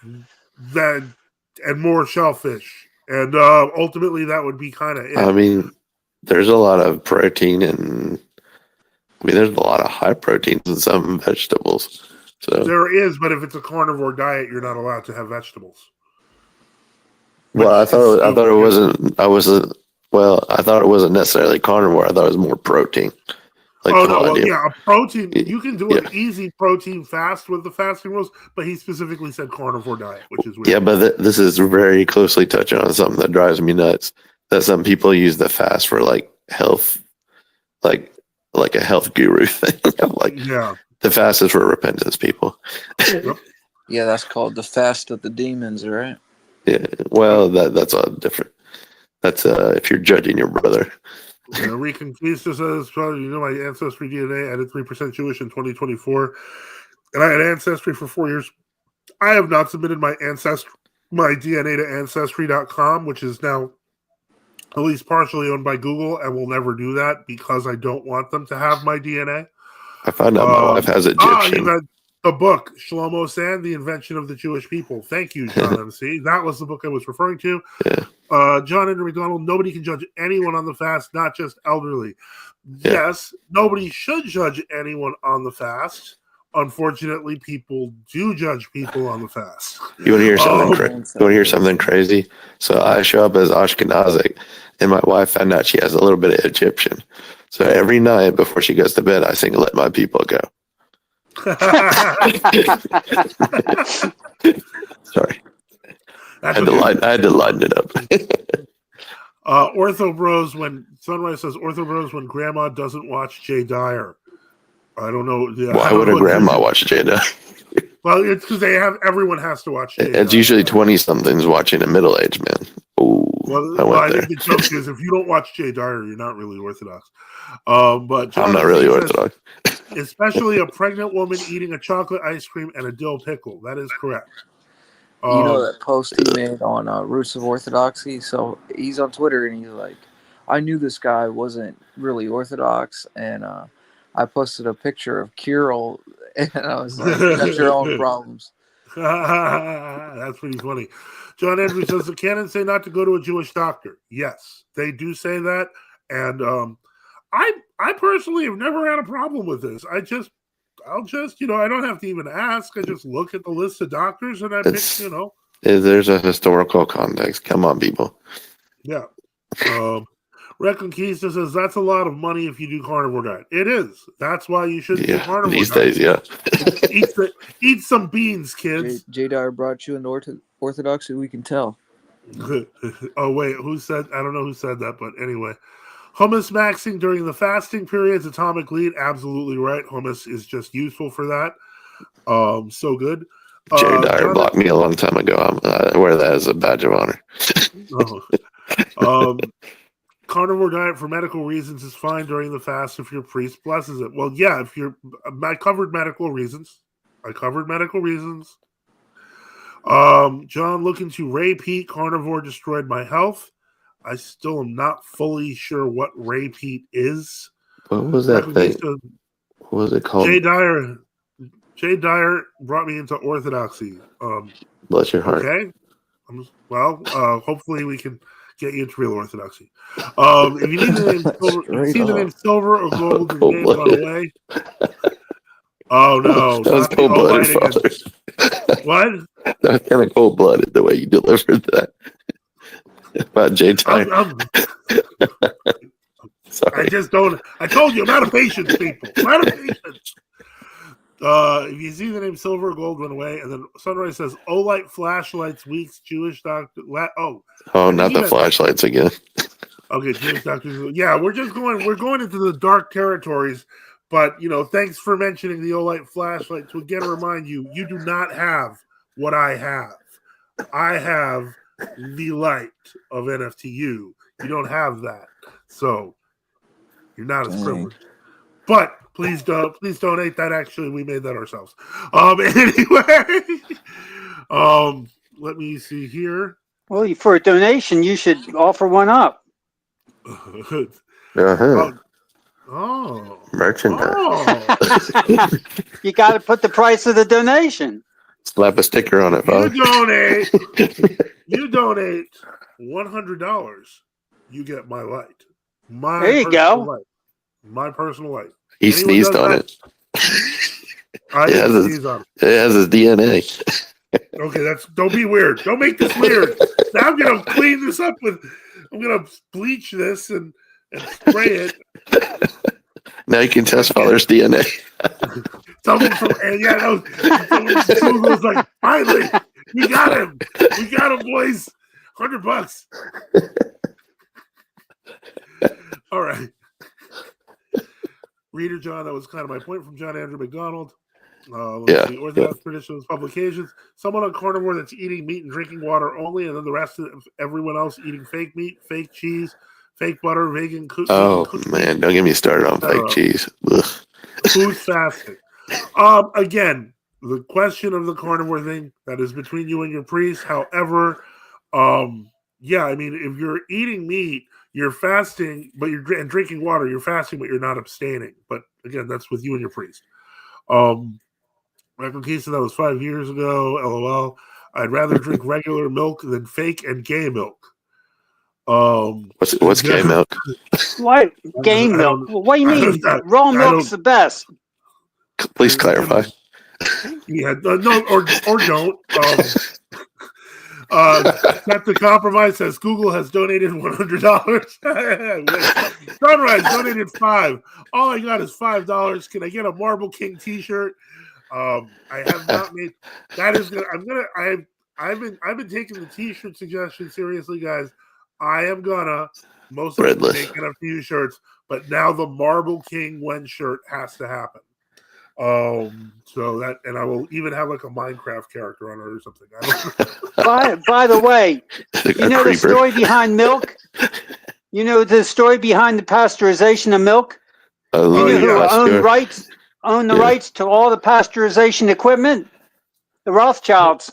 more shellfish. And ultimately, that would be kind of it. I mean, there's a lot of protein, and there's a lot of high proteins in some vegetables. So There is, but if it's a carnivore diet, you're not allowed to have vegetables. well, I thought it wasn't. I thought it wasn't necessarily carnivore. I thought it was more protein. Like Oh no, well, yeah, a protein. Yeah. You can do an easy protein fast with the fasting rules, but he specifically said carnivore diet, which is weird. Yeah, but this is very closely touching on something that drives me nuts. That some people use the fast for like health, like a health guru thing. Like the fast is for repentance, people. Yep. Yeah, that's called the fast of the demons, right? Yeah, well, that's all different. That's if you're judging your brother. Reconquista says, my ancestry DNA added 3% Jewish in 2024, and I had ancestry for 4 years. I have not submitted my DNA to Ancestry.com, which is now at least partially owned by Google, and will never do that because I don't want them to have my DNA. I found out my wife has Egyptian. You got the book, Shlomo Sand, The Invention of the Jewish People. Thank you, John MC. That was the book I was referring to. Yeah. John Andrew McDonald, nobody can judge anyone on the fast, not just elderly. Yeah. Yes, nobody should judge anyone on the fast. Unfortunately, people do judge people on the fast. You want to hear something? You want to hear something crazy? So I show up as Ashkenazic, and my wife found out she has a little bit of Egyptian. So every night before she goes to bed, I sing "Let My People Go." Sorry, I had to lighten it up. Ortho Bros, when Sunrise says Ortho Bros, when Grandma doesn't watch Jay Dyer. I don't know. Yeah, why would a grandma watch Jay Dyer? Well, it's because everyone has to watch Jay Dyer. It's usually 20-somethings watching a middle-aged man. Ooh, I think the joke is if you don't watch Jay Dyer, you're not really Orthodox. But John, I'm not really Orthodox. Especially a pregnant woman eating a chocolate ice cream and a dill pickle. That is correct. You know that post he made on Roots of Orthodoxy? So he's on Twitter and he's like, I knew this guy wasn't really Orthodox, and I posted a picture of Kirill, and I was like, that's your own problems. That's pretty funny. John Andrews says, the canon say not to go to a Jewish doctor. Yes, they do say that. And I personally have never had a problem with this. I'll just, I don't have to even ask. I just look at the list of doctors and I pick, There's a historical context. Come on, people. Yeah. Reconquista says that's a lot of money if you do carnivore diet. It is. That's why you should do carnivore these diet. days. Yeah. Eat some beans, kids. Jay Dyer brought you into Orthodoxy. We can tell. Oh wait, who said? I don't know who said that, but anyway, hummus maxing during the fasting periods, atomic lead. Absolutely right. Hummus is just useful for that. So good. Jay Dyer blocked me a long time ago. I wear that as a badge of honor. Carnivore diet for medical reasons is fine during the fast if your priest blesses it. Well, yeah, if I covered medical reasons. John, looking to Ray Pete, carnivore destroyed my health. I still am not fully sure what Ray Pete is. What was that thing? What was it called? Jay Dyer brought me into Orthodoxy. Bless your heart. Okay. Hopefully we can get you into real Orthodoxy. If you need the name Silver or Gold, the name gone away. Oh no! That was cold-blooded, Father. What? That was kind of cold-blooded the way you delivered that about Jay Dyer. Sorry. I just don't. I told you, I'm out of patience, people. I'm out of patience. If you see the name Silver or Gold, run away. And then Sunrise says, Olight flashlights, weeks, Jewish doctor. Not the flashlights again. Okay, Jewish doctors. Yeah, we're going into the dark territories. But, thanks for mentioning the Olight flashlight. To again remind you, you do not have what I have. I have the light of NFTU. You don't have that. So, you're not as privileged. But please donate that. Actually, we made that ourselves. Anyway, let me see here. Well, for a donation, you should offer one up. Merchandise. You got to put the price of the donation. Slap a sticker on it, folks. You donate $100. You get my light. There you go. Light. My personal light. He sneezed on it. I It has didn't his, sneeze on it. it has his DNA. Okay, don't be weird. Don't make this weird. Now I'm gonna clean this up I'm gonna bleach this and spray it. Now you can test father's DNA. Someone from Google's like, finally, we got him, boys. $100. All right. Reader John, that was kind of my point from John Andrew McDonald. The Orthodox traditions, publications. Someone on carnivore that's eating meat and drinking water only, and then the rest of everyone else eating fake meat, fake cheese, fake butter, vegan cookies. Oh man, don't get me started on fake cheese. Ugh. Who's fasting? Again, the question of the carnivore thing, that is between you and your priest. However, I mean, if you're eating meat, you're fasting, but and drinking water, you're fasting, but you're not abstaining. But again, that's with you and your priest. Reconquista, that was 5 years ago. LOL. I'd rather drink regular milk than fake and gay milk. What's gay milk? Why gay milk? What do you mean? Raw milk's the best. Please clarify. Yeah, no, or don't. Captain Compromise says Google has donated $100. Sunrise donated $5. All I got is $5. Can I get a Marble King T-shirt? I have not made. That is good. I've been taking the T-shirt suggestion seriously, guys. I am gonna most likely making a few shirts, but now the Marble King Wen shirt has to happen. So that, and I will even have like a Minecraft character on it or something. By the way, you know the story behind milk? You know the story behind the pasteurization of milk? You know who own the rights to all the pasteurization equipment? The Rothschilds.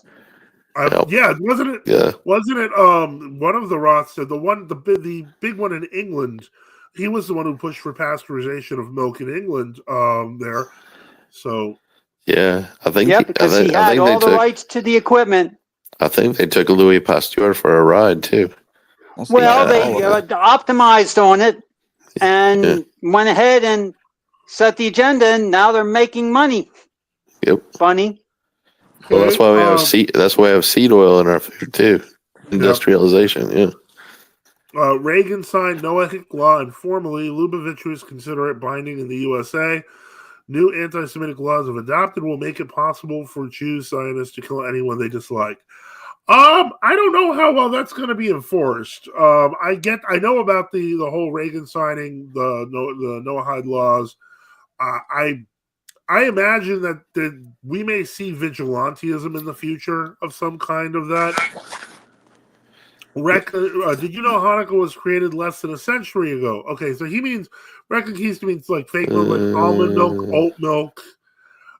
Wasn't it? Yeah. Wasn't it? One of the Roths, the big one in England. He was the one who pushed for pasteurization of milk in England. There. So. Yeah, I think. Yeah, because he had all the rights to the equipment. I think they took Louis Pasteur for a ride too. Well, they optimized on it and went ahead and set the agenda, and now they're making money. Yep. Funny. Well, that's why we have seed. That's why we have seed oil in our food too. Industrialization. Yeah. Reagan signed no ethic law informally. Lubavitchers consider it binding in the USA. New anti-Semitic laws, if adopted, will make it possible for Jews, Zionists to kill anyone they dislike. I don't know how well that's going to be enforced. I know about the whole Reagan signing the Noahide laws. I imagine that we may see vigilantism in the future of some kind of that. Did you know Hanukkah was created less than a century ago? Okay, so he means Reconquista means like fake milk, like almond milk, oat milk.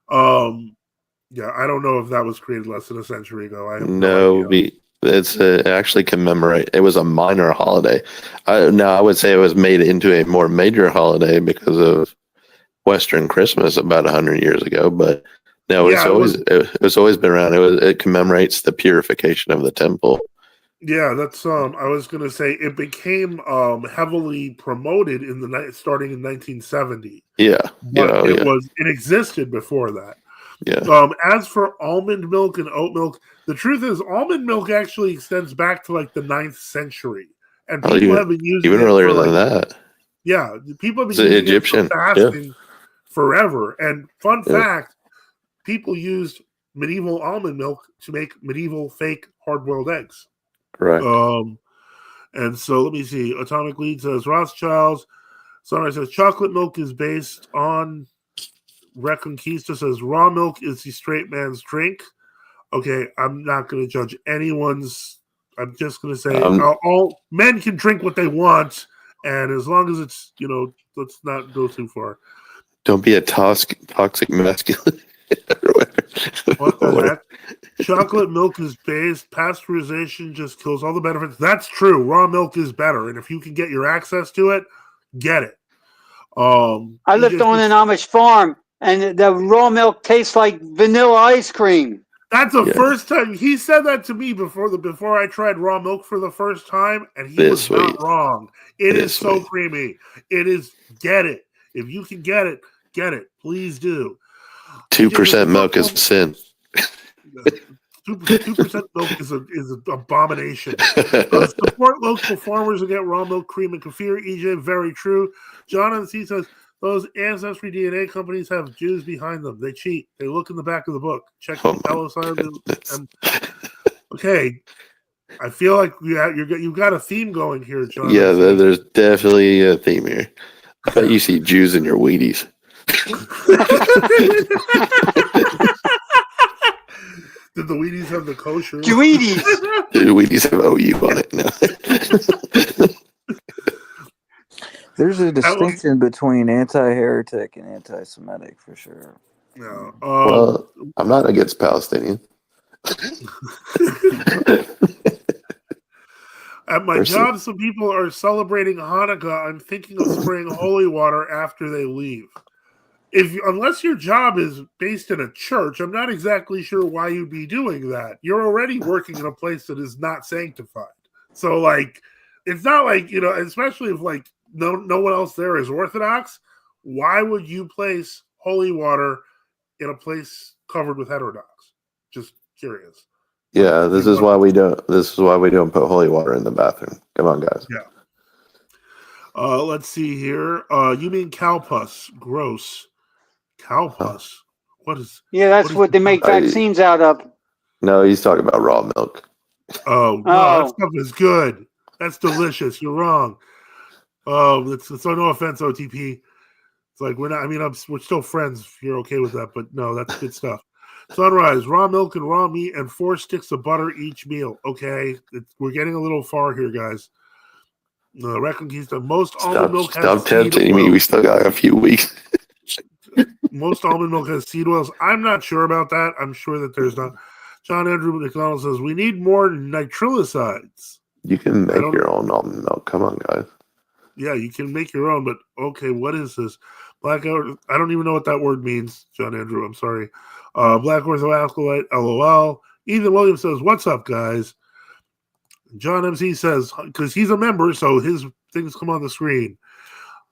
I don't know if that was created less than a century ago. I have no idea. It's actually commemorate. It was a minor holiday. I would say it was made into a more major holiday because of Western Christmas about 100 years ago. But no, it's always been around. It commemorates the purification of the temple. Yeah, that's I was going to say it became heavily promoted starting in 1970. Yeah. But it existed before that. Yeah. As for almond milk and oat milk, the truth is almond milk actually extends back to like the 9th century. And people have been using even earlier than that. Yeah, people have been using Egyptian. it for fasting forever. And fun fact, people used medieval almond milk to make medieval fake hard-boiled eggs. Right. And so let me see. Atomic Lead says Rothschilds. Sunrise says chocolate milk is based on. Reconquista says raw milk is the straight man's drink. Okay, I'm not going to judge anyone's. I'm just going to say all men can drink what they want, and as long as it's let's not go too far. Don't be a toxic masculine. What the heck? Chocolate milk is based. Pasteurization just kills all the benefits. That's true. Raw milk is better, and if you can get your access to it, get it. I lived on an Amish farm, and the raw milk tastes like vanilla ice cream. That's the first time he said that to me before I tried raw milk for the first time, and he was not wrong. It is so creamy. It is. Get it if you can get it. Get it. Please do. 2% milk is sin. 2% milk is an abomination. Support local farmers and get raw milk, cream, and kefir. EJ, very true. John MC says those ancestry DNA companies have Jews behind them. They cheat. They look in the back of the book. Check the LSI. Okay, I feel like you've got a theme going here, John. Yeah, there's definitely a theme here. I bet you see Jews in your Wheaties. Did the Wheaties have the kosher? Wheaties. The Wheaties have OU on it now. There's a distinction between anti-heretic and anti-Semitic for sure. No. Well, I'm not against Palestinian. At my job, some people are celebrating Hanukkah. I'm thinking of spraying holy water after they leave. Unless your job is based in a church, I'm not exactly sure why you'd be doing that. You're already working in a place that is not sanctified. So, like, it's not like, especially if, like, no one else there is Orthodox, why would you place holy water in a place covered with heterodox? Just curious. Yeah, this is why we don't put holy water in the bathroom. Come on, guys. Yeah. Let's see here. You mean cow pus? Gross. Cow pus. What is? Yeah, that's what they make vaccines out of. No, he's talking about raw milk. Oh no, that stuff is good. That's delicious. You're wrong. It's no offense, OTP. It's like we're not. I mean, we're still friends. If you're okay with that, but no, that's good stuff. Sunrise, raw milk and raw meat, and 4 sticks of butter each meal. Okay, we're getting a little far here, guys. Reconquista. Most almond milk has stop tempting me. We still got a few weeks. Most almond milk has seed oils. I'm not sure about that. I'm sure that there's not. John Andrew McDonald says we need more nitrillicides. You can make your own almond milk. Come on, guys. Yeah, you can make your own, but okay, what is this? Black I don't even know what that word means, John Andrew. I'm sorry. Black Orthoalkalite, LOL. Ethan Williams says, "What's up, guys?" John MC says, because he's a member, so his things come on the screen.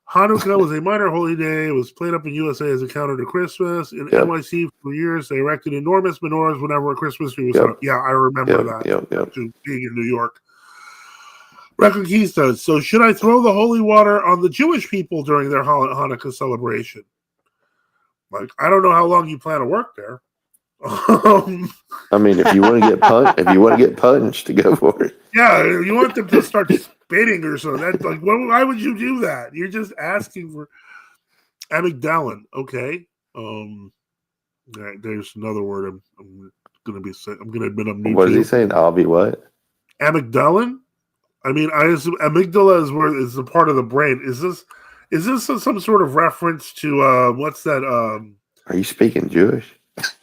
Hanukkah was a minor holy day. It was played up in USA as a counter to Christmas. In NYC for years, they erected enormous menorahs whenever a Christmas tree was up. Yeah, I remember that. Being in New York. Reconquista. So should I throw the holy water on the Jewish people during their Hanukkah celebration? Like, I don't know how long you plan to work there. I mean, if you want to get punched, to go for it. Yeah, you want them to start spitting or something. That's like, why would you do that? You're just asking for amygdalin. Okay. There's another word. I'm gonna admit I'm new. What is he saying? I'll be what? Amygdalin. I mean, I assume amygdala is a part of the brain. Is this some sort of reference to what's that? Are you speaking Jewish?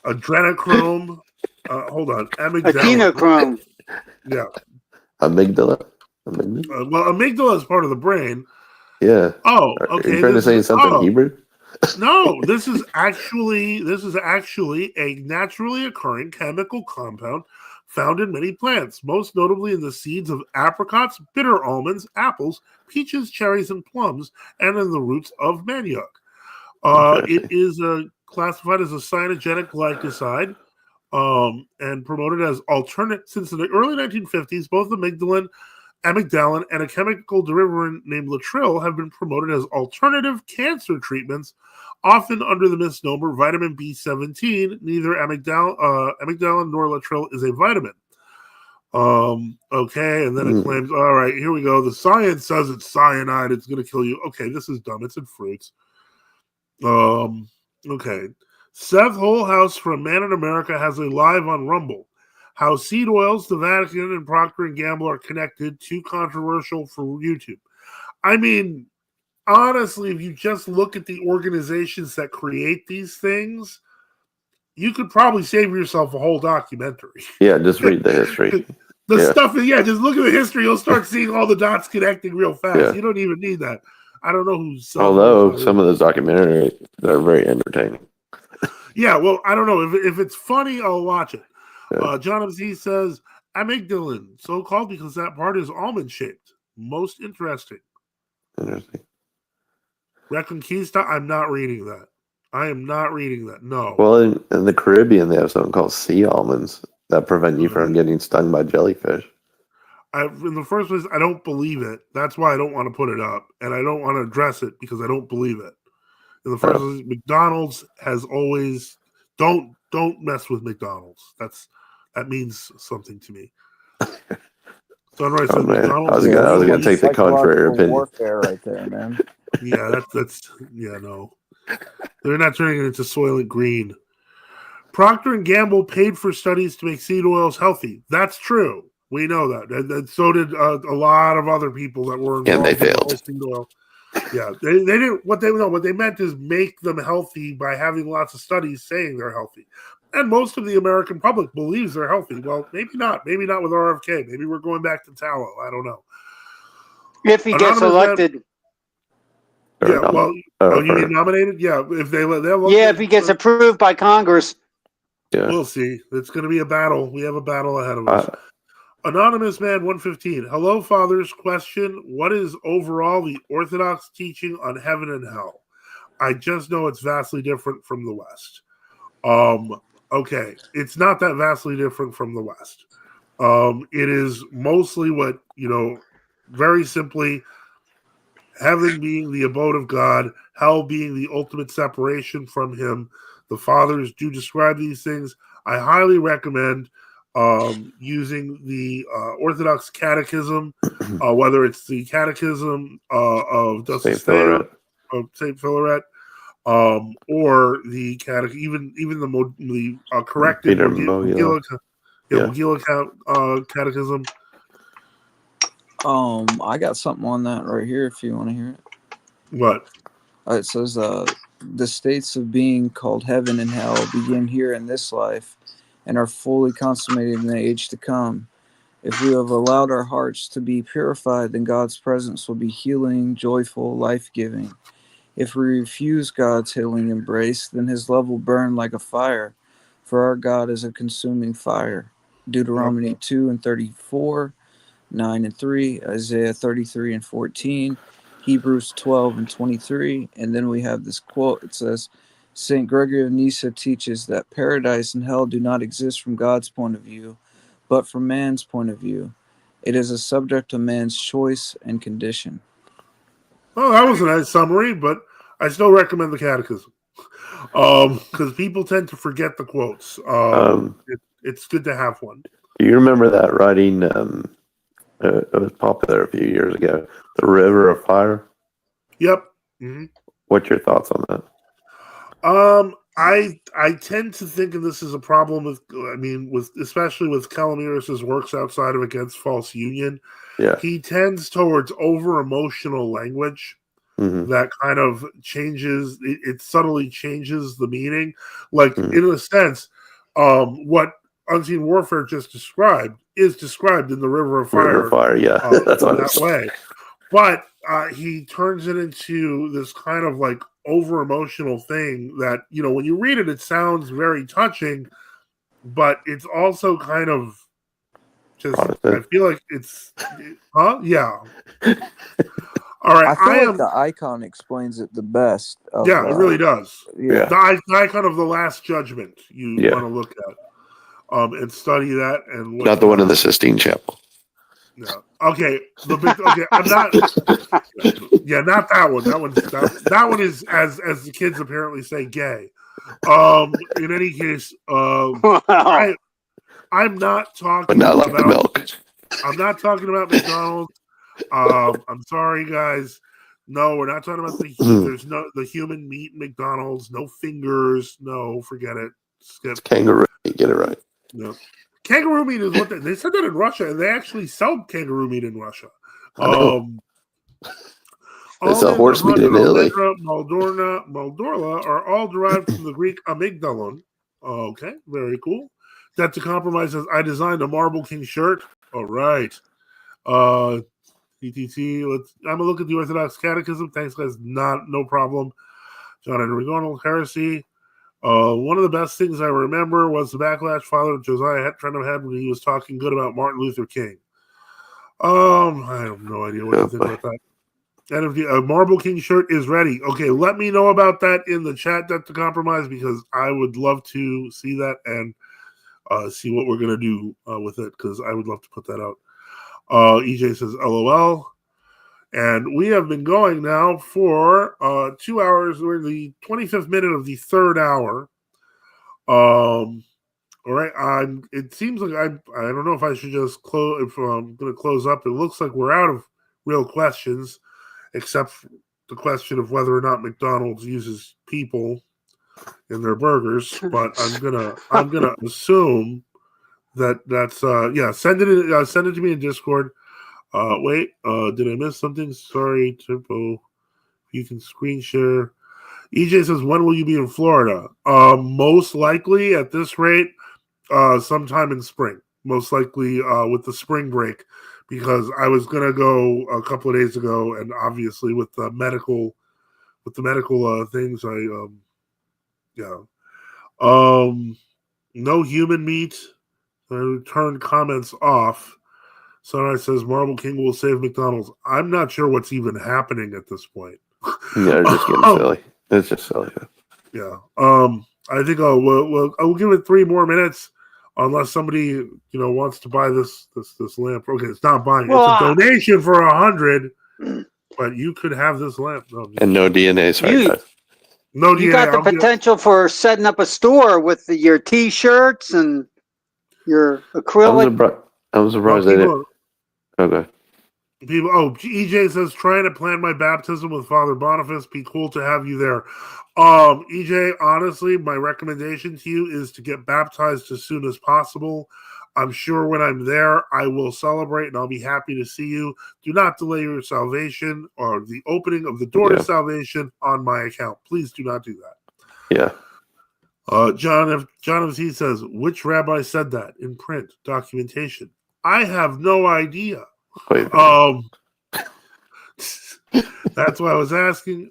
Adrenochrome. Hold on. Amygdala. Adrenochrome. Yeah. Amygdala. Well, amygdala is part of the brain. Yeah. Oh, okay. Are you trying to say something Hebrew? No, this is actually a naturally occurring chemical compound found in many plants, most notably in the seeds of apricots, bitter almonds, apples, peaches, cherries, and plums, and in the roots of manioc. It is classified as a cyanogenic glycoside and promoted as alternate. Since the early 1950s, both amygdalin and a chemical derivative named latril have been promoted as alternative cancer treatments, often under the misnomer vitamin B17. Neither amygdalin nor latril is a vitamin. Okay, and then it claims, all right, here we go. The science says it's cyanide. It's going to kill you. Okay, this is dumb. It's in fruits. Okay. Seth Holehouse from Man in America has a live on Rumble. How seed oils, the Vatican, and Procter & Gamble are connected. Too controversial for YouTube. I mean, honestly, if you just look at the organizations that create these things, you could probably save yourself a whole documentary. Yeah, just read the history. Stuff, just look at the history. You'll start seeing all the dots connecting real fast. Yeah. You don't even need that. I don't know who's... Although some of those documentaries are very entertaining. Yeah, well, I don't know. If it's funny, I'll watch it. Yeah. John MC says, amygdalin, so called because that part is almond-shaped. Most interesting. Interesting. Reconquista, I'm not reading that. I am not reading that. No. Well, in the Caribbean, they have something called sea almonds that prevent you from getting stung by jellyfish. In the first place, I don't believe it. That's why I don't want to put it up, and I don't want to address it because I don't believe it. In the first place, McDonald's has always don't mess with McDonald's. That means something to me. Sunrise says McDonald's. I was gonna take the contrary opinion. Warfare right there, man. Yeah, no. They're not turning it into Soylent Green. Procter and Gamble paid for studies to make seed oils healthy. That's true. We know that. And so did a lot of other people that were involved. And they in the failed. whole seed oil. Yeah, they didn't. What they meant is make them healthy by having lots of studies saying they're healthy. And most of the American public believes they're healthy. Well, maybe not. Maybe not with RFK. Maybe we're going back to tallow. I don't know. If he gets elected. Yeah, well, you mean nominated? Yeah, if if he gets approved by Congress. Yeah. We'll see. It's going to be a battle. We have a battle ahead of us. Anonymous Man 115. Hello, fathers. Question: what is overall the Orthodox teaching on heaven and hell? I just know it's vastly different from the West. Okay, it's not that vastly different from the West. It is mostly what, very simply, heaven being the abode of God, hell being the ultimate separation from him. The fathers do describe these things. I highly recommend using the Orthodox Catechism, whether it's the Catechism of St. Philaret, or the even the corrected Mogila Catechism. I got something on that right here if you want to hear it. What? It says the states of being called heaven and hell begin here in this life and are fully consummated in the age to come. If we have allowed our hearts to be purified, then God's presence will be healing, joyful, life-giving. If we refuse God's healing embrace, then his love will burn like a fire, for our God is a consuming fire. Deuteronomy 2:34, 9:3, Isaiah 33:14, Hebrews 12:23, and then we have this quote. It says, St. Gregory of Nyssa teaches that paradise and hell do not exist from God's point of view, but from man's point of view. It is a subject of man's choice and condition. Well, that was a nice summary, but I still recommend the Catechism because people tend to forget the quotes. It's good to have one. Do you remember that writing? It was popular a few years ago. The River of Fire. Yep. Mm-hmm. What's your thoughts on that? I tend to think of this as a problem with especially with Calamiris's works outside of Against False Union. Yeah. He tends towards over emotional language that kind of changes. It subtly changes the meaning. Like in a sense, what Unseen Warfare just described is described in the River of Fire. River of Fire, yeah, that's in that way. But he turns it into this kind of like over emotional thing that, when you read it, it sounds very touching, but it's also kind of just, I feel like it's, yeah. All right. I feel like the icon explains it the best. It really does. Yeah. The icon of the Last Judgment you want to look at and study that. And not the one in the Sistine Chapel. No. Okay. I'm not. Yeah, not that one. That one is, as the kids apparently say, gay. In any case, I'm not talking about milk. I'm not talking about McDonald's. I'm sorry, guys. No, we're not talking about there's no the human meat McDonald's. No fingers. No, forget it. Skip. It's kangaroo. Get it right. No. Kangaroo meat is what they said that in Russia, and they actually sell kangaroo meat in Russia. It's a horse meat in Italy. Moldorla are all derived from the Greek amygdalon. Okay, very cool. That's a compromise. I designed a Marble King shirt. All right. TTT. I'm gonna look at the Orthodox Catechism. Thanks, guys. No problem. John and Regonal Heresy. One of the best things I remember was the backlash Father Josiah Trenham had when he was talking good about Martin Luther King. I have no idea what to think about that. NFT Marble King shirt is ready. Okay, let me know about that in the chat, Death to Compromise, because I would love to see that and see what we're gonna do with it, because I would love to put that out. EJ says LOL. And we have been going now for 2 hours. We're in the 25th minute of the third hour. All right. It seems like I don't know if I should just close. If I'm going to close up, it looks like we're out of real questions, except the question of whether or not McDonald's uses people in their burgers. But I'm gonna assume that's yeah. Send it to me in Discord. Wait, did I miss something? Sorry, typo. You can screen share. EJ says, when will you be in Florida? Most likely at this rate, sometime in spring. Most likely with the spring break, because I was gonna go a couple of days ago, and obviously with the medical things, no human meat. I turned comments off. Sunrise says Marble King will save McDonald's. I'm not sure what's even happening at this point. Yeah, they're just getting silly. It's just silly. Yeah. I think I'll give it 3 more minutes, unless somebody wants to buy this lamp. Okay, it's not buying. Well, it's a donation for 100, but you could have this lamp. No, And no DNA, sorry, guys. No you DNA. got the potential for setting up a store with your T-shirts and your acrylic. I'm surprised they didn't. Okay. EJ says trying to plan my baptism with Father Boniface. Be cool to have you there. EJ, honestly, my recommendation to you is to get baptized as soon as possible. I'm sure when I'm there, I will celebrate and I'll be happy to see you. Do not delay your salvation or the opening of the door to salvation on my account. Please do not do that. Yeah. John F. He says, which rabbi said that in print documentation? I have no idea. Wait. That's why I was asking.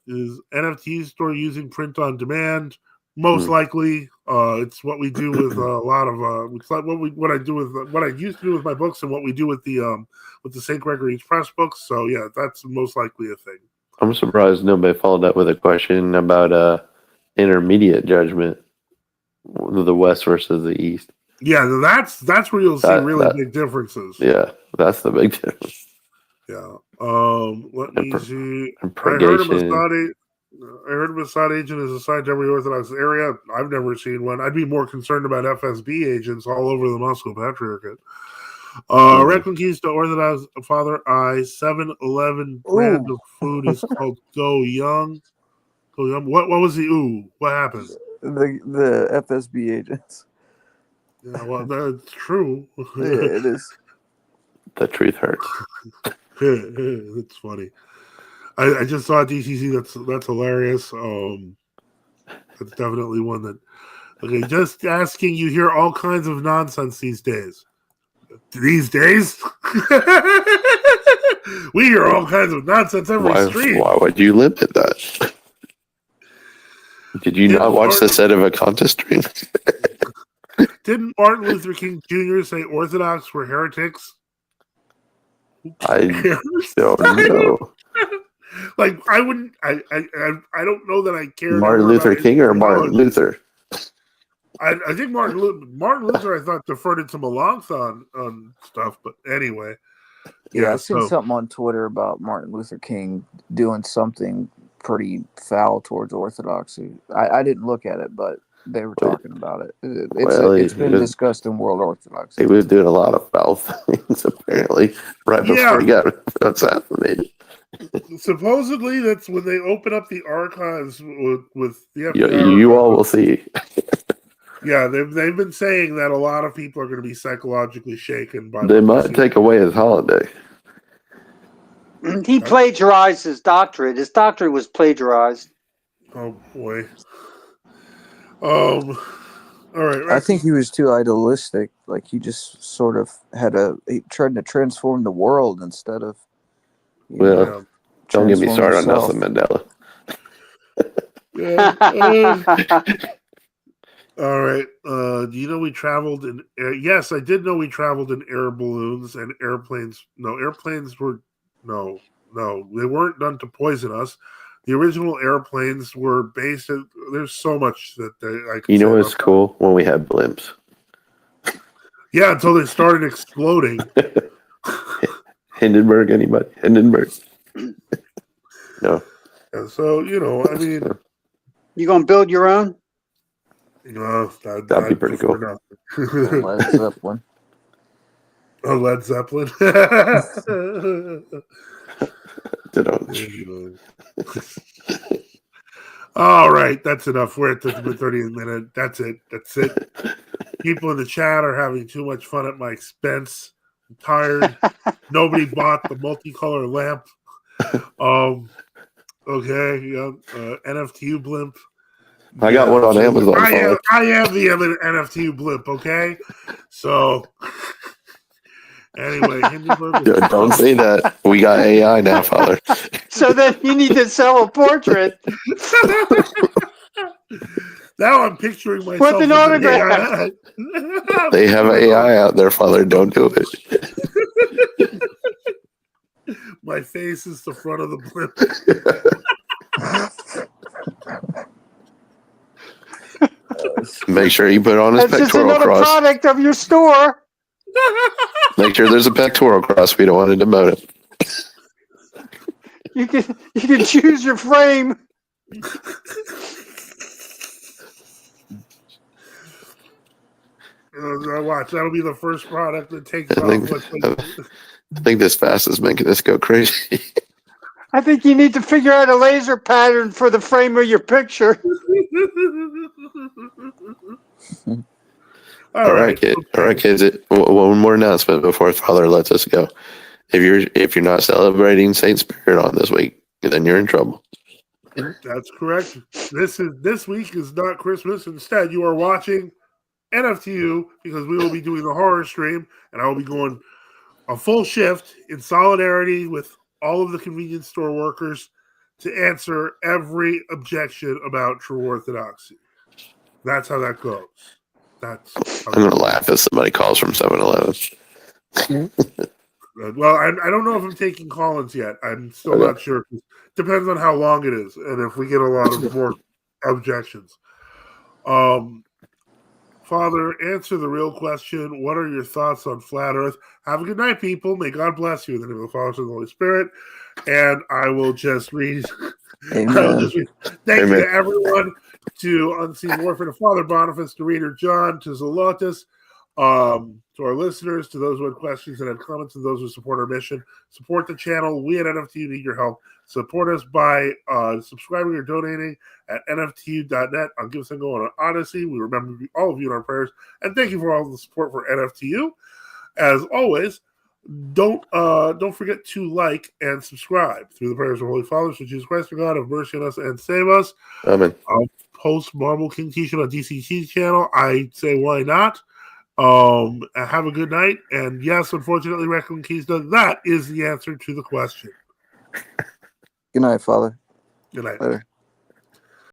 Is NFT store using print on demand? Most likely, it's what we do with a lot of what I used to do with my books, and what we do with the St. Gregory's Press books. So yeah, that's most likely a thing. I'm surprised nobody followed up with a question about intermediate judgment, the West versus the East. Yeah, that's where you'll see really big differences. Yeah, that's the big difference. Yeah. Let me see. I heard a Mossad agent is assigned to every Orthodox area. I've never seen one. I'd be more concerned about FSB agents all over the Moscow Patriarchate. Red Conquista Orthodox Father I 7-Eleven brand of food is called Go Young. Go Young. What was the What happened? The FSB agents. Yeah, well, that's true. Yeah, it is. The truth hurts. It's funny. I just saw DCC. That's hilarious. That's definitely one that. Okay, just asking. You hear all kinds of nonsense these days. These days, we hear all kinds of nonsense every stream. Why would you limit that? Did you not watch the set of a contest stream? Didn't Martin Luther King Jr. say Orthodox were heretics? I don't know. Like, I wouldn't. I don't know that I care. Martin Luther King or Martin Luther? I think Martin Luther. I thought deferred it to Melanchthon on stuff, but anyway. Yeah, I've seen something on Twitter about Martin Luther King doing something pretty foul towards Orthodoxy. I didn't look at it, but they were talking about it. It's been discussed in World Orthodoxy. He was doing a lot of foul things, apparently, right before he got assassinated. Supposedly, that's when they open up the archives with the FBI. You all will see. Yeah, they've been saying that a lot of people are going to be psychologically shaken by. They might take away his holiday. He plagiarized his doctorate. His doctorate was plagiarized. Oh boy. All right. I think he was too idealistic. Like, he just sort of he tried to transform the world instead of. Well, don't get me started on Nelson Mandela. All right. Do you know we traveled in air? Yes, I did know we traveled in air balloons and airplanes. No, airplanes were no. No, they weren't done to poison us. The original airplanes were based. There's so much that I could You know say what's about cool? When we had blimps. Yeah, until they started exploding. Hindenburg, anybody? Hindenburg? No. And so, I mean, You gonna build your own? That'd be pretty cool. Led Zeppelin. Oh, Led Zeppelin. All right, that's enough. We're at the 30th minute. That's it. People in the chat are having too much fun at my expense. I'm tired. Nobody bought the multicolor lamp. Okay, NFTU blimp. I got one on Amazon. I am the NFTU blimp. Okay, so anyway, don't say that. We got AI now, Father. So then you need to sell a portrait. Now I'm picturing myself with an autograph. They have AI out there, Father. Don't do it. My face is the front of the blimp. Make sure you put on his That's just pectoral another cross. product of your store. Make sure there's a pectoral cross. We don't want to demote it. You can choose your frame. Watch, that'll be the first product that takes off. I think this fast is making us go crazy. I think you need to figure out a laser pattern for the frame of your picture. All right, kid. All right, kids. One more announcement before Father lets us go. If you're not celebrating Saint Spirit on this week, then you're in trouble. That's correct. This week is not Christmas. Instead, you are watching NFTU because we will be doing the horror stream, and I will be going a full shift in solidarity with all of the convenience store workers to answer every objection about true orthodoxy. That's how that goes. I'm going to laugh if somebody calls from 7-Eleven. Well, I don't know if I'm taking call-ins yet. I'm still not sure. Depends on how long it is and if we get a lot of more objections. Father, answer the real question. What are your thoughts on flat Earth? Have a good night, people. May God bless you in the name of the Father, Son, and the Holy Spirit. And I will just read. Thank you to everyone, to Unseen Warfare, to Father Boniface, to Reader John, to Zelotus, to our listeners, to those who had questions and had comments, and those who support our mission. Support the channel. We at NFTU need your help. Support us by subscribing or donating at nftu.net. On Give Us a Go on Odyssey. We remember all of you in our prayers. And thank you for all the support for NFTU. As always, don't forget to like and subscribe through the prayers of Holy Father, so Jesus Christ, our God, have mercy on us and save us. Amen. I'll post Marble King T-shirt on DCT's channel. I say, why not? Have a good night. And yes, unfortunately, Reconquista, that is the answer to the question. Good night, Father. Good night. Later.